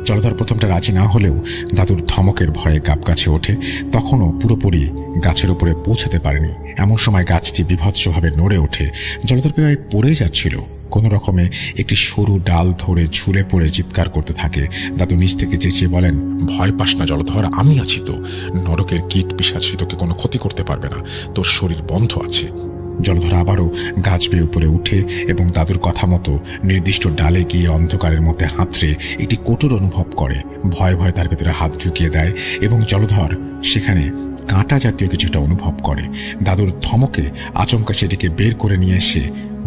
জলধর প্রথমটা রাজি না হলেও দাদুর ধমকের ভয়ে গাছে ওঠে। তখনও পুরোপুরি গাছের উপরে পৌঁছাতে পারেনি। এমন সময় গাছটি বিভৎসভাবে নড়ে ওঠে। জলধর প্রায় পড়ে যাচ্ছিল। কোনো রকমে একটি সরু ডাল ধরে ঝুলে পড়ে চিৎকার করতে থাকে। দাদু নিচ থেকে চেঁচিয়ে বলেন, ভয় পাস না জলধর, আমি আছি তো। নরকের কীট পিশাচি তোকে কোনো ক্ষতি করতে পারবে না, তোর শরীর বন্ধ আছে। জলধর আবারও গাছ বেয়ে উপরে উঠে এবং দাদুর কথা মতো নির্দিষ্ট ডালে গিয়ে অন্ধকারের মধ্যে হাতড়ে একটি কোটর অনুভব করে। ভয়ে ভয়ে তার ভেতরে হাত ঢুকিয়ে দেয় এবং জলধর সেখানে কাঁটা জাতীয় কিছুটা অনুভব করে। দাদুর ধমকে আচমকা সেটিকে বের করে নিয়ে এসে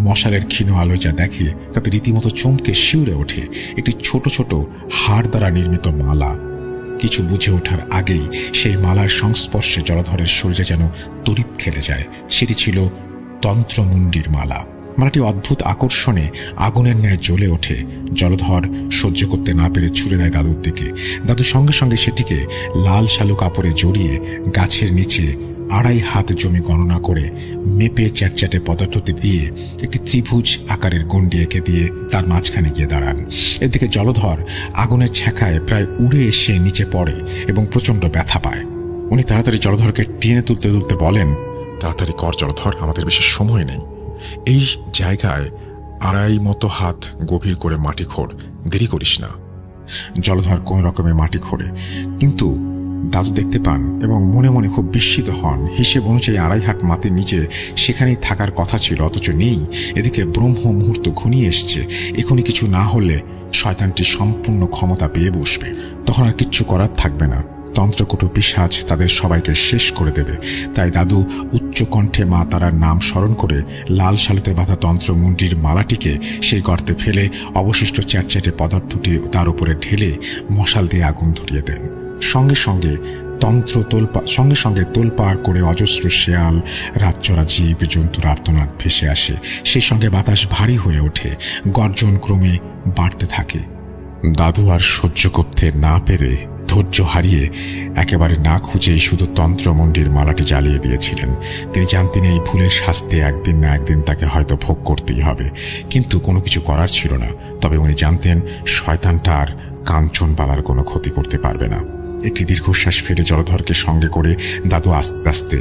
মশালের ক্ষীণ আলোয় যা দেখে তাতে রীতিমতো চমকে শিউরে ওঠে। একটি ছোট ছোট হাড় দ্বারা নির্মিত মালা। কিছু বুঝে ওঠার আগেই সেই মালার সংস্পর্শে জলধরের শরীরে যেন তড়িৎ খেলে যায়। সেটি ছিল তন্ত্রমুণ্ডির মালা। মালাটি অদ্ভুত আকর্ষণে আগুনের ন্যায় জ্বলে ওঠে। জলধর সহ্য করতে না পেরে ছুড়ে দেয় দাদুর দিকে। দাদু সঙ্গে সঙ্গে সেটিকে লাল শালু কাপড়ে জড়িয়ে গাছের নিচে 2.5 হাত জমি গণনা করে মেপে চ্যাটচ্যাটে পদার্থটি দিয়ে একটি ত্রিভুজ আকারের গণ্ডি এঁকে দিয়ে তার মাঝখানে গিয়ে দাঁড়ান। এদিকে জলধর আগুনের ছ্যাঁকায় প্রায় উড়ে এসে নিচে পড়ে এবং প্রচণ্ড ব্যথা পায়। উনি তাড়াতাড়ি জলধরকে টেনে তুলতে তুলতে বলেন, তাড়াতাড়ি কর জলধর, আমাদের বেশি সময় নেই। এই জায়গায় 2.5 হাত গভীর করে মাটি খোঁড়, দেরি করিস না। জলধর কোন রকমে মাটি খোঁড়ে, কিন্তু দাদু দেখতে পান এবং মনে মনে খুব বিস্মিত হন। হিসেব অনুযায়ী 2.5 হাত মাটির নিচে সেখানেই থাকার কথা ছিল, অথচ নেই। এদিকে ব্রহ্ম মুহূর্ত ঘনিয়ে এসছে। এখনই কিছু না হলে শয়তানটি সম্পূর্ণ ক্ষমতা পেয়ে বসবে। তখন আর কিচ্ছু করার থাকবে না। তন্ত্রকুটু পিশাচ তাদের সবাইকে শেষ করে দেবে। তাই দাদু উচ্চ কণ্ঠে মা তারার নাম স্মরণ করে লাল শালুতে বাঁধা তন্ত্রমুণ্ডির মালাটিকে সেই গর্তে ফেলে অবশিষ্ট চ্যাটচ্যাটে পদার্থটি তার উপরে ঢেলে মশাল দিয়ে আগুন ধরিয়ে দেন। সঙ্গে সঙ্গে তোলপাড় করে অজস্র শেয়াল, রাতচরা জীব জন্তুর আর্তনাদ ভেসে আসে। সেই সঙ্গে বাতাস ভারী হয়ে ওঠে, গর্জন ক্রমে বাড়তে থাকে। দাদু আর সহ্য করতে না পেরে ধৈর্য হারিয়ে একেবারে না খুঁজেই শুধু তন্ত্রমন্ডির মালাটি জ্বালিয়ে দিয়েছিলেন। তিনি জানতেন এই ভুলের শাস্তি একদিন না একদিন তাকে হয়তো ভোগ করতেই হবে, কিন্তু কোনো কিছু করার ছিল না। তবে উনি জানতেন শয়তানটা আর কাঞ্চনবালার কোনো ক্ষতি করতে পারবে না। একটি দীর্ঘশ্বাস ফেলে জলধরকে সঙ্গে করে দাদু আস্তে আস্তে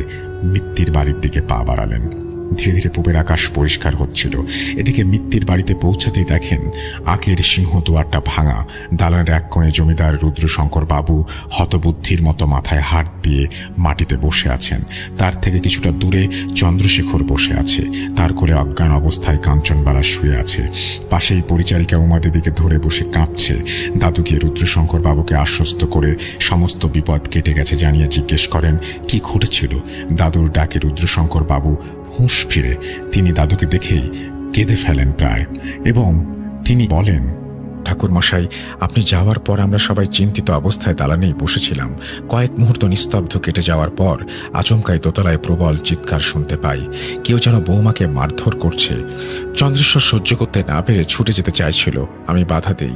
মিত্তির বাড়ির দিকে পা বাড়ালেন। ধীরে ধীরে পূবের আকাশ পরিষ্কার হচ্ছিল। এদিকে মিত্তির বাড়িতে পৌঁছাতেই দেখেন আখের সিংহ দুয়ারটা ভাঙা। দালানের এক কোণে জমিদার রুদ্রশঙ্কর বাবু হতবুদ্ধির মতো মাথায় হাত দিয়ে মাটিতে বসে আছেন। তার থেকে কিছুটা দূরে চন্দ্রশেখর বসে আছে। তার কোলে অজ্ঞান অবস্থায় কাঞ্চনবালা শুয়ে আছে। পাশেই পরিচারিকা উমাদেবীকে ধরে বসে কাঁপছে। দাদু গিয়ে রুদ্রশঙ্কর বাবুকে আশ্বস্ত করে সমস্ত বিপদ কেটে গেছে জানিয়ে জিজ্ঞেস করেন কি ঘটেছিল। দাদুর ডাকে রুদ্রশঙ্কর বাবু হুঁশ ফিরে তিনি দাদুকে দেখেই কেঁদে ফেলেন প্রায়, এবং তিনি বলেন, ঠাকুরমশাই, আপনি যাওয়ার পর আমরা সবাই চিন্তিত অবস্থায় দালানেই বসেছিলাম। কয়েক মুহূর্ত নিস্তব্ধ কেটে যাওয়ার পর আচমকাই দোতলায় প্রবল চিৎকার শুনতে পাই। কেউ যেন বৌমাকে মারধর করছে। চন্দ্রেশ্বর সহ্য করতে না পেরে ছুটে যেতে চাইছিল। আমি বাধা দেই।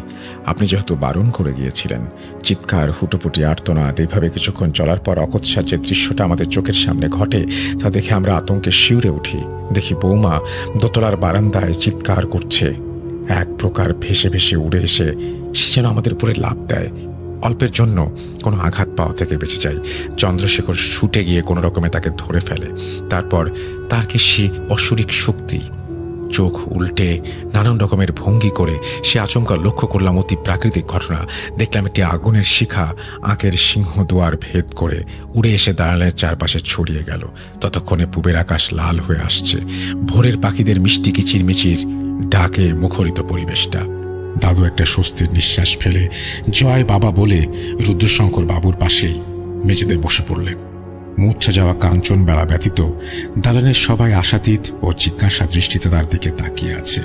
আপনি যেহেতু বারণ করে গিয়েছিলেন। চিৎকার, হুটোপুটি, আর্তনাদ এইভাবে কিছুক্ষণ চলার পর অকস্মাৎ যে দৃশ্যটা আমাদের চোখের সামনে ঘটে তা দেখে আমরা আতঙ্কে শিউরে উঠি। দেখি বৌমা দোতলার বারান্দায় চিৎকার করছে। এক প্রকার ভেসে ভেসে উড়ে এসে সে যেন আমাদের উপরে লাফ দেয়। অল্পের জন্য কোনো আঘাত পাওয়া থেকে বেঁচে যায়। চন্দ্রশেখর ছুটে গিয়ে কোনো রকমে তাকে ধরে ফেলে। তারপর তার কি সে অসুরিক শক্তি। চোখ উল্টে নানান রকমের ভঙ্গি করে সে আচমকা লক্ষ্য করলাম অতি প্রাকৃতিক ঘটনা। দেখলাম একটি আগুনের শিখা আঁকের সিংহ দুয়ার ভেদ করে উড়ে এসে দালানের চারপাশে ছড়িয়ে গেল। ততক্ষণে পূবের আকাশ লাল হয়ে আসছে। ভোরের পাখিদের মিষ্টি কিচিরমিচির ডাকে মুখরিত পরিবেশটা। দাদু একটা স্বস্তির নিঃশ্বাস ফেলে জয় বাবা বলে রুদ্রশঙ্কর বাবুর পাশেই মেঝেতে বসে পড়লেন। মূর্ছা যাওয়া কাঞ্চনবেলা ব্যতীত দালানের সবাই আশাতীত ও জিজ্ঞাসা দৃষ্টিতে তার দিকে তাকিয়ে আছে।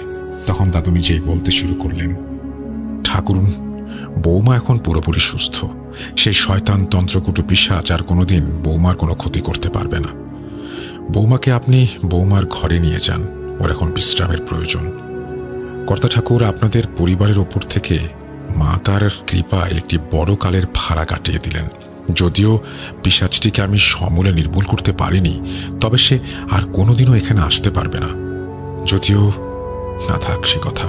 তখন দাদু নিজেই বলতে শুরু করলেন, ঠাকুরুন, বৌমা এখন পুরোপুরি সুস্থ। সেই শয়তান তন্ত্রকুটু পিশাচ আর কোনোদিন বৌমার কোনো ক্ষতি করতে পারবে না। বৌমাকে আপনি বৌমার ঘরে নিয়ে যান, ওর এখন বিশ্রামের প্রয়োজন। কর্তা ঠাকুর, আপনাদের পরিবারের ওপর থেকে মা তার কৃপায় একটি বড় কালের ভাড়া কাটিয়ে দিলেন। যদিও পিশাচটিকে আমি সমূলে নির্মূল করতে পারিনি, তবে সে আর কোনোদিনও এখানে আসতে পারবে না। যদিও না থাক সে কথা।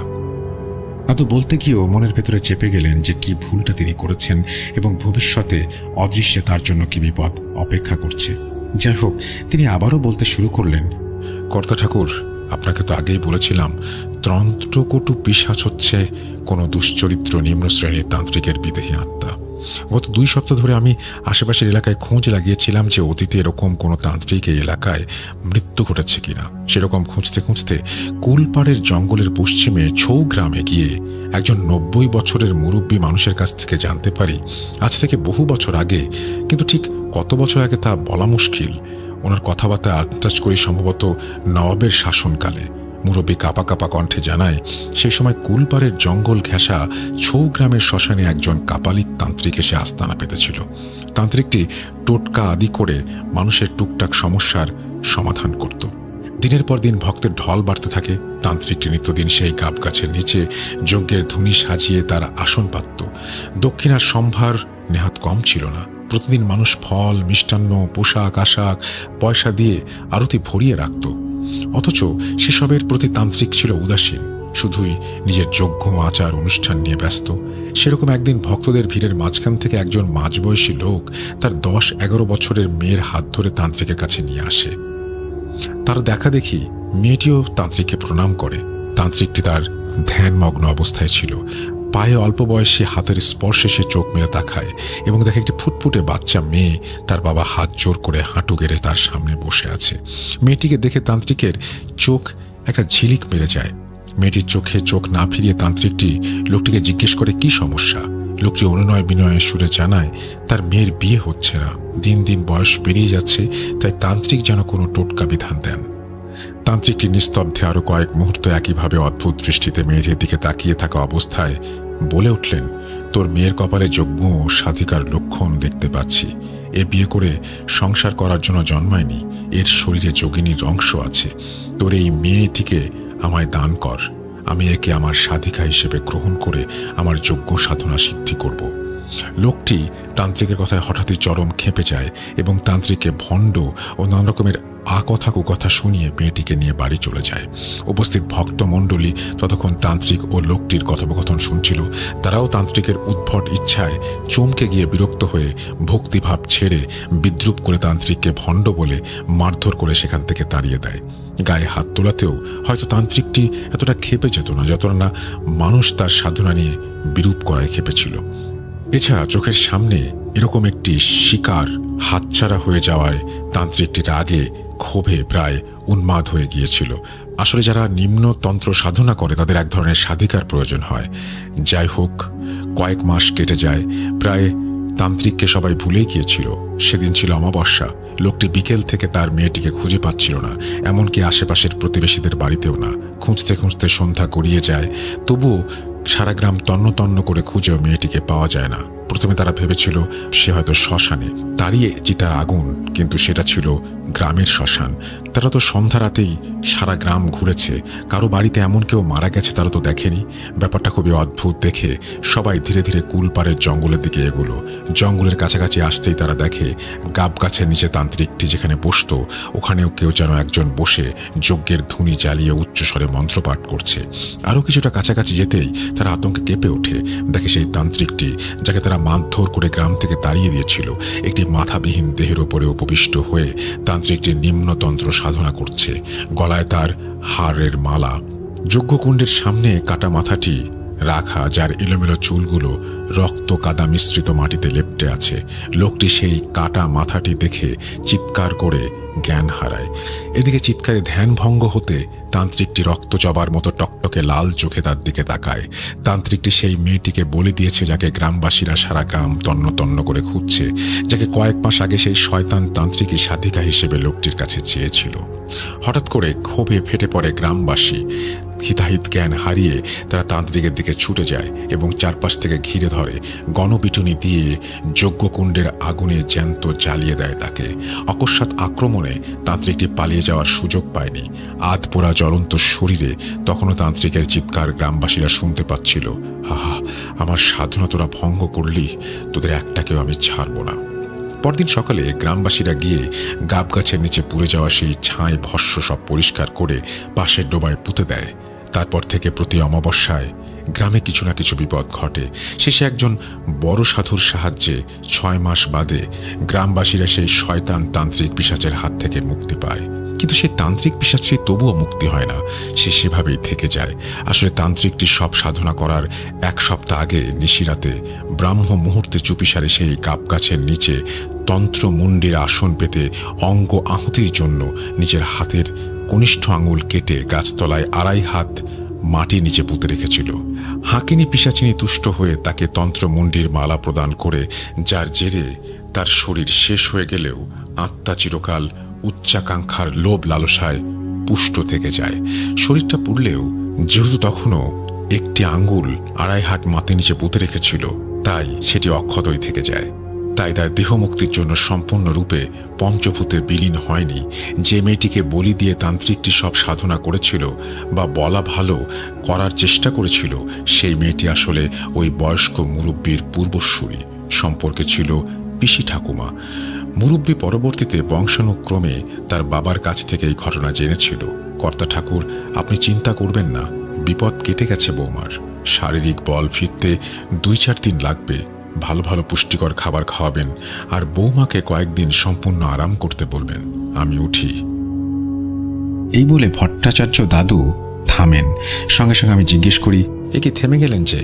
এত বলতে গিয়েও মনের ভেতরে চেপে গেলেন যে কি ভুলটা তিনি করেছেন এবং ভবিষ্যতে অদৃশ্যে তার জন্য কি বিপদ অপেক্ষা করছে। যাই হোক, তিনি আবারও বলতে শুরু করলেন, কর্তা ঠাকুর, আপনাকে তো আগেই বলেছিলাম, ত্রন্ত্রকটু পিশাচ হচ্ছে কোনো দুশ্চরিত্র নিম্ন শ্রেণীর তান্ত্রিকের বিদেহী আত্মা। গত 2 সপ্তাহ ধরে আমি আশেপাশের এলাকায় খোঁজ লাগিয়েছিলাম যে অতীতে এরকম কোনো তান্ত্রিক এই এলাকায় মৃত্যু ঘটেছে কিনা। সেরকম খুঁজতে খুঁজতে কুলপাড়ের জঙ্গলের পশ্চিমে ছৌ গ্রামে গিয়ে একজন 90 বছরের মুরব্বী মানুষের কাছ থেকে জানতে পারি, আজ থেকে বহু বছর আগে, কিন্তু ঠিক কত বছর আগে তা বলা মুশকিল, ওনার কথাবার্তা আন্দাজ করি সম্ভবত নবাবের শাসনকালে। মুরব্বী কাপা কাপা কণ্ঠে জানায়, সেই সময় কুলপাড়ের জঙ্গল ঘেঁষা ছৌ গ্রামের শ্মশানে একজন কাপালিক তান্ত্রিক এসে আস্তানা পেতেছিল। তান্ত্রিকটি টোটকা আদি করে মানুষের টুকটাক সমস্যার সমাধান করত। দিনের পর দিন ভক্তের ঢল বাড়তে থাকে। তান্ত্রিকটি নিত্যদিন সেই গাব গাছের নিচে যজ্ঞের ধুনি সাজিয়ে তার আসন পাতত। দক্ষিণার সম্ভার নেহাত কম ছিল না। প্রতিদিন মানুষ ফল, মিষ্টান্ন, পোশাক আশাক পয়সা দিয়ে আরতি ভরিয়ে রাখত। অথচ সেসবের প্রতি তান্ত্রিক ছিল উদাসীন, শুধুই নিজের যজ্ঞ আচার অনুষ্ঠান নিয়ে ব্যস্ত। সেরকম একদিন ভক্তদের ভিড়ের মাঝখান থেকে একজন মাঝবয়সী লোক তার 10-11 বছরের মেয়ের হাত ধরে তান্ত্রিকের কাছে নিয়ে আসে। তার দেখা দেখি মেয়েটিও তান্ত্রিককে প্রণাম করে। তান্ত্রিকটি তার ধ্যানমগ্ন অবস্থায় ছিল। পায়ে অল্প বয়সী হাতের স্পর্শে সে চোখ মেলে তাকায় এবং দেখে একটি ফুটফুটে বাচ্চা মেয়ে তার বাবা হাত জোর করে হাঁটু গেড়ে তার সামনে বসে আছে। মেয়েটিকে দেখে তান্ত্রিকের চোখ একটা ঝিলিক মেরে যায়। মেয়েটির চোখে চোখ না ফিরিয়ে তান্ত্রিকটি লোকটিকে জিজ্ঞেস করে কি সমস্যা। লোকটি অনুনয় বিনয়ের সুরে জানায় তার মেয়ের বিয়ে হচ্ছে না, দিন দিন বয়স পেরিয়ে যাচ্ছে, তাই তান্ত্রিক যেন কোনো টোটকা বিধান দেন। তান্ত্রিকটি নিস্তব্ধে আরো কয়েক মুহূর্ত একইভাবে অদ্ভুত দৃষ্টিতে মেয়েটির দিকে তাকিয়ে থাকা অবস্থায় বলে উঠলেন, তোর মেয়ের কপালে যজ্ঞ ও সাধিকার লক্ষণ দেখতে পাচ্ছি। এ বিয়ে করে সংসার করার জন্য জন্মায়নি, এর শরীরে যোগিনীর অংশ আছে। তোর এই মেয়েটিকে আমায় দান কর, আমি একে আমার সাধিকা হিসেবে গ্রহণ করে আমার যজ্ঞ সাধনা সিদ্ধি করব। লোকটি তান্ত্রিকের কথায় হঠাৎই চরম খেপে যায় এবং তান্ত্রিককে ভণ্ড ও নানা রকমের আকথা কুকথা শুনিয়ে মেয়েটিকে নিয়ে বাড়ি চলে যায়। উপস্থিত ভক্তমণ্ডলী ততক্ষণ তান্ত্রিক ও লোকটির কথোপকথন শুনছিল। তারাও তান্ত্রিকের উদ্ভট ইচ্ছায় চমকে গিয়ে বিরক্ত হয়ে ভক্তিভাব ছেড়ে বিদ্রুপ করে তান্ত্রিককে ভণ্ড বলে মারধর করে সেখান থেকে তাড়িয়ে দেয়। গায়ে হাত তোলাতেও হয়তো তান্ত্রিকটি এতটা খেপে যেত না যতটা না মানুষ তার সাধনা নিয়ে বিরূপ করায় খেপেছিল। এছাড়া চোখের সামনে এরকম একটি শিকার হাতছাড়া হয়ে যাওয়ায় তান্ত্রিকটির আগে ক্ষোভে প্রায় উন্মাদ হয়ে গিয়েছিল। আসলে যারা নিম্ন তন্ত্র সাধনা করে তাদের এক ধরনের সাধিকার প্রয়োজন হয়। যাই হোক, কয়েক মাস কেটে যায়, প্রায় তান্ত্রিককে সবাই ভুলেই গিয়েছিল। সেদিন ছিল অমাবস্যা। লোকটি বিকেল থেকে তার মেয়েটিকে খুঁজে পাচ্ছিল না, এমনকি আশেপাশের প্রতিবেশীদের বাড়িতেও না। খুঁজতে খুঁজতে সন্ধ্যা গড়িয়ে যায়, তবুও সারা গ্রাম তন্ন তন্ন করে খুঁজেও মেয়েটিকে পাওয়া যায় না। প্রথমে তারা ভেবেছিল সে হয়তো শ্মশানে, তাড়িয়ে চিতার আগুন, কিন্তু সেটা ছিল গ্রামের শ্মশান। তারা তো সন্ধ্যা রাতেই সারা গ্রাম ঘুরেছে, কারো বাড়িতে এমন কেউ মারা গেছে তারা তো দেখেনি। ব্যাপারটা খুবই অদ্ভুত দেখে সবাই ধীরে ধীরে কুলপাড়ের জঙ্গলের দিকে এগোলো। জঙ্গলের কাছাকাছি আসতেই তারা দেখে গাব গাছের নিচে তান্ত্রিকটি যেখানে বসত ওখানেও কেউ যেন একজন বসে যজ্ঞের ধুনি জ্বালিয়ে উচ্চস্বরে মন্ত্রপাঠ করছে। আরও কিছুটা কাছাকাছি যেতেই তারা আতঙ্কে কেঁপে ওঠে। দেখে সেই তান্ত্রিকটি, যাকে তারা মারধর করে গ্রাম থেকে তাড়িয়ে দিয়েছিল, একটি মাথাবিহীন দেহের ওপরে উপবিষ্ট হয়ে তান্ত্রিকটির নিম্নতন্ত্র সাধনা করছে। গলায় তার হাড়ের মালা, যজ্ঞকুণ্ডের সামনে কাটা মাথাটি রাখা, যার এলোমেলো চুলগুলো রক্ত কাদা মিশ্রিত মাটিতে লেপ্টে আছে। লোকটি সেই কাটা মাথাটি দেখে চিৎকার করে জ্ঞান হারায়। এদিকে চিৎকারে ধ্যান ভঙ্গ হতে তান্ত্রিকটি রক্ত জবার মতো টকটকে লাল চোখে তার দিকে তাকায়। তান্ত্রিকটি সেই মেয়েটিকে বলে দিয়েছে যাকে গ্রামবাসীরা সারা গ্রাম তন্ন তন্ন করে খুঁজছে, যাকে কয়েক মাস আগে সেই শয়তান তান্ত্রিকই সাধিকা হিসেবে লোকটির কাছে চেয়েছিল। হঠাৎ করে ক্ষোভে ফেটে পড়ে গ্রামবাসী। হিতাহিত জ্ঞান হারিয়ে তারা তান্ত্রিকের দিকে ছুটে যায় এবং চারপাশ থেকে ঘিরে ধরে, গণপিটুনি দিয়ে যজ্ঞকুণ্ডের আগুনে জ্যান্ত জ্বালিয়ে দেয় তাকে। অকস্মাৎ আক্রমণে তান্ত্রিকটি পালিয়ে যাওয়ার সুযোগ পায়নি। আধপোড়া জ্বলন্ত শরীরে তখনও তান্ত্রিকের চিৎকার গ্রামবাসীরা শুনতে পাচ্ছিল, আহা, আমার সাধনা তোরা ভঙ্গ করলি, তোদের একটাকেও আমি ছাড়ব না। পরদিন সকালে গ্রামবাসীরা গিয়ে গাব গাছের নিচে পুড়ে যাওয়া সেই ছাই ভস্য সব পরিষ্কার করে পাশের ডোবায় পুঁতে দেয়। তারপর থেকে প্রতি অমাবস্যায় গ্রামে কিছু না কিছু বিপদ ঘটে। শেষে একজন বড় সাধুর সাহায্যে 6 মাস বাদে গ্রামবাসীরা সেই শয়তান তান্ত্রিক পিশাচের হাত থেকে মুক্তি পায়। কিন্তু সেই তান্ত্রিক পিশাচটি তবুও মুক্তি হয় না, সে সেভাবেই থেকে যায়। আসলে তান্ত্রিকটি সব সাধনা করার 1 সপ্তাহ আগে নিশিরাতে ব্রাহ্ম মুহূর্তে চুপিসারে সেই গাব গাছের নিচে তন্ত্রমুণ্ডির আসন পেতে অঙ্গ আহুতির জন্য নিজের হাতের কনিষ্ঠ আঙুল কেটে গাছতলায় 2.5 হাত মাটি নিচে পুঁতে রেখেছিল। হাকিনী পিশাচিনী তুষ্ট হয়ে তাকে তন্ত্রমুণ্ডির মালা প্রদান করে, যার জেরে তার শরীর শেষ হয়ে গেলেও আত্মা চিরকাল উচ্চাকাঙ্ক্ষার লোভ লালসায় পুষ্ট থেকে যায়। শরীরটা পুড়লেও যেহেতু তখনও একটি আঙ্গুল 2.5 হাত মাটির নিচে পুঁতে রেখেছিল, তাই সেটি অক্ষতই থেকে যায়। তাই তার দেহ মুক্তির জন্য সম্পূর্ণরূপে পঞ্চভূতে বিলীন হয়নি। যে মেয়েটিকে বলি দিয়ে তান্ত্রিকটি সব সাধনা করেছিল বা বলা ভালো করার চেষ্টা করেছিল, সেই মেয়েটি আসলে ওই বয়স্ক মুরব্বীর পূর্বসূরি। সম্পর্কে ছিল পিসি ঠাকুমা। মুরব্বী পরবর্তীতে বংশানুক্রমে তার বাবার কাছ থেকে এই ঘটনা জেনেছিল। কর্তা ঠাকুর, আপনি চিন্তা করবেন না, বিপদ কেটে গেছে বৌমার। শারীরিক বল ফিরতে 2-4 দিন লাগবে। ভালো ভালো পুষ্টিকর খাবার খাওয়াবেন আর বৌমাকে কয়েকদিন সম্পূর্ণ আরাম করতে বলবেন। আমি উঠি। এই বলে ভট্টাচার্য দাদু থামেন। সঙ্গে সঙ্গে আমি জিজ্ঞেস করি, এ কি থেমে গেলেন যে?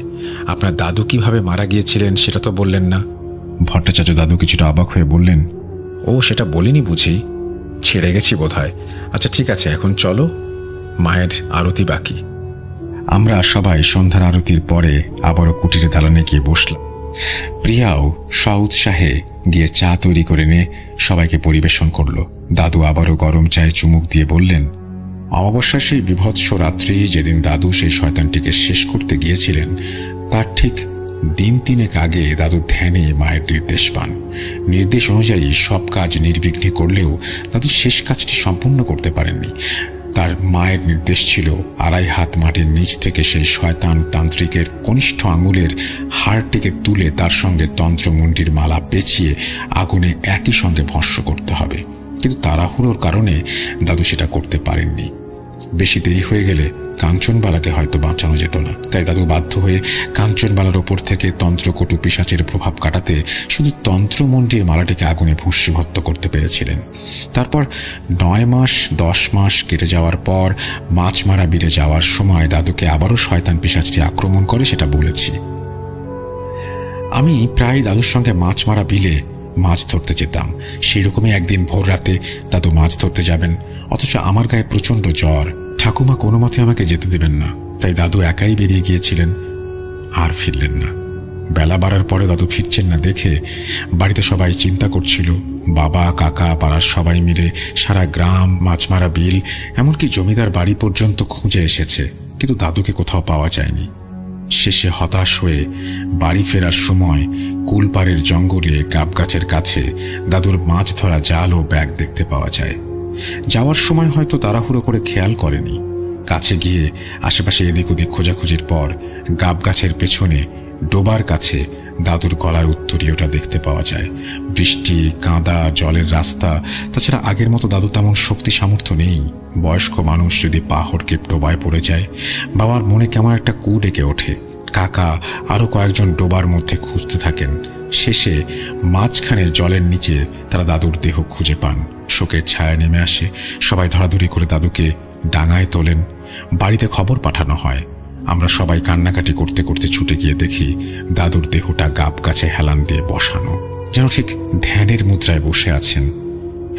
আপনার দাদু কিভাবে মারা গিয়েছিলেন সেটা তো বললেন না। ভট্টাচার্য দাদু কিছুটা অবাক হয়ে বললেন, ও সেটা বলিনি বুঝি, ছেড়ে গেছি বোধহয়। আচ্ছা ঠিক আছে, এখন চলো, মায়ের আরতি বাকি। আমরা সবাই সন্ধ্যার আরতির পরে আবারও কুটিরে দালানে গিয়ে বসলাম। প্রিয়াও স্ব-উৎসাহে গিয়ে চা তৈরি করে নিয়ে সবাইকে পরিবেশন করলো। দাদু আবারও গরম চায়ে চুমুক দিয়ে বললেন, অমাবস্যার সেই বিভৎস রাত্রি যেদিন দাদু সেই শয়তানটিকে শেষ করতে গিয়েছিলেন, তার ঠিক দিন 3 আগে দাদু ধ্যানে মায়ের নির্দেশ পান। নির্দেশ অনুযায়ী সব কাজ নির্বিঘ্নে করলেও দাদু শেষ কাজটি সম্পূর্ণ করতে পারেননি। তার মায়ের নির্দেশ ছিল 2.5 হাত মাটির নিচ থেকে সেই শয়তান তান্ত্রিকের কনিষ্ঠ আঙুলের হাড়টিকে তুলে তার সঙ্গে তন্ত্রমুণ্ডির মালা পেঁচিয়ে আগুনে একই সঙ্গে ভস্ম করতে হবে। কিন্তু তাড়াহুড়োর কারণে দাদু সেটা করতে পারেননি। বেশি দেরি হয়ে গেলে কাঞ্চনবালাকে হয়তো বাঁচানো যেত না। তাই দাদু বাধ্য হয়ে কাঞ্চনবালার ওপর থেকে তন্ত্রকটু পিশাচের প্রভাব কাটাতে শুধু তন্ত্রমুণ্ডির মালাটিকে আগুনে ভস্মীভূত করতে পেরেছিলেন। তারপর 9 মাস 10 মাস কেটে যাওয়ার পর মাছমারা বিলে যাওয়ার সময় দাদুকে আবারও শয়তান পিশাচটি আক্রমণ করে, সেটা বলেছি। আমি প্রায় দাদুর সঙ্গে মাছমারা বিলে মাছ ধরতে যেতাম। সেই রকমই একদিন ভোর রাতে দাদু মাছ ধরতে যাবেন, অথচ আমার গায়ে প্রচণ্ড জ্বর। ঠাকুমা কোনো মতে আমাকে যেতে দেবেন না, তাই দাদু একাই বেরিয়ে গিয়েছিলেন, আর ফিরলেন না। বেলা বাড়ার পরে দাদু ফিরছেন না দেখে বাড়িতে সবাই চিন্তা করছিল। বাবা, কাকা, পাড়ার সবাই মিলে সারা গ্রাম, মাছমারা বিল, এমনকি জমিদার বাড়ি পর্যন্ত খুঁজে এসেছে, কিন্তু দাদুকে কোথাও পাওয়া যায়নি। শেষে হতাশ হয়ে বাড়ি ফেরার সময় কুলপাড়ের জঙ্গলে গাব গাছের কাছে দাদুর মাছ ধরা জাল ও ব্যাগ দেখতে পাওয়া যায়। যাওয়ার সময় হয়তো তাড়াহুড়ো করে খেয়াল করেনি। কাছে গিয়ে আশেপাশে এদিক ওদিক খোঁজাখুঁজির পর গাব গাছের পেছনে ডোবার কাছে দাদুর গলার উত্তরীয়টা দেখতে পাওয়া যায়। বৃষ্টি, কাঁদা, জলের রাস্তা, তাছাড়া আগের মতো দাদু তেমন শক্তি সামর্থ্য নেই। বয়স্ক মানুষ যদি পা হড়কে ডোবায় পড়ে যায়, বাবার মনে কেমন একটা কু ডেকে ওঠে। কাকা আরও কয়েকজন ডোবার মধ্যে খুঁজতে থাকেন। শেষে মাঝখানে জলের নিচে তারা দাদুর দেহ খুঁজে পান। শোকের ছায়া নেমে আসে, সবাই ধরাধরি করে দাদুকে ডাঙায় তোলেন। বাড়িতে খবর পাঠানো হয়। আমরা সবাই কান্নাকাটি করতে করতে ছুটে গিয়ে দেখি দাদুর দেহটা গাব গাছে হেলান দিয়ে বসানো, যেন ঠিক ধ্যানের মুদ্রায় বসে আছেন।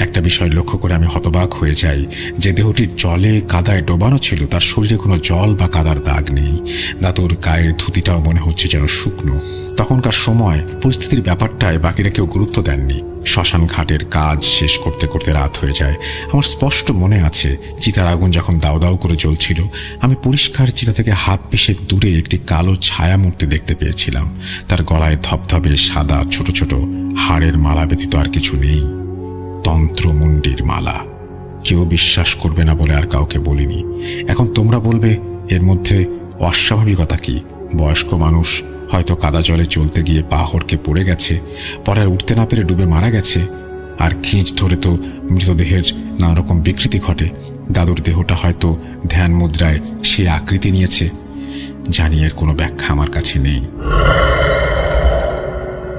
একটা বিষয় লক্ষ্য করে আমি হতবাক হয়ে যাই যে দেহটি জলে কাদায় ডোবানো ছিল, তার শরীরে কোনো জল বা কাদার দাগ নেই। দাদুর গায়ের ধুতিটাও মনে হচ্ছে যেন শুকনো। তখনকার সময় পরিস্থিতির ব্যাপারটায় বাকিরা কেউ গুরুত্ব দেননি। শ্মশান ঘাটের কাজ শেষ করতে করতে রাত হয়ে যায়। আমার স্পষ্ট মনে আছে, চিতার আগুন যখন দাউ দাউ করে জ্বলছিল, আমি পরিষ্কার চিতা থেকে হাত পিষে দূরে একটি কালো ছায়া মূর্তি দেখতে পেয়েছিলাম। তার গলায় ধবধবে সাদা ছোট ছোট হাড়ের মালা ব্যতীত আর কিছু নেই। তন্ত্রমুণ্ডির মালা। কেউ বিশ্বাস করবে না বলে আর কাউকে বলিনি। এখন তোমরা বলবে এর মধ্যে অস্বাভাবিকতা কি? বয়স্ক মানুষ হয়তো কাদা জলে চলতে গিয়ে পা হড়কে পড়ে গেছে, পরে আর উঠতে না পেরে ডুবে মারা গেছে। আর খিঁচ ধরে তো মৃতদেহের নানা রকম বিকৃতি ঘটে। দাদুর দেহটা হয়তো ধ্যান মুদ্রায় সে আকৃতি নিয়েছে। জানি এর কোনো ব্যাখ্যা আমার কাছে নেই।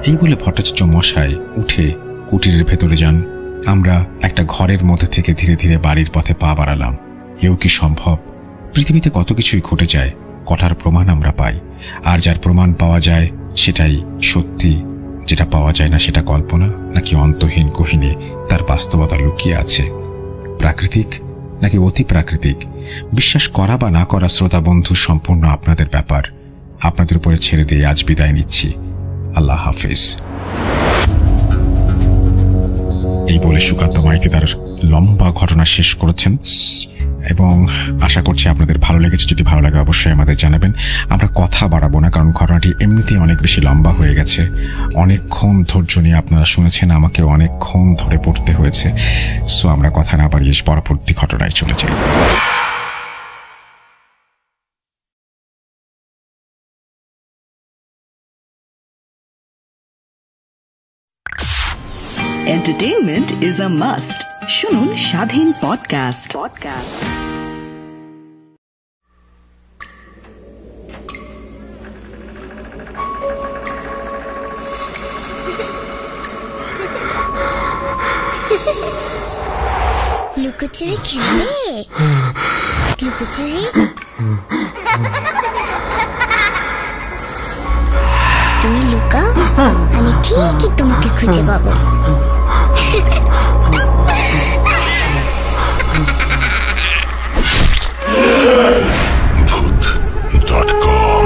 এই বলে ভট্টাচার্য মশাই উঠে কুটিরের ভেতরে যান। আমরা একটা ঘরের মধ্যে থেকে ধীরে ধীরে বাড়ির পথে পা বাড়ালাম। এও কি সম্ভব? পৃথিবীতে কত কিছুই ঘটে যায়, কটার প্রমাণ আমরা পাই। আর যার প্রমাণ পাওয়া যায় সেটাই সত্যি, যেটা পাওয়া যায় না সেটা কল্পনা, নাকি অন্তহীন গহীনে তার বাস্তবতা লুকিয়ে আছে। প্রাকৃতিক নাকি অতি প্রাকৃতিক, বিশ্বাস করা বা না করা শ্রোতা বন্ধু সম্পূর্ণ আপনাদের ব্যাপার। আপনাদের উপরে ছেড়ে দিয়ে আজ বিদায় নিচ্ছি। আল্লাহ হাফেজ। এই বলে সুকান্ত মাইতি তার লম্বা ঘটনা শেষ করেছেন এবং আশা করছি আপনাদের ভালো লেগেছে। যদি ভালো লাগে অবশ্যই আমাদের জানাবেন। আমরা কথা বাড়াবো না, কারণ ঘটনাটি এমনিতেই অনেক বেশি লম্বা হয়ে গেছে। অনেকক্ষণ ধৈর্য নিয়ে আপনারা শুনেছেন, আমাকে অনেকক্ষণ ধরে পড়তে হয়েছে। সো আমরা কথা না বাড়িয়ে পরবর্তী ঘটনায় চলে যাই। Entertainment is a must. শুনুন স্বাধীন পডকাস্ট। লুকোচুরি খেলবে? লুকোচুরি? তুমি লুকাও, আমি ঠিকই তোমাকে খুঁজে পাবো। Voot.com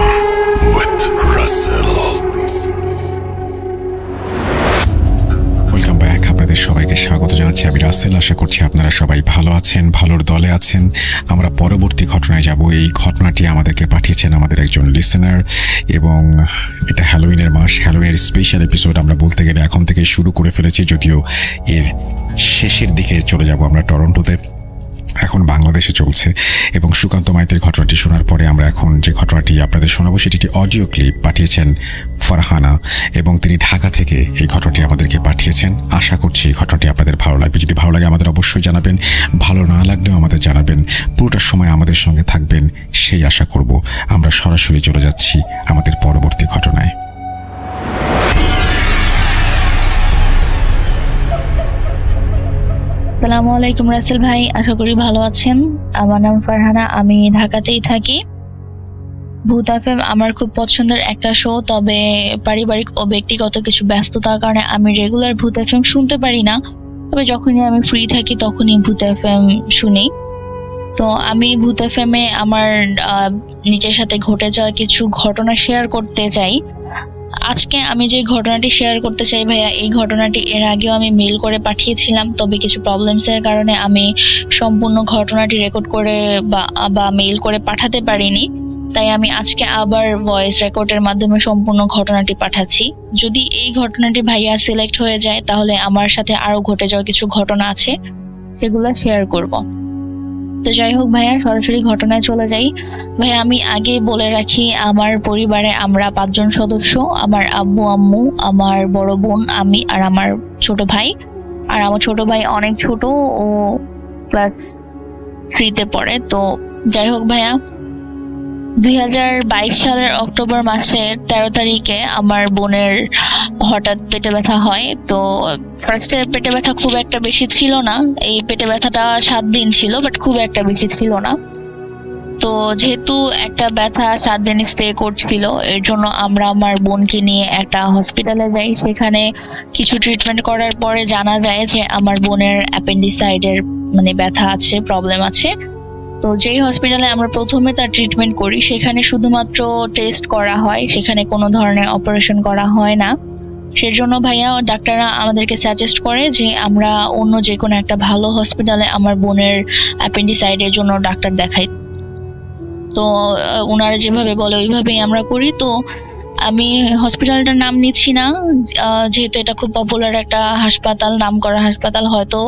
with Russell. Welcome back. আপনাদের সবাইকে স্বাগত জানাচ্ছি। আমি রাসেল। আশা করছি আপনারা সবাই ভালো আছেন, ভালোর দলে আছেন। আমরা পরবর্তী ঘটনায় যাব। এই ঘটনাটি আমাদেরকে পাঠিয়েছেন আমাদের একজন লিসেনার, এবং এটা হ্যালোউইনের মাস, হ্যালোউইনের স্পেশাল এপিসোড আমরা বলতে গেলে এখন থেকে শুরু করে ফেলেছি, যদিও এর শেষের দিকে চলে যাব আমরা টরন্টোতে। এখন বাংলাদেশে চলছে। এবং সুকান্ত মাইতির ঘটনাটি শোনার পরে আমরা এখন যে ঘটনাটি আপনাদের শোনাবো সেটি একটি অডিও ক্লিপ পাঠিয়েছেন ফারহানা, এবং তিনি ঢাকা থেকে এই ঘটনাটি আমাদেরকে পাঠিয়েছেন। আশা করছি এই ঘটনাটি আপনাদের ভালো লাগবে। যদি ভালো লাগে আমাদের অবশ্যই জানাবেন, ভালো না লাগলেও আমাদের জানাবেন। পুরোটার সময় আমাদের সঙ্গে থাকবেন সেই আশা করব। আমরা সরাসরি চলে যাচ্ছি আমাদের পরবর্তী ঘটনায়। আসসালামু আলাইকুম রাসেল ভাই, আশা করি ভালো আছেন। আমার নাম ফারহানা, আমি ঢাকাতেই থাকি। ভূত এফএম আমার খুব পছন্দের একটা শো, তবে পারিবারিক ও ব্যক্তিগত কিছু ব্যস্ততার কারণে আমি রেগুলার ভূত এফএম শুনতে পারি না। তবে যখনই আমি ফ্রি থাকি তখনই ভূত এফএম শুনি। তো আমি ভূত এফএম এ আমার নিজের সাথে ঘটে যাওয়া কিছু ঘটনা শেয়ার করতে চাই। আজকে আমি যে ঘটনাটি শেয়ার করতে চাই ভাইয়া, এই ঘটনাটি এর আগেও আমি মেইল করে পাঠিয়েছিলাম, তবে কিছু প্রবলেমসের কারণে আমি সম্পূর্ণ ঘটনাটি রেকর্ড করে বা মেইল করে পাঠাতে পারিনি। তাই আমি আজকে আবার ভয়েস রেকর্ডের মাধ্যমে সম্পূর্ণ ঘটনাটি পাঠাচ্ছি। যদি এই ঘটনাটি ভাইয়া সিলেক্ট হয়ে যায় তাহলে আমার সাথে আরো ঘটে যাওয়া কিছু ঘটনা আছে, সেগুলো শেয়ার করব। তো যাই হোক ভাইয়া, সরাসরি ঘটনায় চলে যাই। ভাইয়া আমি আগে বলে রাখি, আমার পরিবারে আমরা 5 জন সদস্য। আমার আব্বু আম্মু, আমার বড় বোন, আমি আর আমার ছোট ভাই। আর আমার ছোট ভাই অনেক ছোট, ও ক্লাস 3-তে পড়ে। তো যাই হোক ভাইয়া, 2022 সালের অক্টোবর মাসের 13 তারিখে আমার বোনের হঠাৎ পেটে ব্যথা হয়। তো ফার্স্টে পেটে ব্যথা খুব একটা বেশি ছিল না, এই পেটে ব্যথাটা 7 দিন ছিল, বাট খুব একটা বেশি ছিল না। তো যেহেতু একটা ব্যথা 7 দিন স্টে করছিল, এর জন্য আমরা আমার বোনকে নিয়ে একটা হসপিটালে যাই। সেখানে কিছু ট্রিটমেন্ট করার পরে জানা যায় যে আমার বোনের অ্যাপেন্ডিসাইডের ব্যথা আছে, প্রবলেম আছে। তো যেই হসপিটালে আমরা প্রথমে তার ট্রিটমেন্ট করি সেখানে শুধুমাত্র টেস্ট করা হয়, সেখানে কোনো ধরনের অপারেশন করা হয় না। সেজন্য ভাইয়া ডাক্তাররা আমাদেরকে সাজেস্ট করে যে আমরা অন্য যে কোনো একটা ভালো হসপিটালে আমার বোনের অ্যাপেন্ডিসাইডের জন্য ডাক্তার দেখাই। তো ওনারা যেভাবে বলে ওইভাবেই আমরা করি। তো আমি হসপিটালটার নাম নিচ্ছি না, যেহেতু এটা খুব পপুলার একটা হাসপাতাল, নাম করা হাসপাতাল, হয়তো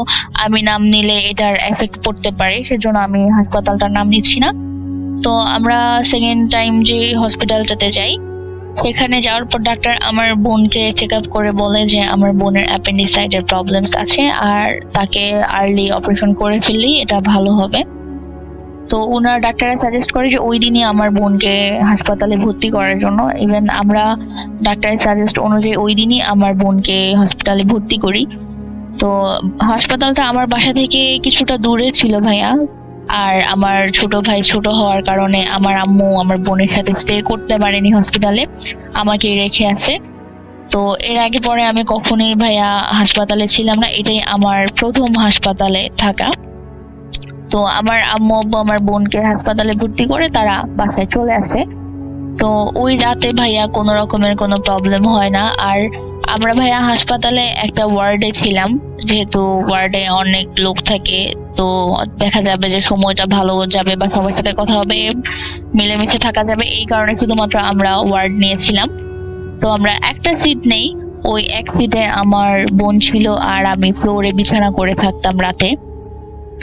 আমি নাম নিলে এটার এফেক্ট পড়তে পারে, সেজন্য আমি হাসপাতালটার নাম নিচ্ছি না। তো আমরা সেকেন্ড টাইম যে হসপিটালটাতে যাই, সেখানে যাওয়ার পর ডাক্তার আমার বোনকে চেক আপ করে বলে যে আমার বোনের অ্যাপেন্ডিসাইডের প্রবলেমস আছে আর তাকে আর্লি অপারেশন করে ফেললেই এটা ভালো হবে। তো ওনার ডাক্তাররা সাজেস্ট করে যে ওই দিনই আমার বোনকে হাসপাতালে ভর্তি করার জন্য। ইভেন আমরা ডাক্তারের সাজেস্ট অনুযায়ী ওই দিনই আমার বোনকে হসপিটালে ভর্তি করি। তো হাসপাতালটা আমার বাসা থেকে কিছুটা দূরে ছিল ভাইয়া, আর আমার ছোট ভাই ছোট হওয়ার কারণে আমার আম্মু আমার বোনের সাথে স্টে করতে পারেনি হসপিটালে, আমাকে রেখে আছে। তো এর আগে পরে আমি কখনোই ভাইয়া হাসপাতালে ছিলাম না, এটাই আমার প্রথম হাসপাতালে থাকা। তো আমার আম্মু আব্বু আমার বোনকে হাসপাতালে ভর্তি করে তারা বাসায় চলে আসে। তো ওই রাতে ভাইয়া কোনো রকমের কোনো প্রবলেম হয় না। আর আমরা ভাইয়া হাসপাতালে একটা ওয়ার্ডে ছিলাম, যেহেতু ওয়ার্ডে অনেক লোক থাকে, তো দেখা যাবে যে সময়টা ভালো যাবে বা সবার সাথে কথা হবে, মিলেমিশে থাকা যাবে, এই কারণে শুধুমাত্র আমরা ওয়ার্ড নিয়েছিলাম। তো আমরা একটা সিট নেই, ওই এক সিটে আমার বোন ছিল আর আমি ফ্লোরে বিছানা করে থাকতাম রাতে।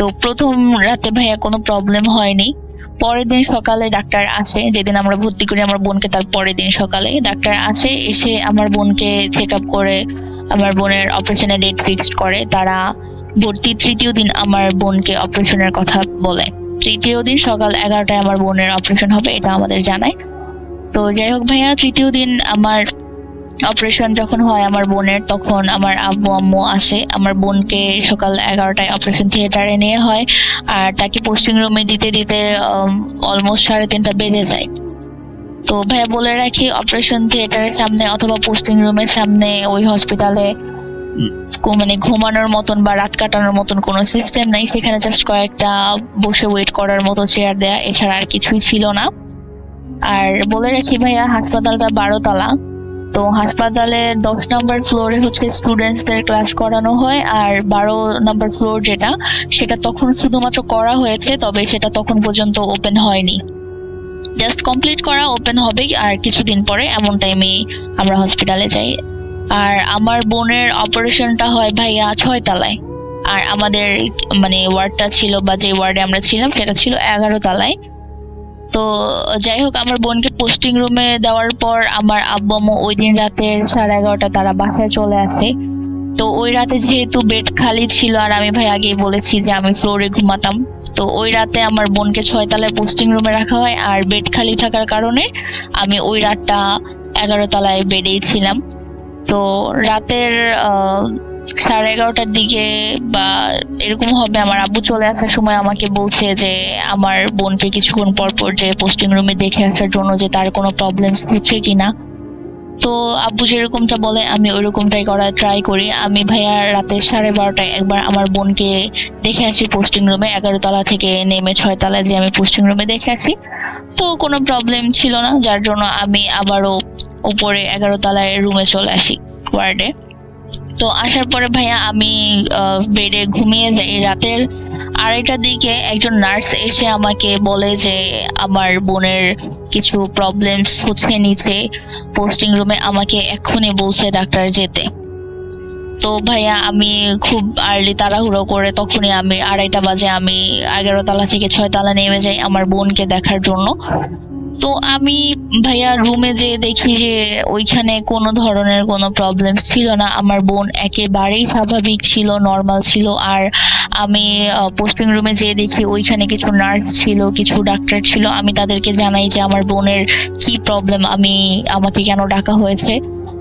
তো প্রথম রাতে ভাইয়া কোনো প্রবলেম হয়নি। পরের দিন সকালে ডাক্তার আসে, যেদিন আমরা ভর্তি করি আমার বোনকে, তার পরের দিন সকালে ডাক্তার আসে, এসে আমার বোনকে চেক আপ করে আমার বোনের অপারেশনের ডেট ফিক্সড করে। তারা ভর্তি তৃতীয় দিন আমার বোনকে অপারেশনের কথা বলে। তৃতীয় দিন সকাল 11টায় আমার বোনের অপারেশন হবে, এটা আমাদের জানায়। তো যাই হোক ভাইয়া, তৃতীয় দিন আমার অপারেশন যখন হয় আমার বোনের, তখন আমার আব্বু আম্মু আসে। আমার বোনকে সকাল 11টায় অপারেশন থিয়েটারে নিয়ে হয়, আর তাকে পোস্টিং রুমে দিতে দিতে অলমোস্ট 3:30 বেজে যায়। তো ভাইয়া বলে রাখি, অপারেশন থিয়েটারের সামনে অথবা পোস্টিং রুমের সামনে ওই হসপিটালে মানে ঘুমানোর মতন বা রাত কাটানোর মতন কোনো সিস্টেম নাই। সেখানে জাস্ট কয়েকটা বসে ওয়েট করার মতো চেয়ার দেয়া, এছাড়া আর কিছুই ছিল না। আর বলে রাখি ভাইয়া, হাসপাতালটা 12 তলা। তো হাসপাতালের 10 নম্বর ফ্লোরে হচ্ছে স্টুডেন্টসদের ক্লাস করানো হয়, আর 12 নম্বর ফ্লোর যেটা, সেটা তখন শুধুমাত্র করা হয়েছে, তবে সেটা তখন পর্যন্ত ওপেন হয়নি, জাস্ট কমপ্লিট করা, ওপেন হবে আর কিছুদিন পরে, এমন টাইমে আমরা হসপিটালে যাই। আর আমার বোনের অপারেশনটা হয় ভাইয়া 6 তলায়, আর আমাদের মানে ওয়ার্ডটা ছিল বা যে ওয়ার্ডে আমরা ছিলাম সেটা ছিল 11 তলায়। তো যাই হোক, আমার বোনকে পোস্টিং রুমে দেওয়ার পর আমার আব্বু আম্মু ওই দিন রাতের 11:30 তারা বাসায় চলে আসে। তো ওই রাতে যেহেতু বেড খালি ছিল, আর আমি ভাই আগেই বলেছি যে আমি ফ্লোরে ঘুমাতাম, তো ওই রাতে আমার বোনকে 6 তলায় পোস্টিং রুমে রাখা হয়, আর বেড খালি থাকার কারণে আমি ওই রাতটা 11 তলায় বেডেই ছিলাম। তো রাতের 11:30টার দিকে বা এরকম হবে, আমার আব্বু চলে আসার সময় আমাকে বলছে যে আমার বোনকে কিছুক্ষণ পর পর যে পোস্টিং রুমে দেখে আসার জন্য, যে তার কোনো প্রবলেমস হচ্ছে কিনা। তো আব্বু যেরকমটা বলে আমি ওইরকমটাই করার ট্রাই করি। আমি ভাইয়া রাতে 12:30টায় একবার আমার বোনকে দেখে আসি পোস্টিং রুমে, 11 তলা থেকে নেমে 6 তলায় যে আমি পোস্টিং রুমে দেখে আসি। তো কোনো প্রবলেম ছিল না, যার জন্য আমি আবারও উপরে 11 তলায় রুমে চলে আসি ওয়ার্ডে। তো আসার পরে ভাইয়া আমি বেডে ঘুমিয়ে যাই। রাতের 2:30টার দিকে একজন নার্স এসে আমাকে বলে যে আমার বোনের কিছু প্রবলেমস হচ্ছে নিচে পোস্টিং রুমে, আমাকে এক্ষুনি বলছে ডাক্তার যেতে। তো ভাইয়া আমি খুব আর্লি তাড়াহুড়ো করে তখনই আমি 2:30 বাজে আমি 11 তলা থেকে 6 তলা নেমে যাই আমার বোনকে দেখার জন্য। তো আমি ভাইয়া রুমে যে দেখি যে ওইখানে কোনো ধরনের কোনো প্রবলেম ছিল না, আমার বোন একেবারেই স্বাভাবিক ছিল, নর্মাল ছিল। আর আমি পোস্টিং রুমে যে দেখি ওইখানে কিছু নার্স ছিল, কিছু ডাক্তার ছিল, আমি তাদেরকে জানাই যে আমার বোনের কি প্রবলেম, আমাকে কেন ডাকা হয়েছে।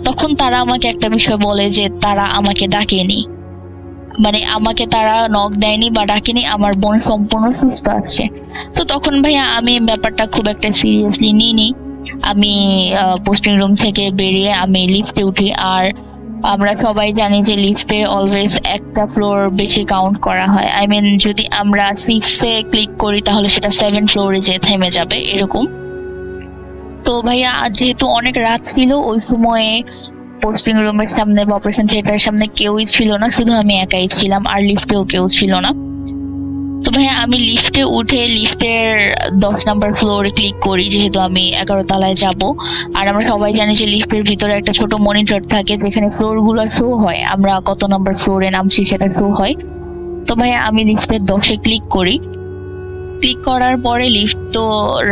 তখন তারা আমাকে একটা বিষয় বলে যে তারা আমাকে ডাকেনি, মানে আমাকে তারা নক দেয়নি বা ডাকেনি, আমার বোন সম্পূর্ণ সুস্থ আছে। তো তখন ভাইয়া আমি ব্যাপারটা খুব একটা সিরিয়াসলি নিইনি। আমি পোস্টিং রুম থেকে বেরিয়ে আমি লিফটে উঠি, আর আমরা সবাই জানি যে লিফটে অলওয়েজ একটা ফ্লোর বেশি কাউন্ট করা হয়। আই মিন যদি আমরা 6-এ ক্লিক করি তাহলে সেটা 7 ফ্লোরে যে থেমে যাবে এরকম। তো ভাইয়া যেহেতু অনেক রাত ছিল, ওই সময়ে পোস্টিং রুমের সামনে বা অপারেশন থিয়েটারের সামনে কেউই ছিল না, শুধু আমি একাই ছিলাম, আর লিফটেও কেউ ছিল না। তো ভাইয়া আমি লিফটে উঠে লিফটের 10 নম্বর ফ্লোরে ক্লিক করি, যেহেতু আমি 11 তলায় যাব। আর আমরা সবাই জানি যে লিফটের ভিতরে একটা ছোট মনিটর থাকে যেখানে ফ্লোর গুলো শো হয়, আমরা কত নম্বর ফ্লোরে নামছি সেটা শো হয়। তো ভাইয়া আমি লিফটের 10-এ ক্লিক করি। ক্লিক করার পরে লিফট তো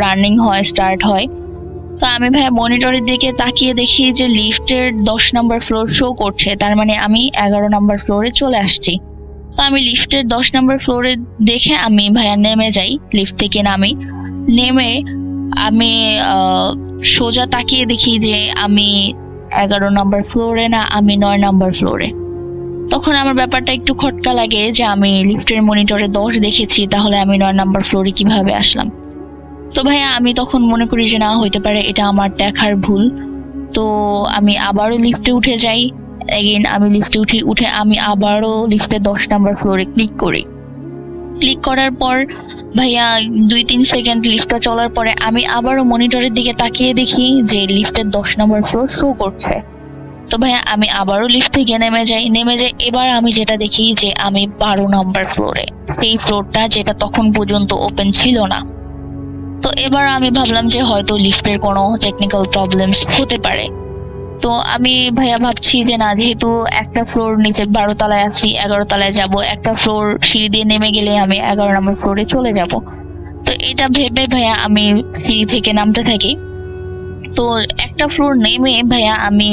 রানিং হয়, স্টার্ট হয়। তো আমি ভাইয়া মনিটরের দিকে তাকিয়ে দেখি যে লিফটের 10 নম্বর ফ্লোর শো করছে, তার মানে আমি 11 নম্বর ফ্লোরে চলে আসছি। তো আমি লিফটের 10 নম্বর ফ্লোরে দেখে আমি ভাইয়া নেমে যাই, লিফট থেকে নেমে আমি সোজা তাকিয়ে দেখি যে আমি 11 নম্বর ফ্লোরে না, আমি 9 নম্বর ফ্লোরে। তখন আমার ব্যাপারটা একটু খটকা লাগে যে আমি লিফটের মনিটরে 10 দেখেছি, তাহলে আমি 9 নম্বর ফ্লোরে কিভাবে আসলাম। তো ভাইয়া আমি তখন মনে করি যে না, হইতে পারে এটা আমার দেখার ভুল। তো আমি আবারও লিফটে উঠে যাই। আমি লিফটে উঠে আমি আবারও লিফটের 10 নম্বর ফ্লোরে ক্লিক করি। ক্লিক করার পর ভাইয়া 2-3 সেকেন্ড লিফটটা চলার পরে আমি আবারও মনিটরের দিকে তাকিয়ে দেখি যে লিফটের 10 নম্বর ফ্লোর শো করছে। তো ভাইয়া আমি আবারও লিফট থেকে নেমে যাই। এবার আমি যেটা দেখি যে আমি 12 নম্বর ফ্লোরে, সেই ফ্লোরটা যেটা তখন পর্যন্ত ওপেন ছিল না। তো এবার আমি ভাবলাম যে হয়তো লিফটের কোনো টেকনিক্যাল প্রবলেমস হতে পারে। তো আমি ভাইয়া ভাবছি যে না, যেহেতু একটা ফ্লোর নিচে 12 তলায় আছি, 11 তলায় যাব, একটা ফ্লোর সিঁড়ি দিয়ে নেমে গেলে আমি 11 নম্বর ফ্লোরে চলে যাব। তো এটা ভেবে ভাইয়া আমি সিঁড়ি থেকে নামতে থাকি। তো একটা ফ্লোর নেমে ভাইয়া আমি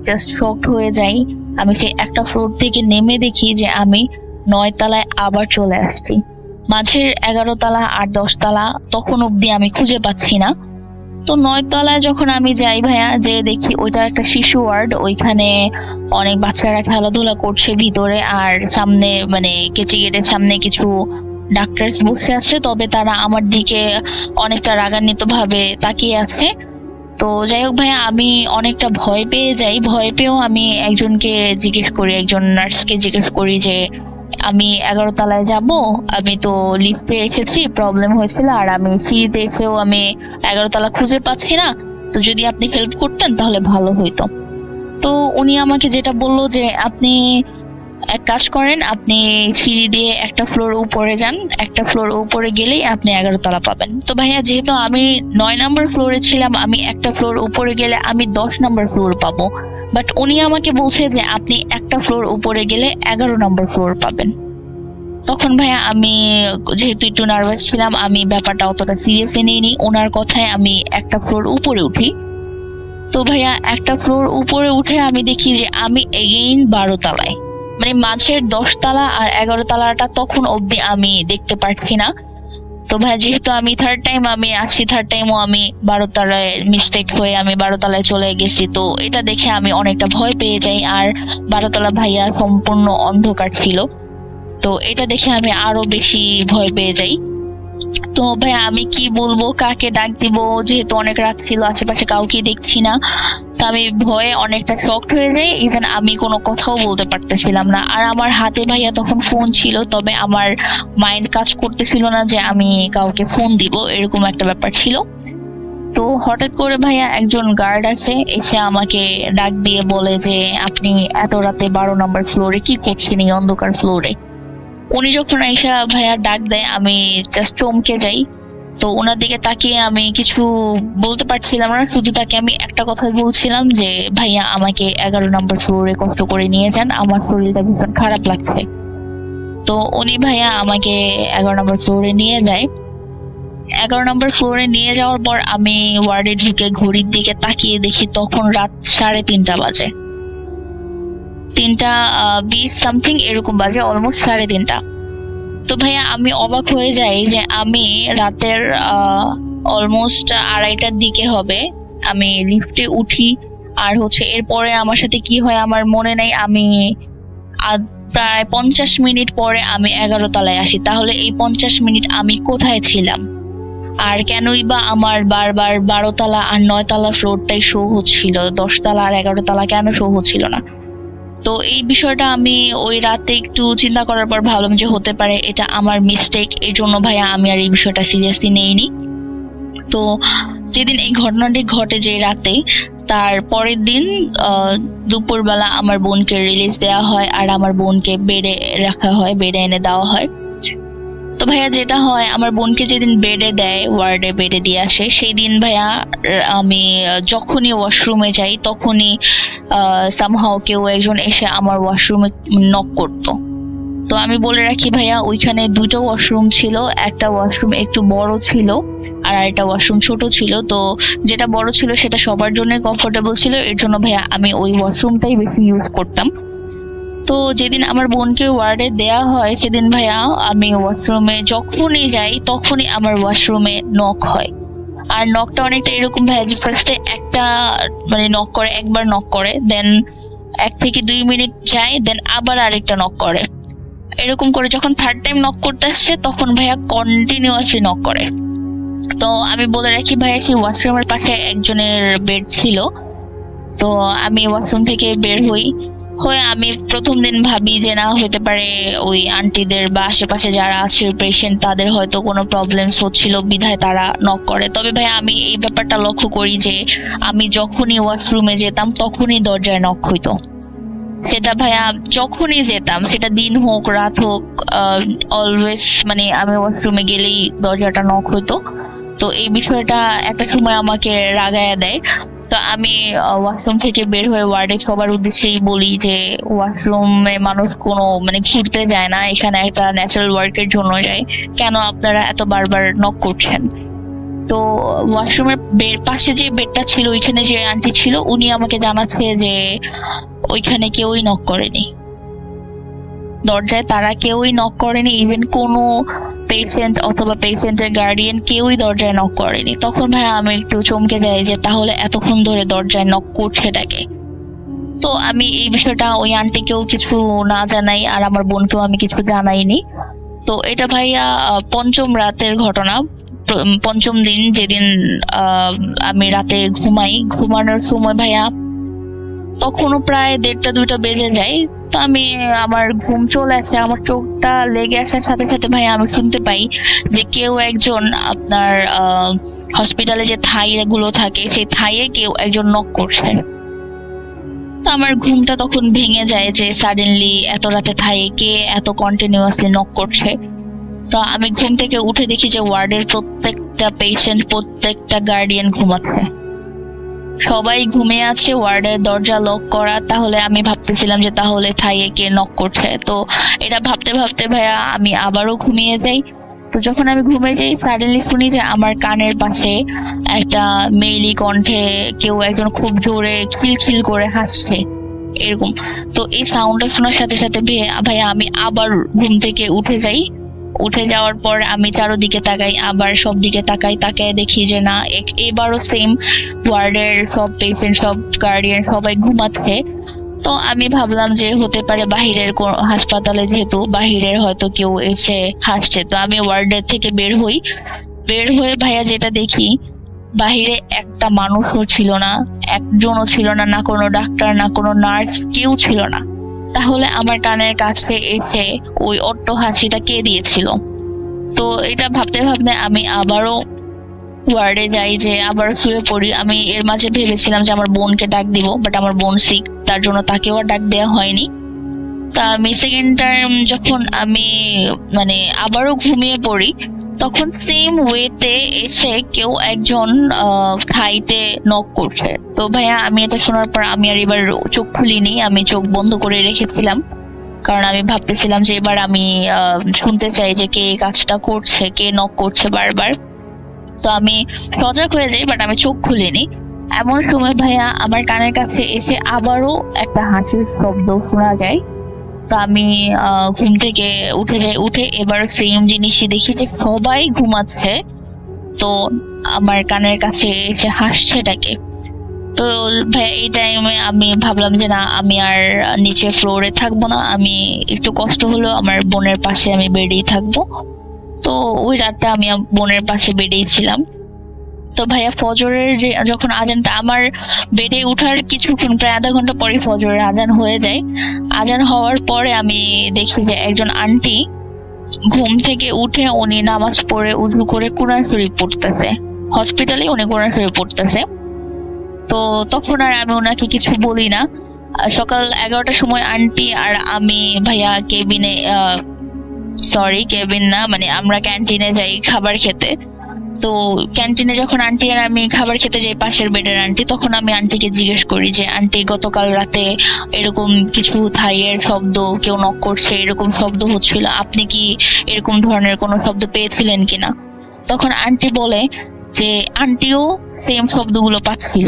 জাস্ট শকড হয়ে যাই। আমি সেই একটা ফ্লোর থেকে নেমে দেখি যে আমি 9 তলায় আবার চলে আসছি। মাঝের 11 তলা আর 10 তলা তখন অব্দি আমি খুঁজে পাচ্ছি না। তো 9 তলায় যখন আমি যাই ভাইয়া, যে দেখি ওইটা একটা শিশু ওয়ার্ড, ওইখানে অনেক বাচ্চারা খেলাধুলা করছে ভিতরে, আর সামনে মানে কেচি গেটের সামনে কিছু ডাক্তারস বসে আছে, তবে তারা আমার দিকে অনেকটা রাগান্বিত ভাবে তাকিয়ে আছে। তো যাই হোক ভাইয়া আমি অনেকটা ভয় পেয়ে যাই। ভয় পেয়েও আমি একজন নার্সকে জিজ্ঞেস করি যে আমি 11 তলায় যাব, আমি তো লিফটে এসেছি, প্রবলেম হয়েছিল, আর আমি সিঁড়িতে এসেও আমি 11 তলা খুঁজে পাচ্ছি না, তো যদি আপনি হেল্প করতেন তাহলে ভালো হইতো। তো উনি আমাকে যেটা বললো যে আপনি এক কাজ করেন, আপনি সিঁড়ি দিয়ে একটা ফ্লোর উপরে যান, একটা ফ্লোর উপরে গেলেই আপনি 11 তলা পাবেন। তো ভাইয়া যেহেতু আমি 9 নম্বর ফ্লোরে ছিলাম, আমি একটা ফ্লোর উপরে গেলে আমি 10 নম্বর ফ্লোর পাবো, বাট উনি আমাকে বলছে যে আপনি একটা ফ্লোর উপরে গেলে 11 নম্বর ফ্লোর পাবেন। তখন ভাইয়া আমি যেহেতু একটু নার্ভাস ছিলাম, আমি ব্যাপারটা অতটা সিরিয়াসলি নিইনি। ওনার কথায় আমি একটা ফ্লোর উপরে উঠি। তো ভাইয়া একটা ফ্লোর উপরে উঠে আমি দেখি যে আমি এগেইন 12 তলায়, মানে মাঝের 10 তলা আর 11 তলাটা তখন অবধি আমি দেখতে পাচ্ছি না। তো ভাই যেহেতু আমি থার্ড টাইমও আমি 12 তলায় মিস্টেক হয়ে আমি 12 তলায় চলে গেছি। তো এটা দেখে আমি অনেকটা ভয় পেয়ে যাই, আর 12 তলা ভাইয়া সম্পূর্ণ অন্ধকার ছিল। তো এটা দেখে আমি আরো বেশি ভয় পেয়ে যাই। তো ভাই আমি কি বলবো, কাকে ডাক দিব, যেহেতু অনেক রাত ছিল, আশেপাশে কাউকে দেখছি না। তো আমি ভয়ে অনেকটা শকড হয়ে যাই, ইভেন আমি কোনো কথাও বলতে পারতেছিলাম না। আর আমার হাতে ভাইয়া তখন ফোন ছিল, তবে আমার মাইন্ড কাজ করতেছিল না যে আমি কাউকে ফোন দিব, এরকম একটা ব্যাপার ছিল। তো হঠাৎ করে ভাইয়া একজন গার্ড এসে আমাকে ডাক দিয়ে বলে যে আপনি এত রাতে 12 নম্বর ফ্লোরে কি করছেন এই অন্ধকার ফ্লোরে। উনি যখন আইসা ভাইয়া ডাক দেয় আমি জাস্ট চমকে যাই। তো ওনার দিকে তাকিয়ে আমি কিছু বলতে পারছিলাম না, শুধু তাকে আমি একটা কথাই বলছিলাম যে ভাইয়া আমাকে 11 নম্বর ফ্লোরে কষ্ট করে নিয়ে যান, আমার শরীরটা ভীষণ খারাপ লাগছে। তো উনি ভাইয়া আমাকে 11 নম্বর ফ্লোরে নিয়ে যায়। 11 নম্বর ফ্লোরে নিয়ে যাওয়ার পর আমি ওয়ার্ডে ঢুকে ঘড়ির দিকে তাকিয়ে দেখি তখন রাত 3:30 বাজে, 3:20 সামথিং এরকম বাজে, অলমোস্ট 3:30। তো ভাইয়া আমি অবাক হয়ে যাই যে আমি রাতের অলমোস্ট 2:30টার দিকে হবে আমি লিফটে উঠি। আর এরপরে আমার সাথে কি হয় আমার মনে নেই, আমি প্রায় 50 মিনিট পরে আমি 11 তলায় আসি। তাহলে এই 50 মিনিট আমি কোথায় ছিলাম, আর কেনই বা আমার বারবার 12 তলা আর 9 তলা ফ্লোরটাই শো হচ্ছিল, 10 তলা আর 11 তলা কেন শো হচ্ছিল না। তো এই বিষয়টা আমি ওই রাতে একটু চিন্তা করার পর ভাবলাম যে হতে পারে এটা আমার মিস্টেক, এর জন্য ভাইয়া আমি আর এই বিষয়টা সিরিয়াসলি নেইনি। তো যেদিন এই ঘটনাটি ঘটে যে রাতে, তার পরের দিন দুপুরবেলা আমার বোনকে রিলিজ দেওয়া হয় আর আমার বোনকে বেডে রাখা হয়, বেডে এনে দেওয়া হয়। তো ভাইয়া যেটা হয়, আমার বোনকে যেদিন বেডে দেয়, ওয়ার্ডে বেডে দিয়ে আসে, সেই দিন ভাইয়া আমি যখনই ওয়াশরুমে যাই তখনই সামহাও কেউ একজন এসে আমার ওয়াশরুমে নক করতো। তো আমি বলে রাখি ভাইয়া, ওইখানে দুটো ওয়াশরুম ছিল, একটা ওয়াশরুম একটু বড় ছিল আর একটা ওয়াশরুম ছোট ছিল। তো যেটা বড় ছিল সেটা সবার জন্য কমফোর্টেবল ছিল, এর জন্য ভাইয়া আমি ওই ওয়াশরুমটাই বেশি ইউজ করতাম। তো যেদিন আমার বোনকে ওয়ার্ডে দেয়া হয় সেদিন ভাইয়া আমি ওয়াশরুমে যখনই যাই তখনই আমার ওয়াশরুমে নক হয়। আর নকটা অনেকটা এরকম ভাইয়া যে ফার্স্টে একটা নক করে, একবার নক করে, দেন 1 থেকে 2 মিনিট যায়, দেন আবার আরেকটা নক করে। এরকম করে যখন থার্ড টাইম নক করতে আসছে তখন ভাইয়া কন্টিনিউয়াসলি নক করে। তো আমি বলে রাখি ভাইয়া, সেই ওয়াশরুমের পাশে একজনের বেড ছিল। তো আমি ওয়াশরুম থেকে বের হয়ে আমি প্রথম দিন ভাবি যে না হতে পারে ওই আন্টিদের বা আশেপাশে যারা আছে পেশেন্ট তাদের হয়তো কোনো প্রবলেমস হচ্ছিল বিধায় তারা নক করে। তবে ভাই আমি এই ব্যাপারটা লক্ষ্য করি যে আমি যখনই ওয়াশরুমে যেতাম তখনই দরজায় নক হইতো। সেটা ভাইয়া যখনই যেতাম, সেটা দিন হোক রাত হোক, অলওয়েজ আমি ওয়াশরুমে গেলেই দরজাটা নক হইতো। তো এই বিষয়টা একটা সময় আমাকে রাগায়া দেয়। তো আমি ওয়াশরুম থেকে বের হয়ে ওয়ার্ডে সবার উদ্দেশ্যেই বলি যে ওয়াশরুমে মানুষ কোনো ঘুরতে যায় না, এখানে একটা ন্যাচারাল ওয়ার্কের জন্য যায়, কেন আপনারা এত বারবার নক করছেন। তো ওয়াশরুমের পাশে যে বেডটা ছিল ওইখানে যে আন্টি ছিল উনি আমাকে জানাচ্ছে যে ওইখানে কেউই নক করেনি, দরজায় তারা কেউই নক করেনি, ইভেন কোনো পেশেন্ট অথবা পেশেন্টের গার্ডিয়ান কেউই দরজায় নক করেনি। তখন ভাই আমি একটু চমকে যাই যে তাহলে এতক্ষণ ধরে দরজায় নক করছেটাকে। তো আমি এই বিষয়টা ওই আন্টিকেও কিছু না জানাই আর আমার বোনকেও আমি কিছু জানাইনি। তো এটা ভাইয়া পঞ্চম রাতের ঘটনা, পঞ্চম দিন যেদিন আমি রাতে ঘুমানোর সময় ভাইয়া তখনও প্রায় 1:30-2টা বেজে যায়। তো আমি আমার ঘুম চলে আসে, আমার চোখটা লেগে আসার সাথে সাথে ভাই আমি শুনতে পাই যে কেউ একজন আপনার হসপিটালে যে থাই গুলো থাকে সেই থাইয়ে কেউ একজন নক করছে। তো আমার ঘুমটা তখন ভেঙে যায় যে সাডেনলি এত রাতে থাইয়ে কে এত কন্টিনিউয়াসলি নক করছে। তো আমি ঘুম থেকে উঠে দেখি যে ওয়ার্ডের প্রত্যেকটা পেশেন্ট, প্রত্যেকটা গার্ডিয়ান ঘুমাচ্ছে, সবাই ঘুমিয়ে আছে, ওয়ার্ডের দরজা লক করা। তাহলে আমি ভাবতেছিলাম যে তাহলে থাইয়ে কে নক করছে। তো এটা ভাবতে ভাবতে ভাইয়া আমি আবারও ঘুমিয়ে যাই। তো যখন আমি ঘুমিয়ে যাই সাডেনলি শুনি যে আমার কানের পাশে একটা মেইলি কণ্ঠে কেউ একজন খুব জোরে খিলখিল করে হাসছে এরকম। তো এই সাউন্ডটা শোনার সাথে সাথে ভাইয়া আমি আবার ঘুম থেকে উঠে যাই। উঠে যাওয়ার পর আমি চারোদিকে তাকাই, আবার সব দিকে তাকায় দেখি যে না, এবারও সেম, ওয়ার্ডের সব পেশেন্ট, সব গার্ডিয়ান সবাই ঘুমাচ্ছে। তো আমি ভাবলাম যে হতে পারে বাহিরের হাসপাতালে, যেহেতু বাহিরের হয়তো কেউ এসে হাসছে। তো আমি ওয়ার্ডের থেকে বের হয়ে ভাইয়া যেটা দেখি, বাহিরে একটা মানুষও ছিল না, একজনও ছিল না, না কোনো ডাক্তার না কোনো নার্স, কেউ ছিল না। তাহলে আমার কানের কাছে এসে ওই অট্ট হাসিটা কে দিয়েছিল? তো এটা ভাবতে ভাবতে আমি আবারও ওয়ার্ডে যাই, যে আবার শুয়ে পড়ি। আমি এর মাঝে ভেবেছিলাম যে আমার বোনকে ডাক দিব, বাট আমার বোন সিক, তার জন্য তাকেও আর ডাক দেওয়া হয়নি। তা আমি সেকেন্ড টাইম যখন আমি আবারও ঘুমিয়ে পড়ি, তখন সেম ওয়েতে এসে কেউ একজন খাইতে নক করছে। তো ভাইয়া আমি এটা শোনার পর আমি আর এবার চোখ খুলিনি, আমি চোখ বন্ধ করে রেখেছিলাম, কারণ আমি ভাবতেছিলাম যে এবার আমি শুনতে চাই যে কে কাজটা করছে, কে নক করছে বারবার। তো আমি সজাগ হয়ে যাই, বাট আমি চোখ খুলিনি। এমন সময় ভাইয়া আমার কানের কাছে এসে আবারও একটা হাসির শব্দ শোনা যায়। তো আমি ঘুম থেকে উঠে এবার সেম জিনিসই দেখি যে সবাই ঘুমাচ্ছে। তো আমার কানের কাছে এসে হাসছেটাকে। তো ভাই এই টাইমে আমি ভাবলাম যে না, আমি আর নিচে ফ্লোরে থাকবো না, আমি একটু কষ্ট হলো আমার বোনের পাশে আমি বেডেই থাকবো। তো ওই রাতটা আমি বোনের পাশে বেডেই ছিলাম। তো ভাইয়া ফজরের যখন আজানটা, আমার বেডে উঠার কিছুক্ষণ প্রায় আধা ঘন্টা পরে ফজরের আজান হয়ে যায়। আজান হওয়ার পরে আমি দেখি যে একজন আন্টি ঘুম থেকে উঠে উনি নামাজ পড়ে উযু করে কুরআন শরীফ পড়তেছে, হসপিটালে উনি কোরআন শরীফ পড়তেছে। তো তখন আর আমি ওনাকে কিছু বলি না। সকাল 11টার সময় আন্টি আর আমি ভাইয়া কেবিনে, কেবিন না, মানে আমরা ক্যান্টিনে যাই খাবার খেতে। তো ক্যান্টিনে যখন আন্টি আর আমি খাবার খেতে যাই, পাশের বেডের আন্টি, তখন আমি আন্টিকে জিজ্ঞেস করি যে আন্টি গতকাল রাতে এরকম কিছু থাইয়ের শব্দ, কেউ নক করছে এরকম শব্দ হচ্ছিল, আপনি কি এরকম ধরনের কোনো শব্দ পেয়েছিলেন কিনা? তখন আন্টি বলে যে আন্টিও সেম শব্দগুলো পাচ্ছিল,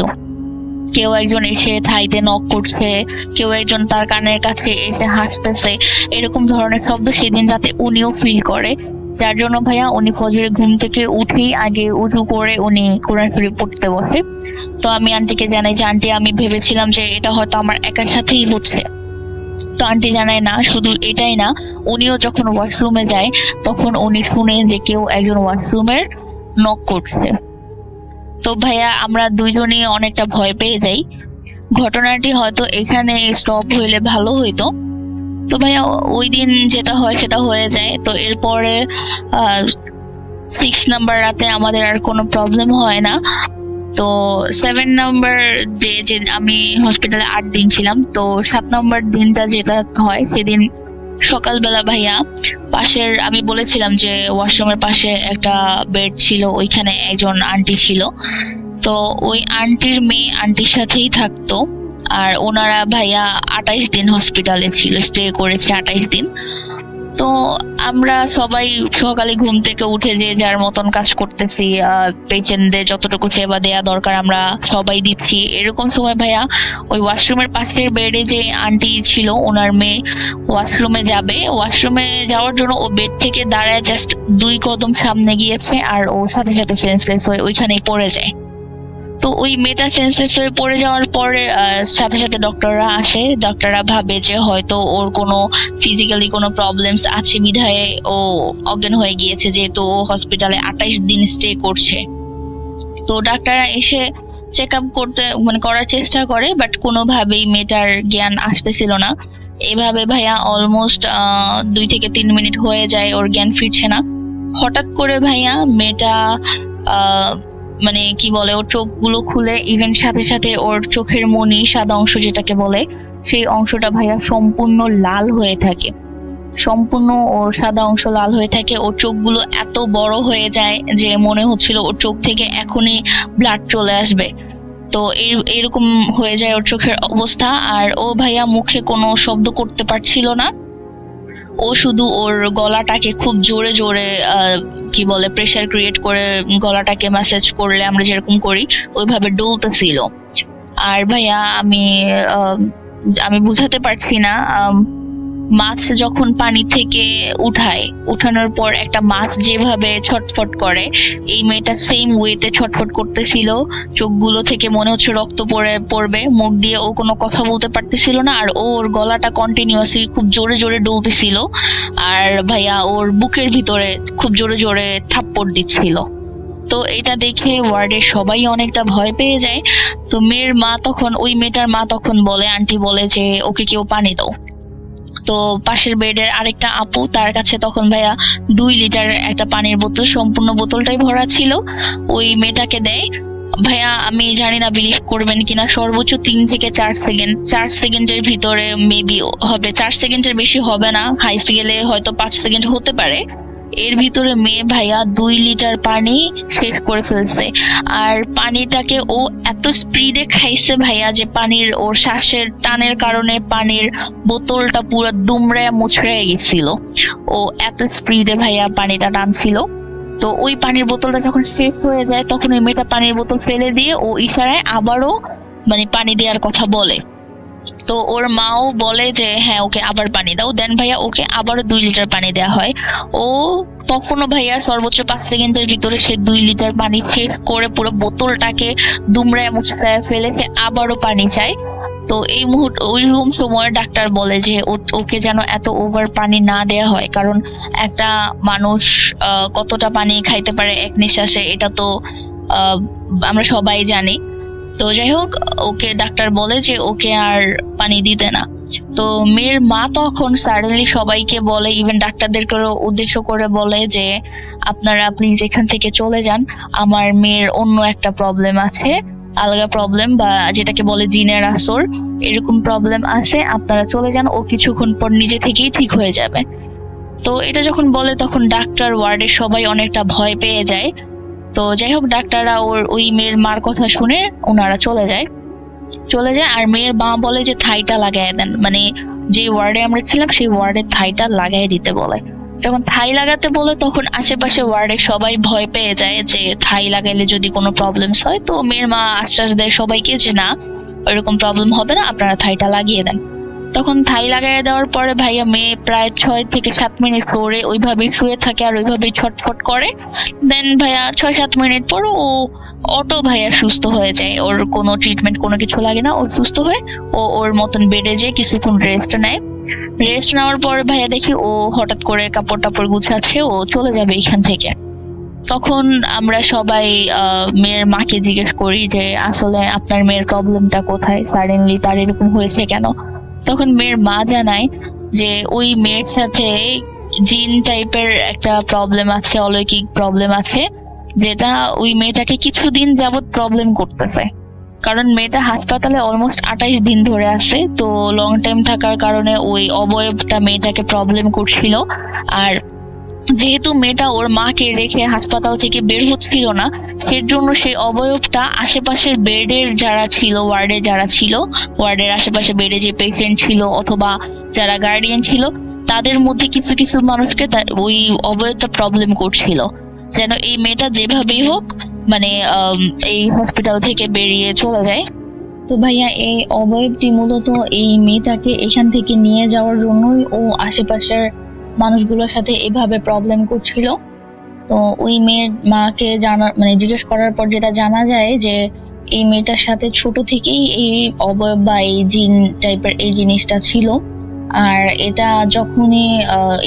কেউ একজন এসে থাইতে নক করছে, কেউ একজন তার কানের কাছে এসে হাসতেছে, এরকম ধরনের শব্দ সেদিন রাতে উনিও ফিল করে। যার জন্য ভাইয়া উনি ফজরে ঘুম থেকে উঠেই আগে উযু করে উনি কোরআন শরীফ পড়তে বসে। তো আমি আন্টিকে জানাই যে আন্টি, আমি ভেবেছিলাম যে এটা হয়তো আমার একার সাথেই হচ্ছে। তো আন্টি জানায় না, শুধু এটাই না, উনিও যখন ওয়াশরুমে যায় তখন উনি শুনে যে কেউ একজন ওয়াশরুমের নক করছে। তো ভাইয়া আমরা দুইজনই অনেকটা ভয় পেয়ে যাই। ঘটনাটি হয়তো এখানে স্টপ হইলে ভালো হইতো। তো ভাইয়া ওই দিন যেটা হয় সেটা হয়ে যায়। তো এরপরে 6 নাম্বার রাতে আমাদের আর কোনো প্রবলেম হয় না। তো 7 নাম্বার ডে, যে আমি হসপিটালে 8 দিন ছিলাম, তো 7 নাম্বার দিনটা যেটা হয় সেদিন সকালবেলা ভাইয়া পাশের, আমি বলেছিলাম যে ওয়াশরুমের পাশে একটা বেড ছিল, ওইখানে একজন আন্টি ছিল। তো ওই আন্টির মেয়ে আন্টির সাথেই থাকতো, আর ওনারা ভাইয়া 28 দিন হসপিটালে ছিল, স্টে করেছে 28 দিন। তো আমরা সবাই সকালে ঘুম থেকে উঠে যে যার মতন কাজ করতেছি, পেশেন্টদের যতটুকু সেবা দেয়া দরকার আমরা সবাই দিচ্ছি। এরকম সময় ভাইয়া ওই ওয়াশরুমের পাশের বেডে যে আন্টি ছিল, ওনার মেয়ে ওয়াশরুমে যাবে, ওয়াশরুমে যাওয়ার জন্য ও বেড থেকে দাঁড়ায় জাস্ট 2 কদম সামনে গিয়েছে, আর ও সাথে সাথে সেন্সলেস হয়ে ওইখানেই পড়ে যায়। তো ওই মেয়েটা সেন্সলেস হয়ে পড়ে যাওয়ার পরে সাথে সাথে ডক্টররা আসে। ডক্টররা ভাবে যে হয়তো ওর কোনো ফিজিক্যালি কোনো প্রবলেমস আছে বিধায় ও অজ্ঞান হয়ে গিয়েছে, যেহেতু ও হসপিটালে 28 দিন স্টে করছে। তো ডাক্তাররা এসে চেক আপ করার চেষ্টা করে, বাট কোনোভাবেই মেয়েটার জ্ঞান আসতেছিল না। এভাবে ভাইয়া অলমোস্ট 2 থেকে 3 মিনিট হয়ে যায়, ওর জ্ঞান ফিরছে না। হঠাৎ করে ভাইয়া মেয়েটা মানে কি বলে, ওর চোখগুলো খুলে, ইভেন সাথে সাথে ওর চোখের মনি, সাদা অংশ যেটাকে বলে, সেই অংশটা ভাইয়া সম্পূর্ণ লাল হয়ে থাকে, সম্পূর্ণ ওর সাদা অংশ লাল হয়ে থাকে। ওর চোখগুলো এত বড় হয়ে যায় যে মনে হচ্ছিল ওর চোখ থেকে এখনই ব্লাড চলে আসবে। তো এরকম হয়ে যায় ওর চোখের অবস্থা। আর ও ভাইয়া মুখে কোনো শব্দ করতে পারছিল না, ও শুধু ওর গলাটাকে খুব জোরে জোরে কি বলে প্রেসার ক্রিয়েট করে গলাটাকে ম্যাসেজ করলে আমরা যেরকম করি ওইভাবে ডলতেছিল। আর ভাইয়া আমি বুঝাতে পারছি না, মাছ যখন পানি থেকে উঠানোর পর একটা মাছ যেভাবে ছটফট করে, এই মেয়েটা সেম ওয়েতে ছটফট করতেছিল। চোখগুলো থেকে মনে হচ্ছে রক্ত পড়বে, মুখ দিয়ে ও কোনো কথা বলতে পারতেছিল না, আর ওর গলাটা কন্টিনিউয়াসলি খুব জোরে জোরে ডলতেছিল। আর ভাইয়া ওর বুকের ভিতরে খুব জোরে জোরে থাপ্পড় দিচ্ছিল। তো এটা দেখে ওয়ার্ডের সবাই অনেকটা ভয় পেয়ে যায়। তো ওই মেয়েটার মা তখন বলে, আন্টি বলে যে ওকে কেউ পানি দাও। তো পাশের বেডের আরেকটা আপু, তার কাছে তখন ভাইয়া 2 লিটার একটা পানির বোতল, সম্পূর্ণ বোতলটাই ভরা ছিল, ওই মেয়েটাকে দেয়। ভাইয়া আমি জানি না বিলিভ করবেন কিনা, সর্বোচ্চ 3 থেকে 4 সেকেন্ডের ভিতরে মেবি হবে, 4 সেকেন্ডের বেশি হবে না, হাইস্ট গেলে হয়তো 5 সেকেন্ড হতে পারে, এর ভিতরে মেয়ে ভাইয়া 2 লিটার পানি শেষ করে ফেলছে। আর পানিটাকে ও এত স্পিডে খাইছে ভাইয়া যে ওর শ্বাসের টানের কারণে পানির বোতলটা পুরো দুমড়ে মুচড়ে গেছিল। ও এত স্পিডে ভাইয়া পানিটা টানছিল। তো ওই পানির বোতলটা যখন শেষ হয়ে যায় তখন ওই মেয়েটা পানির বোতল ফেলে দিয়ে ও ইশারায় আবারও পানি দেওয়ার কথা বলে। তো ওর মাও বলে যে হ্যাঁ ওকে আবার পানি দাও। দেন ভাইয়া ওকে আবারও 2 লিটার পানি দেওয়া হয়। ও তখনও ভাইয়া সর্বোচ্চ 5 সেকেন্ডের ভিতরে সে 2 লিটার পানি শেষ করে পুরো বোতলটাকে দুমড়ায় মুচড়ায় ফেলে সে আবারও পানি চায়। তো এই মুহূর্তে ওই সময় ডাক্তার বলে যে ওকে যেন এত ওভার পানি না দেয়া হয়, কারণ একটা মানুষ কতটা পানি খাইতে পারে এক নিঃশ্বাসে এটা তো আমরা সবাই জানি। তো যাই হোক, ওকে ডাক্তার বলে যে ওকে আর পানি দিতে না। তো মেয়ের মা তখন সাডেনলি সবাইকে বলে, ইভেন ডাক্তারদেরকেও উদ্দেশ্য করে বলে যে আপনারা প্লিজ এখান থেকে চলে যান, আমার মেয়ের অন্য একটা প্রবলেম আছে, আলগা প্রবলেম বা যেটাকে বলে জিনের আসর, এরকম প্রবলেম আছে, আপনারা চলে যান, ও কিছুক্ষণ পর নিজে থেকেই ঠিক হয়ে যাবে। তো এটা যখন বলে তখন ডাক্তার, ওয়ার্ডের সবাই অনেকটা ভয় পেয়ে যায়। তো যাই হোক, ডাক্তাররা ওই মেয়ের মার কথা শুনে ওনারা চলে যায়। আর মেয়ের মা বলে যে থাইটা লাগাই দেন, মানে যে ওয়ার্ডে আমরা ছিলাম সেই ওয়ার্ডের থাইটা লাগাই দিতে বলে। যখন থাই লাগাতে বলে তখন আশেপাশে ওয়ার্ডে সবাই ভয় পেয়ে যায় যে থাই লাগাইলে যদি কোনো প্রবলেমস হয়। তো মেয়ের মা আশ্বাস দেয় সবাইকে যে না, ওইরকম প্রবলেম হবে না, আপনারা থাইটা লাগিয়ে দেন। তখন থাই লাগাই দেওয়ার পরে ভাইয়া মেয়ে প্রায় 6 থেকে 7 মিনিট পরে ওইভাবেই শুয়ে থাকে আর ওইভাবেই ছটফট করে। দেন ভাইয়া 6-7 মিনিট পর ও অটো ভাইয়া সুস্থ হয়ে যায়, ওর কোনো ট্রিটমেন্ট কোনো কিছু লাগে না, ও সুস্থ হয়ে ওর মতন বেডে যেয়ে কিছুক্ষণ রেস্ট নেওয়ার পরে ভাইয়া দেখি ও হঠাৎ করে কাপড় টাপড় গুছাচ্ছে, ও চলে যাবে এখান থেকে। তখন আমরা সবাই মেয়ের মাকে জিজ্ঞেস করি যে আসলে আপনার মেয়ের প্রবলেমটা কোথায়, সাডেনলি তার এরকম হয়েছে কেন। তখন মেয়ের মা জানায় যে ওই মেয়ের সাথে জিন টাইপের একটা প্রবলেম আছে, অলৌকিক প্রবলেম আছে, যেটা ওই মেয়েটাকে কিছুদিন যাবত প্রবলেম করতেছে। কারণ মেয়েটা হাসপাতালে অলমোস্ট 28 দিন ধরে আছে, তো লং টাইম থাকার কারণে ওই অবয়বটা মেয়েটাকে প্রবলেম করছিল। আর যেহেতু মেয়েটা ওর মাকে রেখে হাসপাতাল থেকে বের হচ্ছিল না, সেজন্য সেই অবয়বটা আশেপাশের বেডের যারা ছিল, ওয়ার্ডের আশেপাশে বেডে যে পেশেন্ট ছিল অথবা যারা গার্ডিয়ান ছিল, তাদের মধ্যে কিছু কিছু মানুষকে ওই অবয়বটা প্রবলেম করছিল, যেন এই মেয়েটা যেভাবেই হোক মানে এই হসপিটাল থেকে বেরিয়ে চলে যায়। তো ভাইয়া এই অবয়বটি মূলত এই মেয়েটাকে এখান থেকে নিয়ে যাওয়ার জন্যই ও আশেপাশের মানুষগুলোর সাথে এভাবে প্রবলেম করছিল। তো ওই মেয়ের মাকে জিজ্ঞেস করার পর যেটা জানা যায় যে এই মেয়েটার সাথে ছোট থেকেই এই অবয়ব বা এই জিন টাইপের এই জিনিসটা ছিল। আর এটা যখনই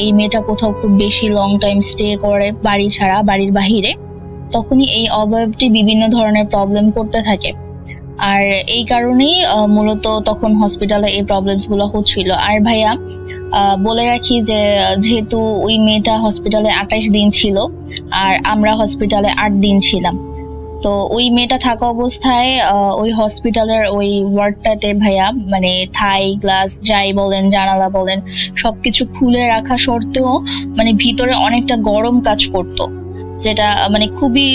এই মেয়েটা কোথাও খুব বেশি লং টাইম স্টে করে বাড়ি ছাড়া, বাড়ির বাহিরে, তখনই এই অবয়বটি বিভিন্ন ধরনের প্রবলেম করতে থাকে। আর এই কারণেই মূলত তখন হসপিটালে এই প্রবলেমস গুলো হচ্ছিল। আর ভাইয়া বলে রাখি যে যেহেতু ওই মেয়েটা হসপিটালে 28 দিন ছিল আর আমরা হসপিটালে 8 দিন ছিলাম, তো ওই মেয়েটা থাকা অবস্থায় ওই হসপিটালের ওই ওয়ার্ডটাতে ভাইয়া মানে থাই গ্লাস যাই বলেন, জানালা বলেন, সবকিছু খুলে রাখা সত্ত্বেও মানে ভিতরে অনেকটা গরম কাজ করতো, যেটা মানে খুবই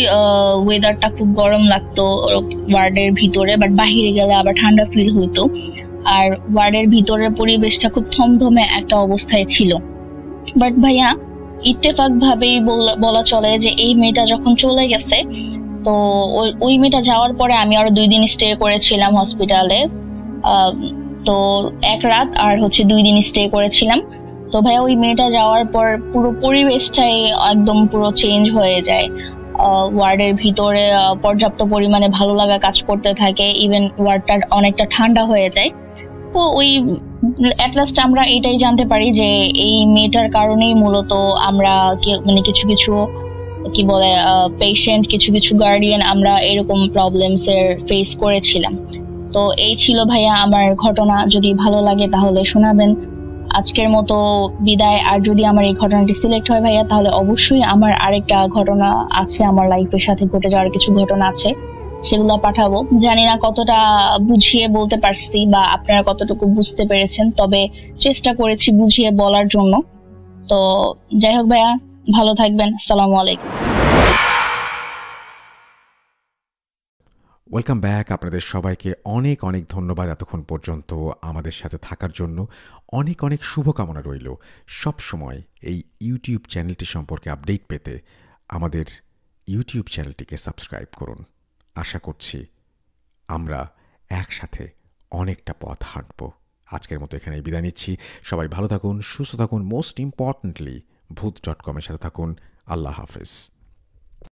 ওয়েদারটা খুব গরম লাগতো ওয়ার্ডের ভিতরে, বাট বাহিরে গেলে আবার ঠান্ডা ফিল হইতো। আর ওয়ার্ডের ভিতরের পরিবেশটা খুব থমথমে একটা অবস্থায় ছিল। বাট ভাইয়া ইত্তেফাক ভাবেই বলা চলে যে এই মেয়েটা যখন চলে গেছে, তো ওই মেয়েটা যাওয়ার পরে আমি আরো 2 দিন স্টে করেছিলাম হসপিটালে। তো 1 রাত আর 2 দিন স্টে করেছিলাম। তো ভাইয়া ওই মেয়েটা যাওয়ার পর পুরো পরিবেশটাই একদম পুরো চেঞ্জ হয়ে যায়। ওয়ার্ডের ভিতরে পর্যাপ্ত পরিমাণে ভালো লাগা কাজ করতে থাকে, ইভেন ওয়ার্ডটা অনেকটা ঠান্ডা হয়ে যায়। তো ওই এট লাস্ট আমরা এটাই জানতে পারি যে এই মেয়েটার কারণেই মূলত আমরা মানে কিছু কিছু কি বলে পেশেন্ট, কিছু কিছু গার্ডিয়ান আমরা এরকম প্রবলেমস এর ফেস করেছিলাম। তো এই ছিল ভাইয়া আমার ঘটনা। যদি ভালো লাগে তাহলে শোনাবেন। আজকের মতো বিদায়। আর যদি আমার এই ঘটনাটি সিলেক্ট হয় ভাইয়া, তাহলে অবশ্যই আমার আরেকটা ঘটনা আছে, আমার লাইফের সাথে ঘটে যাওয়ার কিছু ঘটনা আছে, সেগুলো পাঠাবো। জানি না কতটা বুঝিয়ে বলতে পারছি বা আপনারা কতটুকু বুঝতে পেরেছেন, তবে চেষ্টা করেছি বুঝিয়ে বলার জন্য। তো যাই হোক ভাইয়া, ভালো থাকবেন। আসসালামু আলাইকুম। Welcome back. আপনাদের সবাইকে অনেক অনেক ধন্যবাদ এতক্ষণ পর্যন্ত আমাদের সাথে থাকার জন্য। অনেক অনেক শুভকামনা রইল। সব সময় এই ইউটিউব চ্যানেলটি সম্পর্কে আপডেট পেতে আমাদের ইউটিউব চ্যানেলটিকে সাবস্ক্রাইব করুন। আশা করছি আমরা একসাথে অনেকটা পথ হাঁটব। আজকের মতো এখানে বিদায় নিচ্ছি। সবাই ভালো থাকুন, সুস্থ থাকুন, মোস্ট ইম্পর্টেন্টলি ভূত.com এর সাথে থাকুন। আল্লাহ হাফেজ।